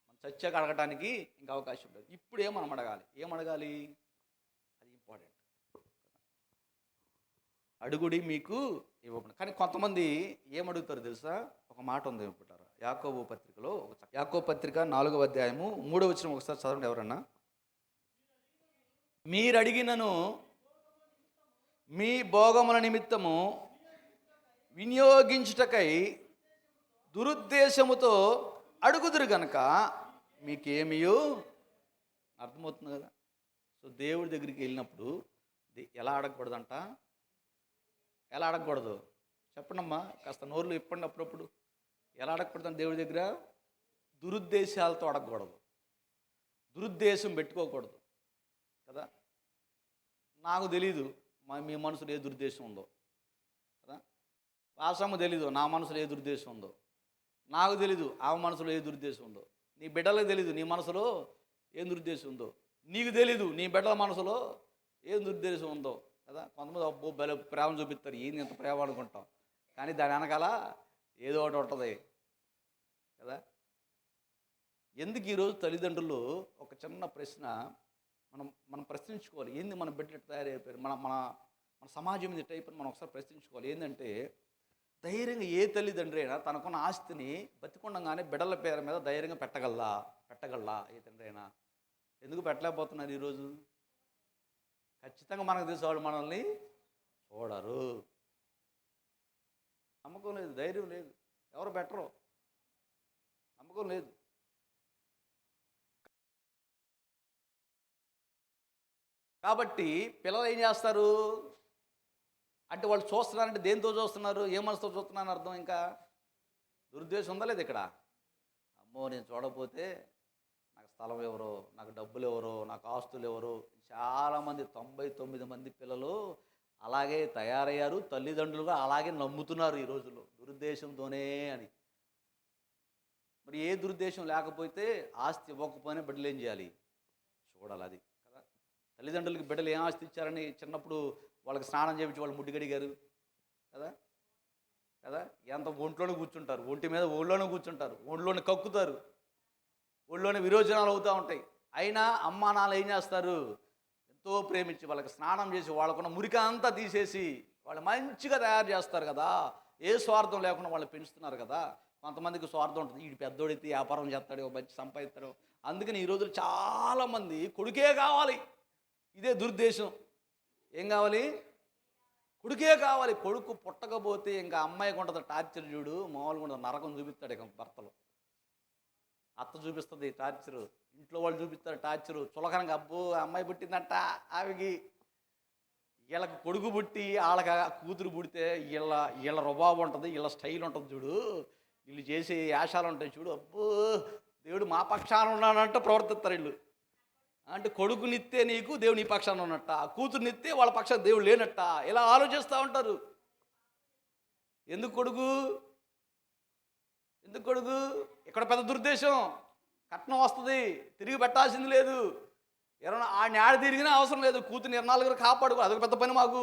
మనం చచ్చాక అడగటానికి ఇంకా అవకాశం లేదు. ఇప్పుడే మనం అడగాలి. ఏం అడగాలి? అది ఇంపార్టెంట్. అడుగుడి మీకు ఇవ్వబడి. కానీ కొంతమంది ఏమడుగుతారు తెలుసా? ఒక మాట ఉంది ఏమంటారు, యాకోబు పత్రికలో, యాకోబు పత్రిక 4వ అధ్యాయము 3వ వచనం ఒకసారి చదవండి ఎవరన్నా. మీరు అడిగినను మీ భోగముల నిమిత్తము వినియోగించుటకై దురుద్దేశముతో అడుగుదురు గనక మీకేమియో. అర్థమవుతుంది కదా? సో దేవుడి దగ్గరికి వెళ్ళినప్పుడు ఎలా అడగకూడదంట? ఎలా అడగకూడదు చెప్పండమ్మా, కాస్త నోరులు ఇప్పండి అప్పుడప్పుడు. ఎలా అడగకూడదు దేవుడి దగ్గర? దురుద్దేశాలతో అడగకూడదు, దురుద్దేశం పెట్టుకోకూడదు కదా. నాకు తెలీదు మీ మనసులో ఏ దురుద్దేశం ఉందో కదా. వాసమ్మ తెలీదు నా మనసులో ఏ దురుద్దేశం ఉందో. నాకు తెలీదు ఆమె మనసులో ఏ దురుద్దేశం ఉందో. నీ బిడ్డలకు తెలీదు నీ మనసులో ఏం దురుద్దేశం ఉందో. నీకు తెలీదు నీ బిడ్డల మనసులో ఏం దురుద్దేశం ఉందో కదా. కొంతమంది అబ్బో బల ప్రేమ చూపిస్తారు, ఏంది ఇంత ప్రేమ అనుకుంటాం, కానీ దాని వెనకాల ఏదో ఒకటి ఉంటుంది కదా. ఎందుకు ఈరోజు తల్లిదండ్రులు ఒక చిన్న ప్రశ్న మనం మనం ప్రశ్నించుకోవాలి. ఏంది మన బిడ్డలు ఎట్లా తయారైపోయారు, మన మన మన సమాజం ఇది టైప్ అని మనం ఒకసారి ప్రశ్నించుకోవాలి. ఏంటంటే ధైర్యంగా ఏ తల్లిదండ్రి అయినా తనకున్న ఆస్తిని బతికుండగానే బిడ్డల పేరు మీద ధైర్యంగా పెట్టగలరా ఏ తండ్రి అయినా? ఎందుకు పెట్టలేకపోతున్నారు ఈరోజు? ఖచ్చితంగా మనకు తెలిసే వాళ్ళు మనల్ని చూడరు. నమ్మకం లేదు, ధైర్యం లేదు, ఎవరు బెటరు, నమ్మకం లేదు. కాబట్టి పిల్లలు ఏం చేస్తారు అంటే, వాళ్ళు చూస్తున్నారంటే దేంతో చూస్తున్నారు, ఏ మనసుతో చూస్తున్నారని అర్థం. ఇంకా దురుద్దేశం ఉందా లేదు ఇక్కడ? అమ్మో నేను చూడకపోతే నాకు స్థలం ఎవరో, నాకు డబ్బులు ఎవరో, నాకు ఆస్తులు ఎవరో. చాలామంది 99 మంది పిల్లలు అలాగే తయారయ్యారు. తల్లిదండ్రులుగా అలాగే నమ్ముతున్నారు ఈ రోజుల్లో, దురుద్దేశంతోనే అని. మరి ఏ దురుద్దేశం లేకపోతే ఆస్తి ఇవ్వకపోయినా బిడ్డలు ఏం చేయాలి? చూడాలి. అది కదా, తల్లిదండ్రులకి బిడ్డలు ఏం ఆస్తి ఇచ్చారని చిన్నప్పుడు వాళ్ళకి స్నానం చేయించి వాళ్ళు ముడ్డిగడిగారు కదా కదా ఎంత ఒంట్లోనే కూర్చుంటారు, ఒంటి మీద ఒళ్ళోనే కూర్చుంటారు, ఒళ్ళోనే కక్కుతారు, ఒళ్ళోనే విరోచనాలు అవుతూ ఉంటాయి. అయినా అమ్మా నాన్న ఏం చేస్తారు? ఎంతో ప్రేమించి వాళ్ళకి స్నానం చేసి వాళ్ళకున్న మురికి అంతా తీసేసి వాళ్ళు మంచిగా తయారు చేస్తారు కదా. ఏ స్వార్థం లేకుండా వాళ్ళు పెంచుతున్నారు కదా. కొంతమందికి స్వార్థం ఉంటుంది, వీడు పెద్దోడైతే వ్యాపారం చేస్తాడు, మంచి సంపాదిస్తాడు. అందుకని ఈ రోజులు చాలామంది కొడుకే కావాలి, ఇదే దురుద్దేశం. ఏం కావాలి? కొడుకే కావాలి. కొడుకు పుట్టకపోతే ఇంకా అమ్మాయికి ఉంటుంది టార్చర్. చూడు మామూలుగా ఉంటుంది, నరకం చూపిస్తాడు ఇక భర్తలు. అత్త చూపిస్తుంది టార్చరు, ఇంట్లో వాళ్ళు చూపిస్తారు టార్చరు. చులకనగా అబ్బో అమ్మాయి పుట్టిందంట ఆమెకి, వీళ్ళకి కొడుకు పుట్టి వాళ్ళకి కూతురు పుడితే వీళ్ళ రుబాబు ఉంటుంది, వీళ్ళ స్టైల్ ఉంటుంది చూడు, వీళ్ళు చేసే యాశాలు ఉంటాయి చూడు. అబ్బో దేవుడు మా పక్షాన ఉన్నాడంటే ప్రవర్తిస్తారు వీళ్ళు. అంటే కొడుకునిస్తే నీకు దేవుడు నీ పక్షాన ఉన్నట్ట, కూతురునిస్తే వాళ్ళ పక్షాన దేవుడు లేనట్ట, ఇలా ఆలోచిస్తూ ఉంటారు. ఎందుకు కొడుకు? ఇక్కడ పెద్ద దురుద్దేశం. కట్నం వస్తుంది, తిరిగి పెట్టాల్సింది లేదు, ఎవరైనా ఆడ తిరిగినా అవసరం లేదు, కూతురు 24 కాపాడు, అదొక పెద్ద పని మాకు.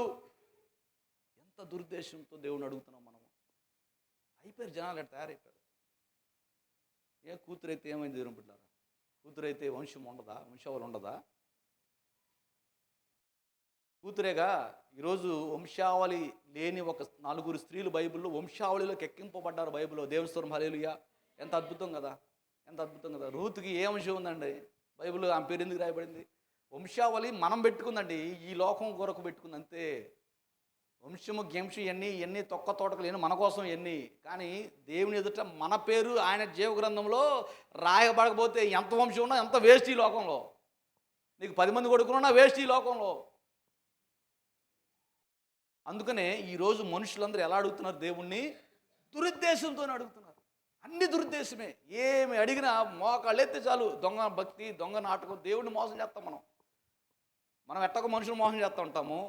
ఎంత దురుద్దేశంతో దేవుడిని అడుగుతున్నాం మనం. అయిపోయారు జనాలు, ఎట్లా తయారైపోయారు. ఏ కూతురు అయితే ఏమైంది దేవుని బిడ్డలారా? కూతురైతే వంశావళి ఉండదా? కూతురేగా ఈరోజు వంశావళి లేని ఒక 4 స్త్రీలు బైబిల్లో వంశావళిలోకి ఎక్కింపబడ్డారు. బైబిల్లో దేవుని స్తోత్రం, హల్లెలూయా. ఎంత అద్భుతం కదా, ఎంత అద్భుతం కదా. రూతుకి ఏ వంశం ఉందండి బైబిల్లో? ఆమె పేరు ఎందుకు రాయబడింది? వంశావళి మనం పెట్టుకుందండి, ఈ లోకం కొరకు పెట్టుకుంది అంతే. వంశము గెంశం ఎన్ని తొక్క తోటకలు ఎన్ని మన కోసం ఎన్ని, కానీ దేవుని ఎదుట మన పేరు ఆయన జీవ గ్రంథంలో రాయబడకపోతే ఎంత వంశం ఉన్నా ఎంత వేస్ట్ ఈ లోకంలో. నీకు 10 మంది కొడుకున్నా వేస్ట్ ఈ లోకంలో. అందుకనే ఈరోజు మనుషులందరూ ఎలా అడుగుతున్నారు దేవుణ్ణి? దురుద్దేశంతో అడుగుతున్నారు. అన్ని దురుద్దేశమే. ఏమి అడిగినా మోకాళ్ళు ఎత్తే చాలు దొంగ భక్తి, దొంగ నాటకం. దేవుడిని మోసం చేస్తాం మనం ఎట్టక మనుషులు మోసం చేస్తూ ఉంటాము.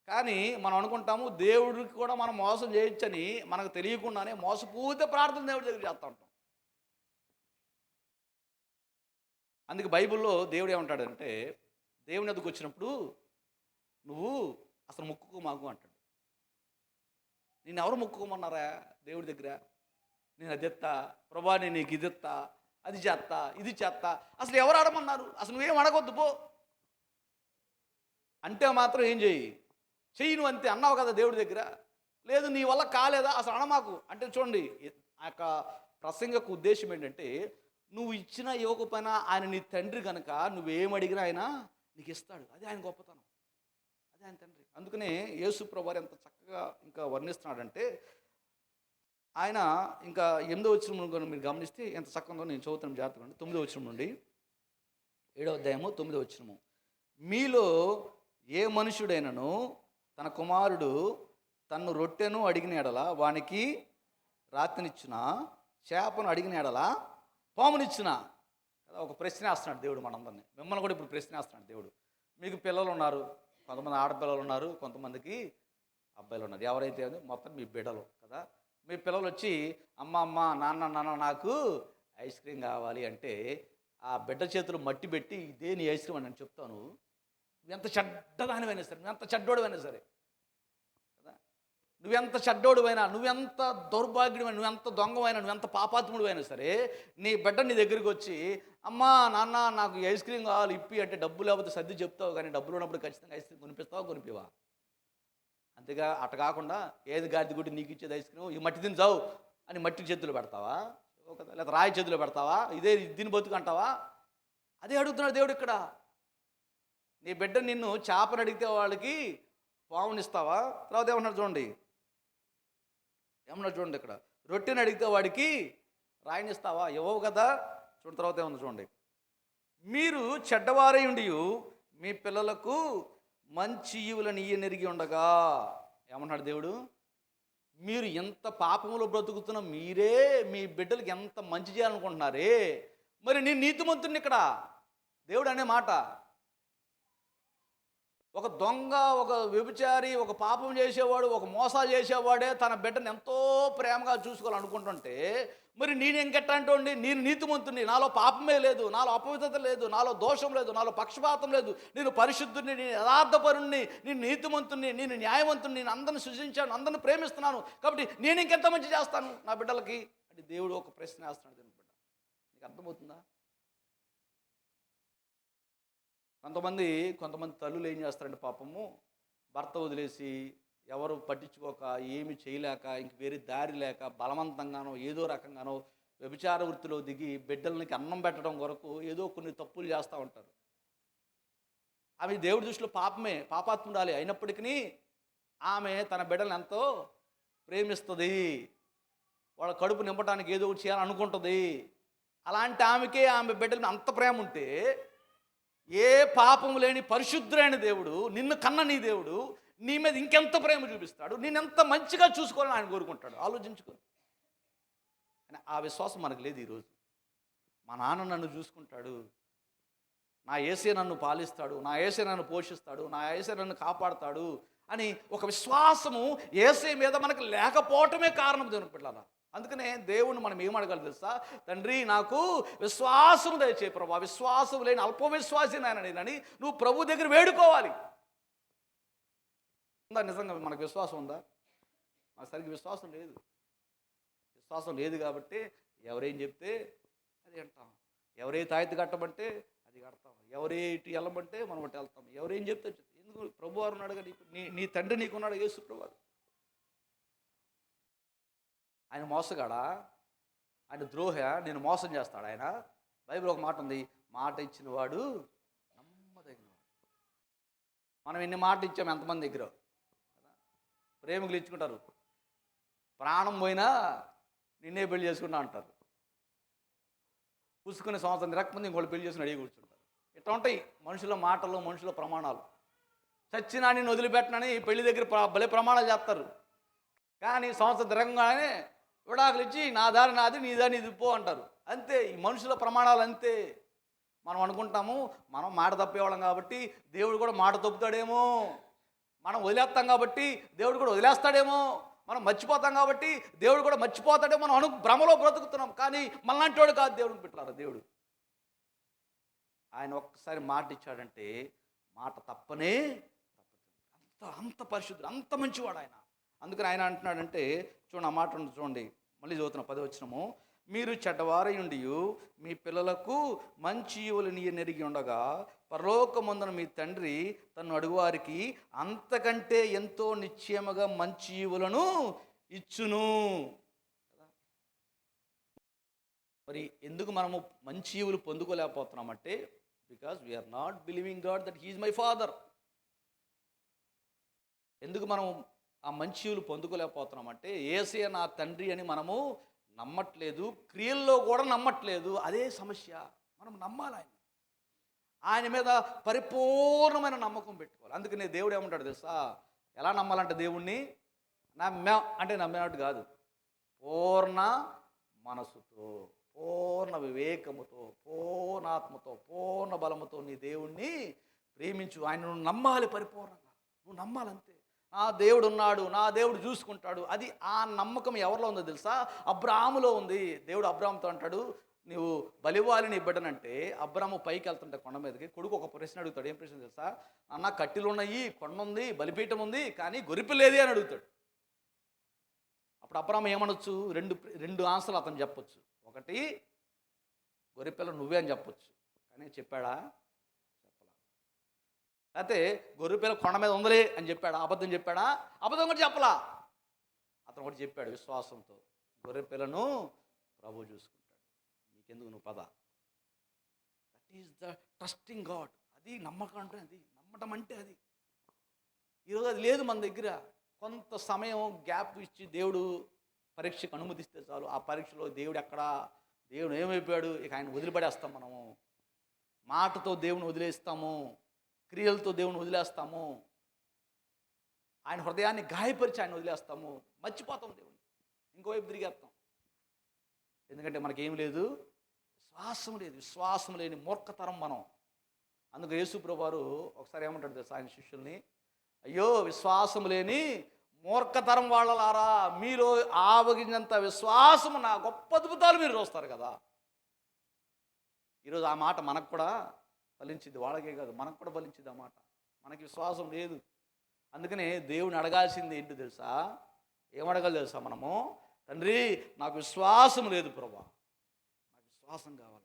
కానీ మనం అనుకుంటాము దేవుడికి కూడా మనం మోసం చేయొచ్చని. మనకు తెలియకుండానే మోసపూర్తి ప్రార్థన దేవుడి దగ్గర చేస్తూ ఉంటాం. అందుకే బైబిల్లో దేవుడు ఏమంటాడంటే, దేవుని ఎదుగు వచ్చినప్పుడు నువ్వు అసలు మొక్కుకో మాకు అంటాడు. నేను ఎవరు మొక్కుకోమన్నారా దేవుడి దగ్గర? నేను అది ఎత్తా ప్రభా, నేను నీకు ఇది ఎత్తా, అది చేస్తా, ఇది చేస్తా. అసలు ఎవరు అడమన్నారు? అసలు నువ్వేం అడగొద్దు పో అంటే మాత్రం ఏం చెయ్యి నువ్వు అంతే అన్నావు కదా దేవుడి దగ్గర. లేదు నీ వల్ల కాలేదా అసలు అనమాకు అంటే. చూడండి, ఆ యొక్క ప్రసంగకు ఉద్దేశం ఏంటంటే, నువ్వు ఇచ్చినా ఇవ్వకపోయినా ఆయన నీ తండ్రి కనుక నువ్వేమడిగినా ఆయన నీకు ఇస్తాడు. అది ఆయన గొప్పతనం, అది ఆయన తండ్రి. అందుకనే యేసు ప్రభువారు ఎంత చక్కగా ఇంకా వర్ణిస్తున్నాడంటే, ఆయన ఇంకా 8వ వచనం మీరు గమనిస్తే ఎంత చక్కగా నేను చదువుతాను జాగ్రత్తగా. 9వ వచనం నుండి 7వ అధ్యాయము 9వ వచనము. మీలో ఏ మనుషుడైనను తన కుమారుడు తన్ను రొట్టెను అడిగిన ఎడల వానికి రాత్రినిచ్చునా, చేపను అడిగిన ఎడల పామునిచ్చునా? కదా, ఒక ప్రశ్న వేస్తున్నాడు దేవుడు మనందరినీ. మిమ్మల్ని కూడా ఇప్పుడు ప్రశ్న వేస్తున్నాడు దేవుడు. మీకు పిల్లలు ఉన్నారు, కొంతమంది ఆడపిల్లలు ఉన్నారు, కొంతమందికి అబ్బాయిలు ఉన్నారు. ఎవరైతే మొత్తం మీ బిడ్డలు కదా. మీ పిల్లలు వచ్చి అమ్మ నాన్న నాకు ఐస్ క్రీమ్ కావాలి అంటే, ఆ బిడ్డ చేతులు మట్టి పెట్టి ఇదే నీ ఐస్ క్రీమ్ అని నేను చెప్తాను. నువ్వు ఎంత చెడ్డదానివైనా సరే, నువ్వు ఎంత చెడ్డోడివైనా సరే కదా, నువ్వెంత చెడ్డోడువైనా, నువ్వెంత దౌర్భాగ్యుడివైనా, నువ్వెంత దొంగవైనా, నువ్వెంత పాపాత్ముడివైనా సరే, నీ బిడ్డ నీ దగ్గరికి వచ్చి, అమ్మా నాన్న నాకు ఐస్ క్రీమ్ కావాలి ఇప్పి అంటే, డబ్బు లేకపోతే సర్ది చెప్తావు, కానీ డబ్బులు ఉన్నప్పుడు ఖచ్చితంగా ఐస్ క్రీమ్ కొనిపిస్తావా, కొనిపివా? అంతేగా. అట్ట కాకుండా ఏది గాడిద గుడ్డి నీకు ఇచ్చేది ఐస్ క్రీమ్, ఈ మట్టి తిని అని మట్టి చేతులు పెడతావా, లేదా రాయి చేతులు పెడతావా, ఇదే దీని బతుకు అంటావా? అదే అడుగుతున్నాడు దేవుడు ఇక్కడ. నీ బిడ్డ నిన్ను చేపను అడిగితే వాళ్ళకి పావునిస్తావా? తర్వాత ఏమన్నాడు చూడండి, ఇక్కడ రొట్టెని అడిగితే వాడికి రాయినిస్తావా? ఇవ్వవు కదా. చూడండి తర్వాత ఏమన్నా చూడండి, మీరు చెడ్డవారై ఉండి మీ పిల్లలకు మంచి ఈవులను ఇయ్యనెరిగి ఉండగా. ఏమన్నాడు దేవుడు? మీరు ఎంత పాపములో బ్రతుకుతున్న మీరే మీ బిడ్డలకి ఎంత మంచి చేయాలనుకుంటున్నారే, మరి నేను నీతిమంతుడిని ఇక్కడ దేవుడు అనే మాట. ఒక దొంగ, ఒక వ్యభిచారి, ఒక పాపం చేసేవాడు, ఒక మోసాలు చేసేవాడే తన బిడ్డను ఎంతో ప్రేమగా చూసుకోవాలనుకుంటుంటే, మరి నేను ఇంకెట్టంటోండి, నేను నీతిమంతుని, నాలో పాపమే లేదు, నాలో అపవిత్రత లేదు, నాలో దోషం లేదు, నాలో పక్షపాతం లేదు, నేను పరిశుద్ధుని, నేను యథార్థపరుణ్ణి, నేను నీతిమంతుని, నేను న్యాయవంతుని, నేను అందరిని సృజించాను, అందరిని ప్రేమిస్తున్నాను, కాబట్టి నేను ఇంకెంత మంచి చేస్తాను నా బిడ్డలకి అంటే దేవుడు ఒక ప్రశ్న వేస్తున్నాడు దీని బిడ్డ. నీకు అర్థమవుతుందా? కొంతమంది తల్లులు ఏం చేస్తారంటే పాపము, భర్త వదిలేసి ఎవరు పట్టించుకోక, ఏమి చేయలేక, ఇంక వేరే దారి లేక బలవంతంగానో ఏదో రకంగానో వ్యభిచార వృత్తిలో దిగి బిడ్డలకి అన్నం పెట్టడం కొరకు ఏదో కొన్ని తప్పులు చేస్తూ ఉంటారు. అవి దేవుడి దృష్టిలో పాపమే, పాపాత్మురాలి అయినప్పటికీ ఆమె తన బిడ్డలను ఎంతో ప్రేమిస్తుంది, వాళ్ళ కడుపు నింపడానికి ఏదో ఒకటి చేయాలనుకుంటుంది. అలాంటి ఆమె బిడ్డల అంత ప్రేమ ఉంటే, ఏ పాపము లేని పరిశుద్ధుడైన దేవుడు, నిన్ను కన్న నీ దేవుడు నీ మీద ఇంకెంత ప్రేమ చూపిస్తాడు, నేనెంత మంచిగా చూసుకోవాలని ఆయన కోరుకుంటాడు. ఆలోచించుకో. ఆ విశ్వాసం మనకు లేదు ఈరోజు. మా నాన్న నన్ను చూసుకుంటాడు, నా యేసే నన్ను పాలిస్తాడు, నా యేసే నన్ను పోషిస్తాడు, నా యేసే నన్ను కాపాడుతాడు అని ఒక విశ్వాసము యేసే మీద మనకు లేకపోవటమే కారణం దేవుని పిల్లలా. అందుకనే దేవుని మనం ఏం అడగాలి తెలుసా? తండ్రి నాకు విశ్వాసం దయచే ప్రభు, విశ్వాసం లేని అల్పవిశ్వాసి నేనని నువ్వు ప్రభు దగ్గర వేడుకోవాలి. ఉందా నిజంగా మనకు విశ్వాసం ఉందా? మనకు సరిగ్గా విశ్వాసం లేదు. విశ్వాసం లేదు కాబట్టి ఎవరేం చెప్తే అది అంటాం, ఎవరే తాయితీ కట్టమంటే అది కడతాం, ఎవరే ఇటు వెళ్ళమంటే మనం అటు వెళ్తాం, ఎవరేం చెప్తే. ఎందుకు? ప్రభు వారు ఉన్నాడు కదా, నీ తండ్రి నీకున్నాడు, యేసు ప్రభు. ఆయన మోసగాడా? ఆయన ద్రోహ? నేను మోసం చేస్తాడు ఆయన? బైబిల్ ఒక మాట ఉంది, మాట ఇచ్చిన వాడు నమ్మదగినవాడు. మనం ఎన్ని మాటలు ఇచ్చాము ఎంతమంది దగ్గర? ప్రేమికులు ఇచ్చుకుంటారు, ప్రాణం పోయినా నిన్నే పెళ్లి చేసుకుంటా అంటారు. పూసుకునే సంవత్సరం తిరగకముందు ఇంకోళ్ళు పెళ్లి చేసుకుని అడిగి కూర్చుంటారు. ఇట్లా ఉంటాయి మనుషుల మాటలు, మనుషుల ప్రమాణాలు. చచ్చినా నేను వదిలిపెట్టనని పెళ్లి దగ్గర భలే ప్రమాణాలు చేస్తారు. కానీ సంవత్సరం తిరగగానే విడాకులు ఇచ్చి నా దారి నాది, నీ దారి నీది పో అంటారు. అంతే ఈ మనుషుల ప్రమాణాలు అంతే. మనం అనుకుంటాము మనం మాట తప్పేవాళ్ళం కాబట్టి దేవుడు కూడా మాట తప్పుతాడేమో, మనం వదిలేస్తాం కాబట్టి దేవుడు కూడా వదిలేస్తాడేమో, మనం మర్చిపోతాం కాబట్టి దేవుడు కూడా మర్చిపోతాడేమో, మనం భ్రమలో బ్రతుకుతున్నాం. కానీ మనలాంటి వాడు కాదు దేవుడిని పెట్టారు. దేవుడు ఆయన ఒక్కసారి మాట ఇచ్చాడంటే మాట తప్పనే తప్పుతుంది. అంత పరిశుద్ధుడు, అంత మంచివాడు ఆయన. అందుకని ఆయన అంటున్నాడంటే చూడండి, ఆ మాట చూడండి, మళ్ళీ చదువుతున్న 10వ వచనము, మీరు చెడ్డవారయుండి మీ పిల్లలకు మంచి ఈవులని నెరిగి ఉండగా పరలోకమందున మీ తండ్రి తను అడుగువారికి అంతకంటే ఎంతో నిశ్చయముగా మంచి ఈవులను ఇచ్చును. మరి ఎందుకు మనము మంచి ఈవులు పొందుకోలేకపోతున్నామంటే, because we are not believing God that he is my father. ఎందుకు మనం ఆ మంచి ఈవులు పొందుకోలేకపోతున్నామంటే, యేసయ్య నా తండ్రి అని మనము నమ్మట్లేదు, క్రియల్లో కూడా నమ్మట్లేదు. అదే సమస్య. మనం నమ్మాలి ఆయన మీద పరిపూర్ణమైన నమ్మకం పెట్టుకోవాలి. అందుకనే దేవుడు ఏమంటాడు తెలుసా? ఎలా నమ్మాలంటే దేవుణ్ణి నమ్మినట్టు కాదు, పూర్ణ మనసుతో, పూర్ణ వివేకముతో, పూర్ణాత్మతో, పూర్ణ బలముతో నీ దేవుణ్ణి ప్రేమించు. ఆయన నువ్వు నమ్మాలి పరిపూర్ణంగా, నువ్వు నమ్మాలంతే. నా దేవుడు ఉన్నాడు, నా దేవుడు చూసుకుంటాడు. అది ఆ నమ్మకం ఎవరిలో ఉందో తెలుసా? అబ్రాహాములో ఉంది. దేవుడు అబ్రాహాముతో అంటాడు, నువ్వు బలివ్వాలి నీ బిడ్డనంటే, అబ్రాహాము పైకి వెళ్తుంటే కొండ మీదకి, కొడుకు ఒక ప్రశ్న అడుగుతాడు. ఏం ప్రశ్న తెలుసా? అన్న కట్టెలు ఉన్నాయి, కొండ ఉంది, బలిపీఠం ఉంది, కానీ గొరిపి లేదే అని అడుగుతాడు. అప్పుడు అబ్రాహాము ఏమనొచ్చు? రెండు రెండు ఆన్సర్లు అతను చెప్పొచ్చు. ఒకటి, గొర్రెపిల్ల నువ్వే అని చెప్పొచ్చు. కానీ చెప్పాడా? చెప్పలా. అయితే గొర్రెపిల్ల కొండ మీద ఉందలే అని చెప్పాడా? అబద్ధం చెప్పాడా? అబద్ధం కూడా చెప్పలా. అతను ఒకటి చెప్పాడు విశ్వాసంతో, గొర్రెపిల్లను ప్రభు చూసుకుంటాడు, నీకెందుకు, నువ్వు పద. That is the trusting God. అది నమ్మకం అంటే, అది నమ్మటం అంటే అది. ఈరోజు అది లేదు మన దగ్గర. కొంత సమయం గ్యాప్ ఇచ్చి దేవుడు పరీక్షకు అనుమతిస్తే చాలు, ఆ పరీక్షలో దేవుడు ఎక్కడా, దేవుడు ఏమైపోయాడు, ఇక ఆయన వదిలిపడేస్తాం మనము. మాటతో దేవుని వదిలేస్తాము, క్రియలతో దేవుని వదిలేస్తాము, ఆయన హృదయాన్ని గాయపరిచి ఆయన వదిలేస్తాము, మర్చిపోతాం దేవుని, ఇంకోవైపు తిరిగేస్తాం. ఎందుకంటే మనకేం లేదు, విశ్వాసం లేదు. విశ్వాసం లేని మూర్ఖతరం మనం. అందుకు యేసు ప్రభువారు ఒకసారి ఏమంటాడు తెలుసా ఆయన శిష్యుల్ని? అయ్యో విశ్వాసం లేని మూర్ఖతరం వాళ్ళలారా, మీరు ఆవగించినంత విశ్వాసము నా గొప్ప అద్భుతాలు మీరు చూస్తారు కదా. ఈరోజు ఆ మాట మనకు కూడా ఫలించింది, వాళ్ళకే కాదు మనకు కూడా ఫలించింది ఆ మాట. మనకి విశ్వాసం లేదు. అందుకనే దేవుని అడగాల్సింది ఏంటి తెలుసా? ఏమడగాలి తెలుసా మనము? తండ్రి నాకు విశ్వాసం లేదు ప్రభా, నాకు విశ్వాసం కావాలి.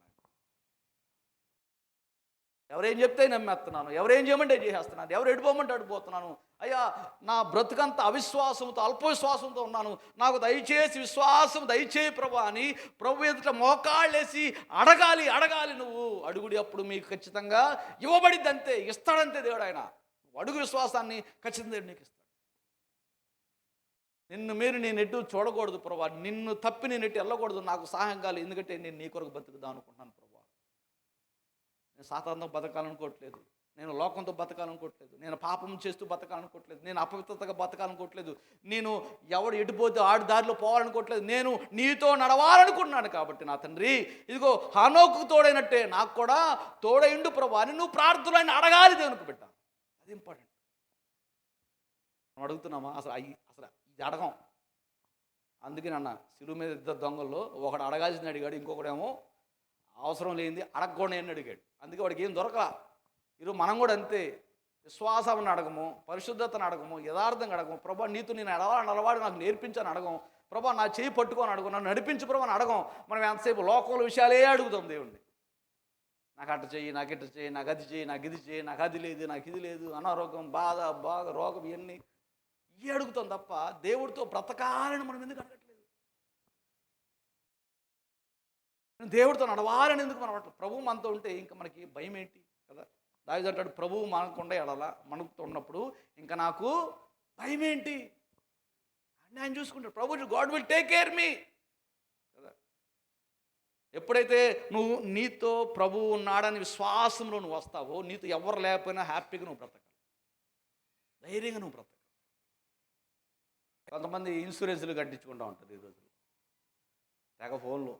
ఎవరేం చెప్తే నమ్మేస్తున్నాను, ఎవరేం చేయమంటే చేసేస్తున్నాను, ఎవరు ఎడిపోమంటే అడిపోతున్నాను. అయ్యా నా బ్రతుకంతా అవిశ్వాసంతో, అల్ప విశ్వాసంతో ఉన్నాను, నాకు దయచేసి విశ్వాసం దయచేయి ప్రభా అని ప్రభు ఎదుట మోకాళ్ళేసి అడగాలి. అడగాలి. నువ్వు అడుగుడి, అప్పుడు మీకు ఖచ్చితంగా ఇవ్వబడిద్ది. అంతే, ఇస్తాడంతే దేవుడు. ఆయన అడుగు విశ్వాసాన్ని ఖచ్చితంగా దేవుడు నీకు ఇస్తాడు. నిన్ను మీరు నేను ఎటు చూడకూడదు ప్రభా, నిన్ను తప్పి నేను ఎటు వెళ్ళకూడదు, నాకు సహాయం కావాలి. ఎందుకంటే నేను నీ కొరకు బతుకుదాం అనుకుంటున్నాను ప్రభా. నేను సాతానంతో బతకాలనుకోవట్లేదు, నేను లోకంతో బతకాలనుకోవట్లేదు, నేను పాపం చేస్తూ బతకాలనుకోవట్లేదు, నేను అపవిత్రతగా బతకాలనుకోవట్లేదు, నేను ఎవడు ఎటుపోతే ఆడు దారిలో పోవాలనుకోవట్లేదు, నేను నీతో నడవాలనుకుంటున్నాను. కాబట్టి నా తండ్రి ఇదిగో హనోకు తోడైనట్టే నాకు కూడా తోడైండు ప్రభా అని నువ్వు ప్రార్థనలు ఆయన అడగాలి దేవునికి బిడ్డ. అది ఇంపార్టెంట్. మనం అడుగుతున్నామా? అసలు ఇది అడగం. అందుకే అన్న శిలువ మీద ఇద్దరు దొంగల్లో ఒకడు అడగాల్సింది అడిగాడు, ఇంకొకడేమో అవసరం లేనిది అడగకూడదు అని అడిగాడు. అందుకే వాడికి ఏం దొరకలా. ఈరోజు మనం కూడా అంతే, విశ్వాసాన్ని అడగము, పరిశుద్ధతను అడగము, యథార్థంగా అడగము. ప్రభా నీతో నేను నడవాడు నాకు నేర్పించని అడగం. ప్రభా నా చేయి పట్టుకొని అడగం, నన్ను నడిపించు ప్రభా అని అడగం. మనం ఎంతసేపు లోకంలో విషయాలే అడుగుతాం దేవుణ్ణి. నాకు అట్ట చెయ్యి, నాకు ఇట్ట చెయ్యి, నాకు అది చెయ్యి, నాకు ఇది చెయ్యి, నాకు అది లేదు, నాకు ఇది లేదు, అనారోగ్యం, బాధ, బాగా రోగం, ఇవన్నీ ఇవి అడుగుతాం తప్ప దేవుడితో బ్రతకాలని మనం ఎందుకు అడగట్లేదు? దేవుడితో నడవాలని ఎందుకు మనం అట్లా? ప్రభువు మనతో ఉంటే ఇంకా మనకి భయం ఏంటి కదా. దావీదు అంటాడు, ప్రభువు మనకుండా ఎడలా మనతో ఉన్నప్పుడు ఇంకా నాకు భయం ఏంటి అని ఆయన చూసుకుంటాడు. ప్రభు గాడ్ విల్ టేక్ కేర్ మీ కదా. ఎప్పుడైతే నువ్వు నీతో ప్రభువు ఉన్నాడని విశ్వాసంలో నువ్వు వస్తావో, నీతో ఎవరు లేకపోయినా హ్యాపీగా నువ్వు బ్రతకాలి, ధైర్యంగా నువ్వు బ్రతకాలి. కొంతమంది ఇన్సూరెన్స్లు కట్టించుకుంటూ ఉంటారు ఈ రోజుల్లో, తెగ ఫోన్లో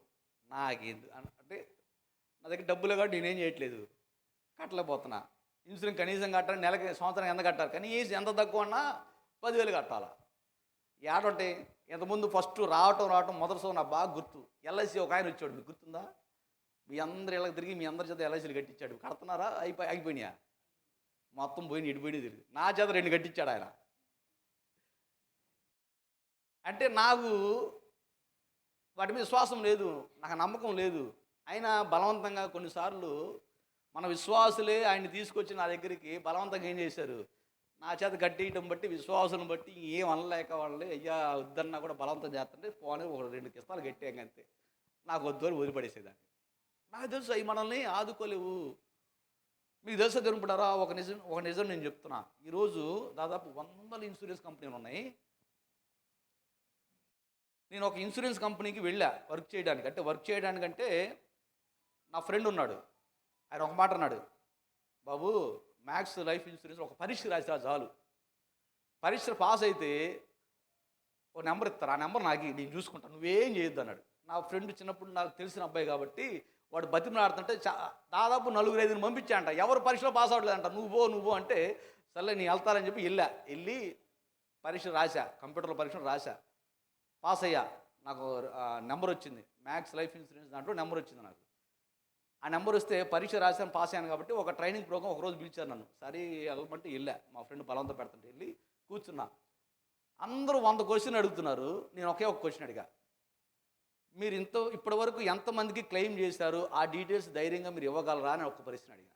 నాకేందు అంటే నా దగ్గర డబ్బులు కాబట్టి నేనేం చేయట్లేదు, కట్టలేకపోతున్నా. ఇన్సూరెన్స్ కనీసం కట్టాలి, నెలకి సంవత్సరం ఎంత కట్టాలి, కనీసం ఎంత తక్కువ అన్నా 10,000 కట్టాలా. ఏడంటే ఇంతకుముందు ఫస్ట్ రావటం మొదటి నాకు బాగా గుర్తు. ఎల్ఐసి ఒక ఆయన వచ్చాడు, మీకు గుర్తుందా? మీ అందరి ఇళ్ళకి తిరిగి మీ అందరి చేత ఎల్ఐసీలు కట్టించాడు. కడుతున్నారా? అయిపోయినాయా? మొత్తం పోయినాయి, ఇడిపోయినాయి తిరిగి. నా చేత 2 కట్టించాడు ఆయన. అంటే నాకు వాటి మీద విశ్వాసం లేదు, నాకు నమ్మకం లేదు. ఆయన బలవంతంగా కొన్నిసార్లు మన విశ్వాసులే ఆయన్ని తీసుకొచ్చి నా దగ్గరికి బలవంతంగా ఏం చేశారు, నా చేత కట్టేయటం బట్టి, విశ్వాసం బట్టి ఏం అనలేక వాళ్ళే అయ్యా వద్దన్నా కూడా బలవంతం చేస్తుంటే పోనీ 1-2 కిస్తాలు కట్టాక అంతే, నాకు వద్దు అని వదిలిపడేసేదాన్ని. నాకు తెలుసు అవి మనల్ని ఆదుకోలేవు. మీకు తెలుసా తిరుగుతారా? ఒక నిజం నేను చెప్తున్నా. ఈరోజు దాదాపు 100 ఇన్సూరెన్స్ కంపెనీలు ఉన్నాయి. నేను ఒక ఇన్సూరెన్స్ కంపెనీకి వెళ్ళా వర్క్ చేయడానికంటే నా ఫ్రెండ్ ఉన్నాడు. ఆయన ఒక మాట అన్నాడు, బాబు మ్యాక్స్ లైఫ్ ఇన్సూరెన్స్ ఒక పరీక్ష రాసిరా చాలు, పరీక్ష పాస్ అయితే ఒక నెంబర్ ఇస్తారు, ఆ నెంబర్ నాకు నేను చూసుకుంటాను, నువ్వేం చేయొద్దు అన్నాడు. నా ఫ్రెండ్ చిన్నప్పుడు నాకు తెలిసిన అబ్బాయి కాబట్టి వాడు బతిమలాడుతుంటే దాదాపు 4-5 పంపించాయంట. ఎవరు పరీక్షలో పాస్ అవ్వలేదంట. నువ్వు అంటే సర్లే నీ వెళ్తారని చెప్పి వెళ్ళి పరీక్ష రాశా, కంప్యూటర్లో పరీక్ష రాశా, పాస్ అయ్యా. నాకు నెంబర్ వచ్చింది, మ్యాక్స్ లైఫ్ ఇన్సూరెన్స్ దాంట్లో నెంబర్ వచ్చింది నాకు. ఆ నెంబర్ వస్తే పరీక్ష రాశాను, పాస్ అయ్యాను కాబట్టి ఒక ట్రైనింగ్ ప్రోగ్రామ్ ఒకరోజు పిలిచారు నన్ను. సరే వెళ్ళమంటే వెళ్ళా, మా ఫ్రెండ్ బలంతో పెడుతుంటే వెళ్ళి కూర్చున్నా. అందరూ 100 క్వశ్చన్ అడుగుతున్నారు, నేను ఒకే ఒక క్వశ్చన్ అడిగా. మీరు ఇప్పటి వరకు ఎంతమందికి క్లెయిమ్ చేశారు, ఆ డీటెయిల్స్ ధైర్యంగా మీరు ఇవ్వగలరా అని ఒక ప్రశ్న అడిగా.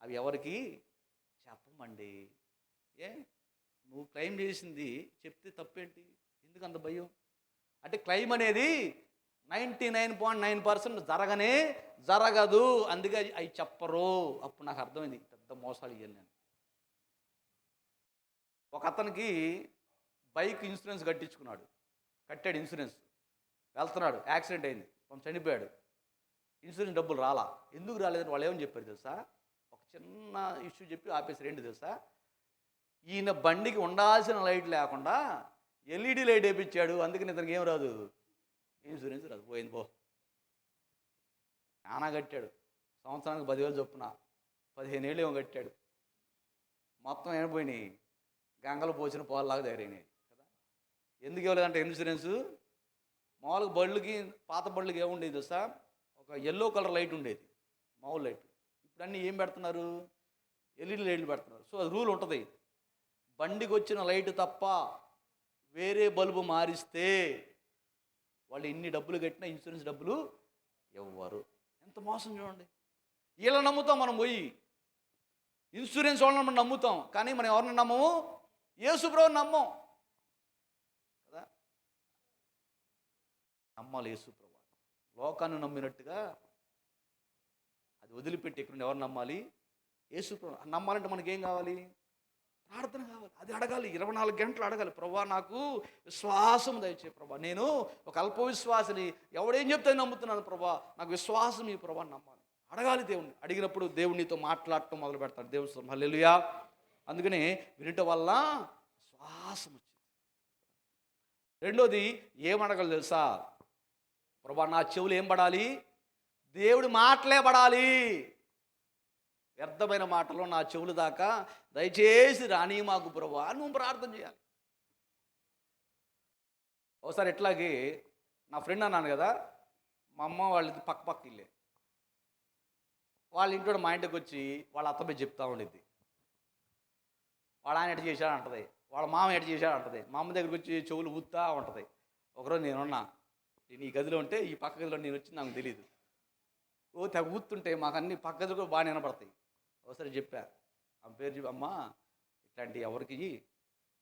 అవి ఎవరికి చెప్పమండి. ఏ నువ్వు క్లెయిమ్ చేసింది చెప్తే తప్పేంటి, ఎందుకు అంత భయం? అంటే క్లెయిమ్ అనేది 99.9% జరగదు, అందుకే అవి చెప్పరు. అప్పుడు నాకు అర్థమైంది పెద్ద మోసాలు ఇవ్వాలి. నేను ఒక అతనికి బైక్ ఇన్సూరెన్స్ కట్టాడు ఇన్సూరెన్స్, వెళ్తున్నాడు, యాక్సిడెంట్ అయింది, చనిపోయాడు. ఇన్సూరెన్స్ డబ్బులు రాలా. ఎందుకు రాలేదని వాళ్ళు ఏమని చెప్పారు తెలుసా? ఒక చిన్న ఇష్యూ చెప్పి ఆపేసారు. ఏంటి తెలుసా? ఈయన బండికి ఉండాల్సిన లైట్ లేకుండా ఎల్ఈడి లైట్ వేయించాడు, అందుకని ఇతనికి ఏం రాదు, ఇన్సూరెన్స్ రాదు. పోయింది పో. నానా కట్టాడు, సంవత్సరానికి 10,000 చొప్పున 15 ఏళ్ళు ఏమో కట్టాడు. మొత్తం ఏమైపోయినాయి, గంగలు పోసిన పోల్లాగా తయారైనాయి కదా. ఎందుకు ఇవ్వలేదంటే ఇన్సూరెన్సు, మామూలుగా బళ్ళకి, పాత బళ్ళకి ఏముండేది తెలుసా? ఒక ఎల్లో కలర్ లైట్ ఉండేది, మామూలు లైట్. ఇప్పుడు అన్నీ ఏం పెడుతున్నారు, ఎల్ఈడి లైట్లు పెడుతున్నారు. సో అది రూల్ ఉంటుంది, బండికి వచ్చిన లైట్ తప్ప వేరే బల్బు మారిస్తే వాళ్ళు ఎన్ని డబ్బులు కట్టినా ఇన్సూరెన్స్ డబ్బులు ఇవ్వరు. ఎంత మోసం చూడండి. వీళ్ళని నమ్ముతాం మనం, పోయి ఇన్సూరెన్స్ వాళ్ళని మనం నమ్ముతాం, కానీ మనం ఎవరిని నమ్మము, యేసుప్రభువుని నమ్మం కదా. నమ్మాలి యేసుప్రభు. లోకాన్ని నమ్మినట్టుగా అది వదిలిపెట్టి ఇక్కడ ఎవరు నమ్మాలి, యేసుప్రభు. నమ్మాలంటే మనకేం కావాలి, ప్రార్థన కావాలి. అది అడగాలి, 24 గంటలు అడగాలి. ప్రభువా నాకు విశ్వాసం దయచే ప్రభువా, నేను ఒక అల్ప విశ్వాసిని, ఎవడేం చెప్తే నమ్ముతున్నాను ప్రభువా, నాకు విశ్వాసం ఈ ప్రభువా నమ్మాలి. అడగాలి దేవుణ్ణి. అడిగినప్పుడు దేవునితో మాట్లాడటం మొదలు పెడతాడు. దేవుడు హల్లెలూయా. అందుకని వినటం వల్ల విశ్వాసం వచ్చింది. రెండోది ఏమడగాలి తెలుసా? ప్రభువా నా చెవులు ఏం పడాలి, దేవుడి మాటలే పడాలి. వ్యర్థమైన మాటలు నా చెవులు దాకా దయచేసి రాని మాకు ప్రభువా నువ్వు ప్రార్థన చేయాలి. ఒకసారి ఇట్లాగే నా ఫ్రెండ్ అన్నాను కదా, మా అమ్మ వాళ్ళది పక్క ఇల్లే. వాళ్ళ ఇంట్లో మా ఇంటికి వచ్చి వాళ్ళ అత్తమ్మ చెప్తా ఉండేది, వాళ్ళ ఆయన ఎటు చేశాడు అంటది, వాళ్ళ మామ ఎటు చేశాడు అంటది. మా అమ్మ దగ్గరికి వచ్చి చెవులు ఊతా ఉంటుంది. ఒకరోజు నేనున్నా, నేను ఈ గదిలో ఉంటే ఈ పక్క గదిలో నేను వచ్చి నాకు తెలియదు, ఓ తెగ ఊతుంటే మాకు అన్ని పక్క గదులు కూడా బాగా వినపడతాయి. ఒకసారి చెప్పా, ఆమె పేరు చెప్పి, అమ్మా ఇట్లాంటి ఎవరికి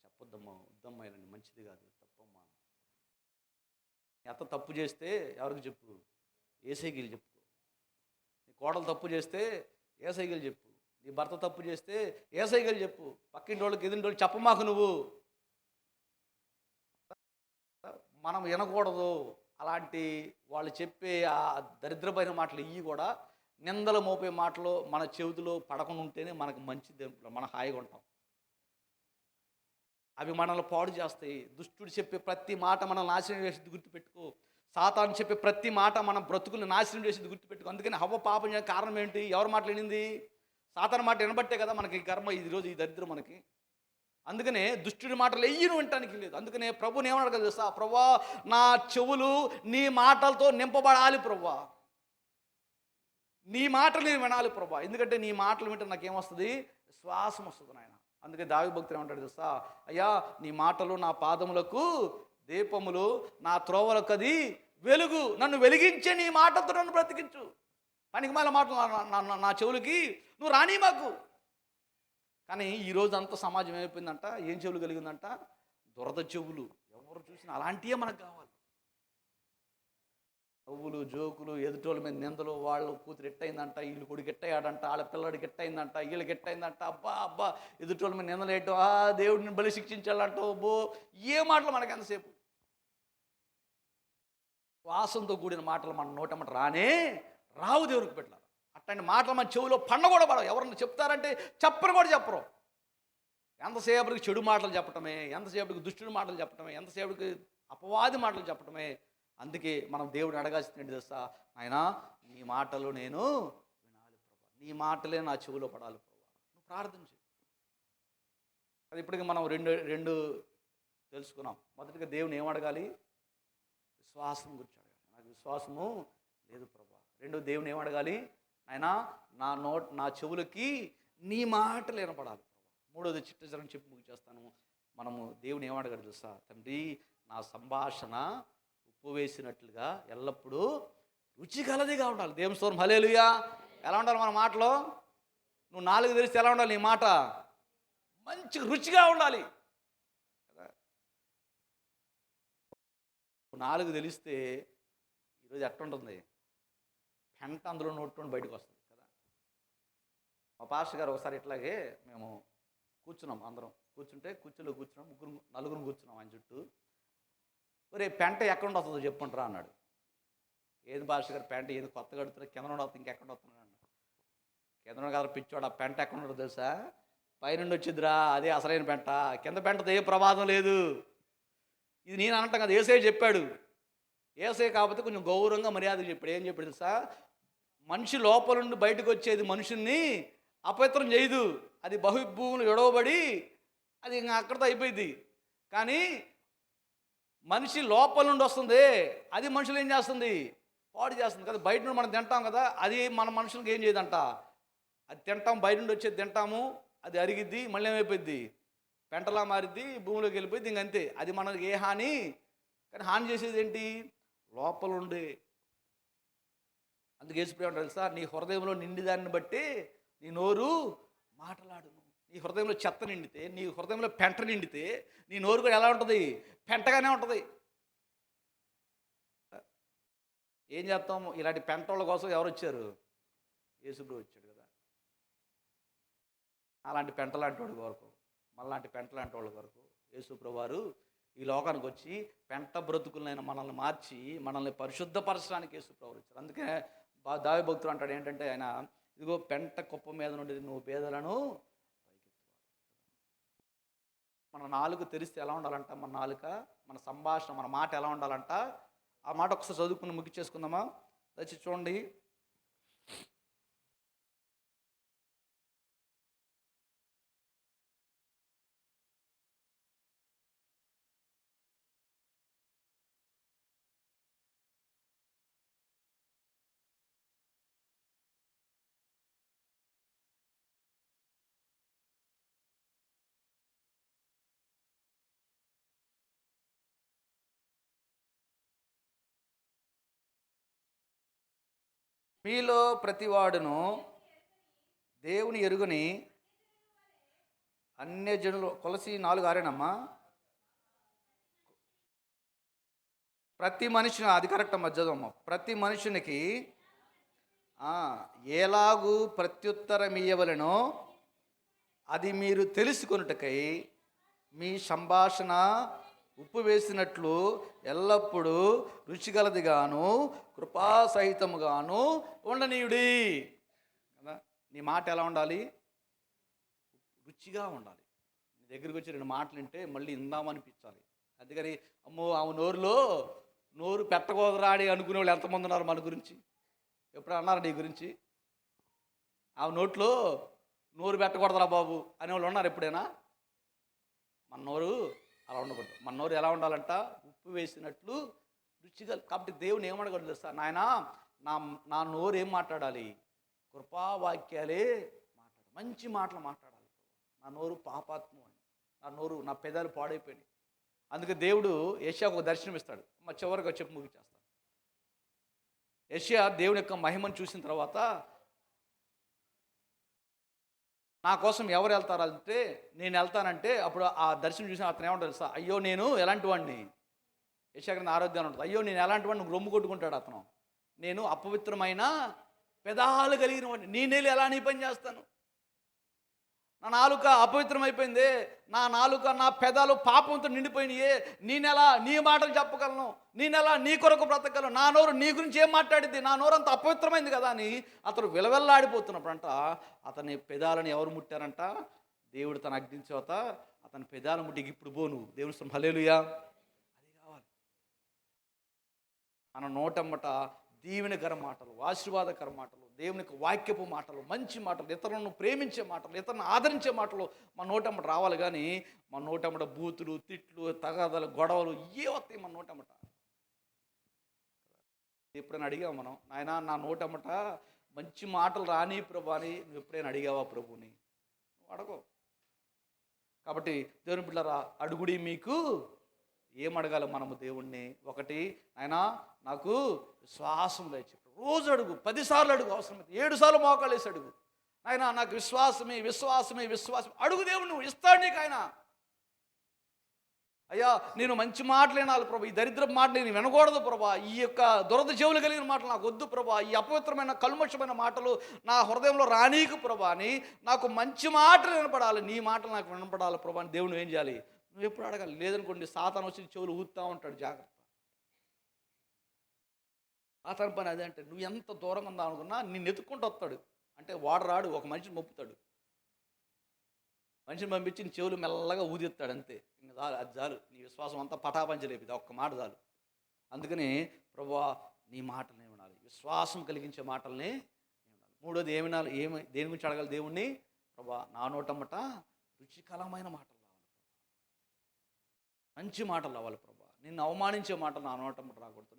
చెప్పొద్దమ్మా, వద్దమ్మా, ఇలాంటి మంచిది కాదు, తప్పమ్మా. నీ అత్త తప్పు చేస్తే ఎవరికి చెప్పు, ఏసైకి చెప్పుకో. నీ కోడలు తప్పు చేస్తే ఏసైకి చెప్పు. నీ భర్త తప్పు చేస్తే ఏసైకి చెప్పు. పక్కింటి వాళ్ళకి ఎదుటి వాళ్ళకి చెప్పమాకు నువ్వు. మనం వినకూడదు అలాంటి వాళ్ళు చెప్పే ఆ దరిద్రమైన మాటలు. ఇవి కూడా నిందలు మోపే మాటలు మన చెవిలో పడకుండా ఉంటేనే మనకు మంచిది, మనం హాయిగా ఉంటాం. అవి మనల్ని పాడు చేస్తాయి. దుష్టుడు చెప్పే ప్రతి మాట మనం నాశనం చేసేది గుర్తుపెట్టుకో. సాతాను చెప్పే ప్రతి మాట మన బ్రతుకులు నాశనం చేసేది గుర్తుపెట్టుకో. అందుకని హవ్వ పాపం చేయడానికి కారణం ఏంటి? ఎవరి మాట వినింది? సాతాను మాట వినబట్టే కదా మనకి కర్మ, ఈరోజు ఈ దరిద్రం మనకి. అందుకనే దుష్టుడి మాటలు ఎయ్యను వినటానికి లేదు. అందుకనే ప్రభుని ఏమన్నా తెలుసా? ప్రభువా నా చెవులు నీ మాటలతో నింపబడాలి ప్రభువా, నీ మాటలు నేను వినాలి ప్రభువా. ఎందుకంటే నీ మాటలు వింటే నాకేమొస్తుంది? శ్వాసం వస్తుంది నాయన. అందుకే దావీదు భక్తుడు ఏమంటాడు తెలుసా? అయ్యా నీ మాటలు నా పాదములకు దీపములు, నా త్రోవలకు అది వెలుగు. నన్ను వెలిగించే నీ మాటలతో నన్ను బ్రతికించు. పనికి మాల మాటలు నా చెవులకి నువ్వు రాని మాకు. కానీ ఈరోజు అంతా సమాజం ఏమైపోయిందంట, ఏం చెవులు కలిగిందంట? దురద చెవులు. ఎవరు చూసినా అలాంటివే మనకు కావాలి. నవ్వులు, జోకులు, ఎదుటోళ్ళ మీద నిందలు, వాళ్ళు కూతురు ఎట్టయిందంట, వీళ్ళు కొడుకు ఎట్టయ్యాడంట, వాళ్ళ పిల్లడికి ఎట్టయిందంట, వీళ్ళకి ఎట్టయిందంట, అబ్బా అబ్బా ఎదుటోళ్ళ మీద నిందలు వేయటం, దేవుడిని బలి శిక్షించాలంటో బో, ఏ మాటలు మనకి ఎంతసేపు? శ్వాసంతో కూడిన మాటలు మన నోటమ్మట రావు దేవునికి పెట్టాలి. అట్లాంటి మాటలు మన చెవులో పండ కూడా పడవు. ఎవరన్నా చెప్తారంటే చెప్పరు కూడా చెప్పరు. ఎంతసేపటికి చెడు మాటలు చెప్పటమే, ఎంతసేపటికి దుష్టుడి మాటలు చెప్పటమే, ఎంతసేపటికి అపవాది మాటలు చెప్పటమే. అందుకే మనం దేవుడిని అడగాల్సింది ఏంటి తెలుసా? ఆయన నీ మాటలు నేను వినాలి ప్రభా, నీ మాటలే నా చెవిలో పడాలి ప్రభా. నువ్వు ప్రార్థన చేయి. అది ఇప్పటికీ మనం రెండు తెలుసుకున్నాం. మొదటిగా దేవుని ఏం అడగాలి? విశ్వాసం గురించి అడగాలి. నాకు విశ్వాసము లేదు ప్రభా. రెండో దేవుని ఏం అడగాలి? ఆయన నా చెవులకి నీ మాటలు వినపడాలి ప్రభా. మూడోది చిట్టజరం చెప్పి ముగిచేస్తాను. మనము దేవుని ఏమడగడు తెలుసా? తండ్రి, నా సంభాషణ ఉప్పు వేసినట్లుగా ఎల్లప్పుడూ రుచిగలదిగా ఉండాలి. దేవుని స్తోత్రం, హల్లెలూయా. ఎలా ఉండాలి మన మాటలో? నువ్వు నాలుగు తెలిస్తే ఎలా ఉండాలి నీ మాట? మంచి రుచిగా ఉండాలి కదా. నాలుగు తెలిస్తే ఈరోజు ఎట్టుంటుంది? పెంట అందులో నోట్లోని బయటకు వస్తుంది కదా. మా పాస్టర్ గారు ఒకసారి ఇట్లాగే మేము కూర్చున్నాం, అందరం కూర్చుంటే కుర్చీలో కూర్చున్నాం, నలుగురు కూర్చున్నాం ఆయన చుట్టూ. ఒరే, పెంట ఎక్కడ వస్తుందో చెప్పంటారా అన్నాడు. ఏది పాస్టర్ గారు, పెంట ఏది కొత్తగా కడుతున్నా, కింద నుండి వస్తుంది, ఇంకెక్కడ వస్తున్నాడు అన్నాడు. కింద నుండి కదా పిచ్చోడు, ఆ పెంట ఎక్కడ ఉండదు తెలుసా? పైనుండి వచ్చిందిరా, అదే అసలైన పెంట. కింద పెంటతో ఏ ప్రమాదం లేదు. ఇది నేను అనటం కదా, యేసయ్య చెప్పాడు. యేసయ్య కాకపోతే కొంచెం గౌరవంగా మర్యాద చెప్పాడు. ఏం చెప్పాడు తెలుసా? మనిషి లోపల నుండి బయటకు వచ్చేది మనుషుల్ని అపవిత్రం చేయదు. అది బహుభూములు ఎడవబడి అది ఇంకా అక్కడితో అయిపోయింది. కానీ మనిషి లోపల నుండి వస్తుంది, అది మనుషులు ఏం చేస్తుంది? పాడు చేస్తుంది కదా. బయట నుండి మనం తింటాం కదా, అది మన మనుషులకు ఏం చేయదంట. అది తింటాం, బయట నుండి వచ్చేది తింటాము, అది అరిగిద్ది, మళ్ళీ ఏమైపోద్ది? పెంటలా మారిద్ది, భూమిలోకి వెళ్ళిపోయింది, ఇంకంతే. అది మనకి ఏ హాని? కానీ హాని చేసేది ఏంటి? లోపల ఉండే. అందుకే యేసు ప్రేమ తెలుసా? నీ హృదయంలో నిండి దాన్ని బట్టి నీ నోరు మాటలాడును. నీ హృదయంలో చెత్త నిండితే, నీ హృదయంలో పెంట నిండితే నీ నోరు కూడా ఎలా ఉంటుంది? పెంటగానే ఉంటుంది. ఏం చేస్తాము? ఇలాంటి పెంటోళ్ళ కోసం ఎవరు వచ్చారు? యేసుప్రభు వచ్చాడు కదా. అలాంటి పెంటలాంటి వాడి కొరకు, మళ్ళాంటి పెంటలాంటి వాళ్ళ కొరకు యేసుప్రభు వారు ఈ లోకానికి వచ్చి పెంట బ్రతుకులైన మనల్ని మార్చి మనల్ని పరిశుద్ధపరచడానికి యేసుప్రభు వచ్చారు. అందుకే దావీదు భక్తుడు అంటాడు ఏంటంటే, ఆయన ఇదిగో పెంట కుప్ప మీద నుండి నువ్వు పేదలను పైకెత్తువాడు. మన నాలుక తెరిస్తే ఎలా ఉండాలంట? మన నాలుక, మన సంభాషణ, మన మాట ఎలా ఉండాలంట? ఆ మాట ఒకసారి చదువుకుని ముగిచ్చేసుకుందామా? దయచేసి చూడండి. మీలో ప్రతివాడును దేవుని ఎరుగని అన్యజనులు, కొలసి 4:6 ప్రతి మనిషిని, అది కరెక్ట్ అమ్మ, చదవమ్మ. ప్రతి మనుషునికి ఎలాగూ ప్రత్యుత్తరం ఇయ్యవలెనో అది మీరు తెలుసుకొనుటకై మీ సంభాషణ ఉప్పు వేసినట్లు ఎల్లప్పుడూ రుచిగలదిగాను కృపాసహితముగాను ఉండనీయుడి కదా. నీ మాట ఎలా ఉండాలి? రుచిగా ఉండాలి. నీ దగ్గరికి వచ్చి 2 మాటలు వింటే మళ్ళీ ఇందామనిపించాలి. అందుకని అమ్మో ఆమె నోరు పెట్టకూడరాడి అనుకునే వాళ్ళు ఎంతమంది ఉన్నారు మన గురించి? ఎప్పుడు అన్నారు నీ గురించి? ఆమె నోట్లో నోరు పెట్టకూడదురా బాబు అనేవాళ్ళు ఉన్నారు ఎప్పుడైనా? మన నోరు అలా ఉండకూడదు. మన నోరు ఎలా ఉండాలంట? ఉప్పు వేసినట్లు రుచిగా. కాబట్టి దేవుని ఏమడగడు తెలుసా? నాయనా, నా నోరు ఏం మాట్లాడాలి? కృపావాక్యాలే మాట్లాడాలి, మంచి మాటలు మాట్లాడాలి. నా నోరు పాపాత్మ అని, నా నోరు, నా పెదాలు పాడైపోయినాయి. అందుకే దేవుడు యెషయాకు ఒక దర్శనం ఇస్తాడు. చివరిగా చెప్పి ముగిచేస్తాను. యెషయా దేవుని యొక్క మహిమను చూసిన తర్వాత, నా కోసం ఎవరు వెళ్తారంటే నేను వెళ్తానంటే, అప్పుడు ఆ దర్శనం చూసిన అతను ఏమంటారు తెలుసా? అయ్యో నేను ఎలాంటి వాడిని? యెషయా గ్రంథం ఆరోగ్యాన్ని ఉంటుంది. అయ్యో నేను ఎలాంటి వాడిని? రొమ్ము కొట్టుకుంటాడు అతను. నేను అపవిత్రమైన పెదాలు కలిగిన వాడిని, నేనేళ్ళు ఎలా నీ పని చేస్తాను? నా నాలుక అపవిత్రమైపోయింది, నా నాలుక, నా పెదాలు పాపంతో నిండిపోయినాయే, నేనెలా నీ మాటలు చెప్పగలను? నేనెలా నీ కొరకు బ్రతకగలను? నా నోరు నీ గురించి ఏం మాట్లాడింది? నా నోరు అంత అపవిత్రమైంది కదా అని అతను విలవెల్లాడిపోతున్నప్పుడంట అతని పెదాలను ఎవరు ముట్టారంట? దేవుడు తన అగ్ని చేత అతని పెదాలు ముట్టికి ఇప్పుడు పో నువ్వు. దేవుని స్తోత్రం, హల్లెలూయా. అది కావాలి. మన నోటమ్మట దీవెనకర మాటలు, ఆశీర్వాదకర మాటలు, దేవునికి వాక్యపు మాటలు, మంచి మాటలు, ఇతరులను ప్రేమించే మాటలు, ఇతరులను ఆదరించే మాటలు మన నోటమ్మట రావాలి. కానీ మన నోటమ్మట బూతులు, తిట్లు, తగాదలు, గొడవలు ఏ వస్తాయి మన నోటమ్మట? ఎప్పుడైనా అడిగావు మనం, నాయనా నా నోటమ్మట మంచి మాటలు రాని ప్రభు అని నువ్వు ఎప్పుడైనా అడిగావా ప్రభుని? నువ్వు అడగవు. కాబట్టి దేవుని బిడ్డలారా, అడుగుడి మీకు ఏం అడగాలి మనము దేవుణ్ణి? ఒకటి, ఆయన నాకు విశ్వాసం లేచి రోజు అడుగు, 10 సార్లు అడుగు, అవసరమైతే 7 సార్లు మోకాళ్ళు వేసి అడుగు. ఆయన నాకు విశ్వాసమే విశ్వాసమే విశ్వాసం. అడుగు దేవుడు, నువ్వు ఇస్తాడు నీకు ఆయన. అయ్యా నేను మంచి మాటలు వినాలి ప్రభా, ఈ దరిద్ర మాటలు నేను వినకూడదు ప్రభా, ఈ యొక్క దురద చెవులు కలిగిన మాటలు నాకు వద్దు ప్రభా, ఈ అపవిత్రమైన కల్మషమైన మాటలు నా హృదయంలో రానీకు ప్రభా అని నాకు మంచి మాటలు వినపడాలి, నీ మాటలు నాకు వినపడాలి ప్రభా అని దేవుడు ఏం చేయాలి? నువ్వు ఎప్పుడు అడగాలి. లేదనుకోండి సాతాను వచ్చి చెవులు ఊదుతూ ఉంటాడు, జాగ్రత్త. సాతాను పని అదే. అంటే నువ్వు ఎంత దూరంగా ఉందా అనుకున్నా నిన్ను ఎత్తుక్కుంటూ వస్తాడు. అంటే వాడు రాడు, ఒక మనిషిని మొప్పుతాడు. మనిషిని పంపించి నీ చెవులు మెల్లగా ఊదిస్తాడు, అంతే. ఇంకా చాలు, అది చాలు. నీ విశ్వాసం అంతా పటాపంచలేపిది ఒక్క మాట చాలు. అందుకని ప్రభువా నీ మాటలనే వినాలి, విశ్వాసం కలిగించే మాటలనే వినాలి. మూడోది ఏమి వినాలి? దేని గురించి అడగాలి దేవుణ్ణి? ప్రభువా నా నోటమ్మట రుచికరమైన మాటలు రావాలి, మంచి మాటలు రావాలి ప్రభా. నిన్ను అవమానించే మాటలు నా నోటమ్మట రాకూడదు,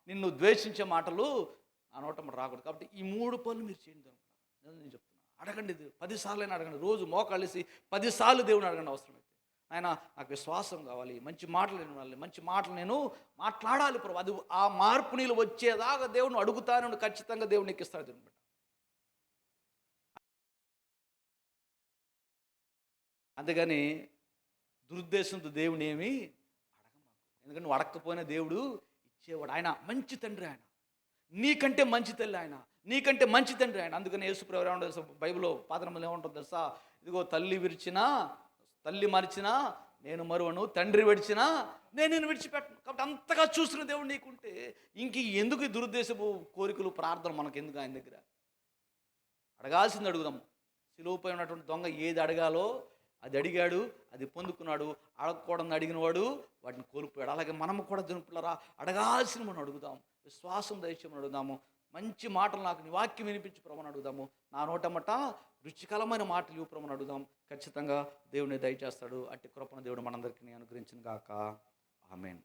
నిన్ను ద్వేషించే మాటలు నా నోటమ్మట రాకూడదు. కాబట్టి ఈ 3 పనులు మీరు చేయండి అనుకుంటున్నాను. నేను చెప్తున్నా, అడగండి, 10 సార్లు అడగండి. రోజు మోకాళ్ళేసి 10 సార్లు దేవుని అడగండి అవసరమైతే. ఆయన నాకు విశ్వాసం కావాలి, మంచి మాటలు వినాలి, మంచి మాటలు నేను మాట్లాడాలి ప్రభు. అది ఆ మార్పు నీళ్ళు వచ్చేదాకా దేవుని అడుగుతాను, ఖచ్చితంగా దేవుడు నీకు ఇస్తాడు. దేవుని బిడ్డ, అంతేగాని దురుద్దేశంతో దేవుని ఏమి అడగమాకు. ఎందుకంటే నువ్వు అడగకపోయినా దేవుడు ఇచ్చేవాడు. ఆయన మంచి తండ్రి, ఆయన నీకంటే మంచి తల్లి, ఆయన నీకంటే మంచి తండ్రి ఆయన. అందుకని యేసుప్రభువు ఏమంటారు తెలుసా? బైబిల్లో పాత నిబంధనలో ఏమంటుంది తెలుసా? ఇదిగో తల్లి మరిచినా నేను మరువను, తండ్రి విడిచినా నేను నిన్ను విడిచిపెట్టను. కాబట్టి అంతగా చూసిన దేవుడు నీకుంటే ఇంక ఎందుకు ఈ దురుద్దేశపు కోరికలు, ప్రార్థన మనకు ఎందుకు? ఆయన దగ్గర అడగాల్సింది అడుగుదాం. సిలువపై ఉన్నటువంటి దొంగ ఏది అడగాలో అది అడిగాడు, అది పొందుకున్నాడు. అడగకూడదని అడిగినవాడు వాటిని కోల్పోయాడు. అలాగే మనము కూడా దినపులరా అడగాల్సిన మనం అడుగుదాం, విశ్వాసం దయచేయమని అడుగుదాము. మంచి మాటలు నాకు నీ వాక్యం వినిపించి ప్రభని అడుగుదాము. నా నోటమ్మట రుచికరమైన మాటలు ఇవ్వు ప్రభని అడుగుదాం. ఖచ్చితంగా దేవుని దయచేస్తాడు. అట్టి కృపను దేవుడు మనందరికీ అనుగ్రహించును గాక. ఆమేన్.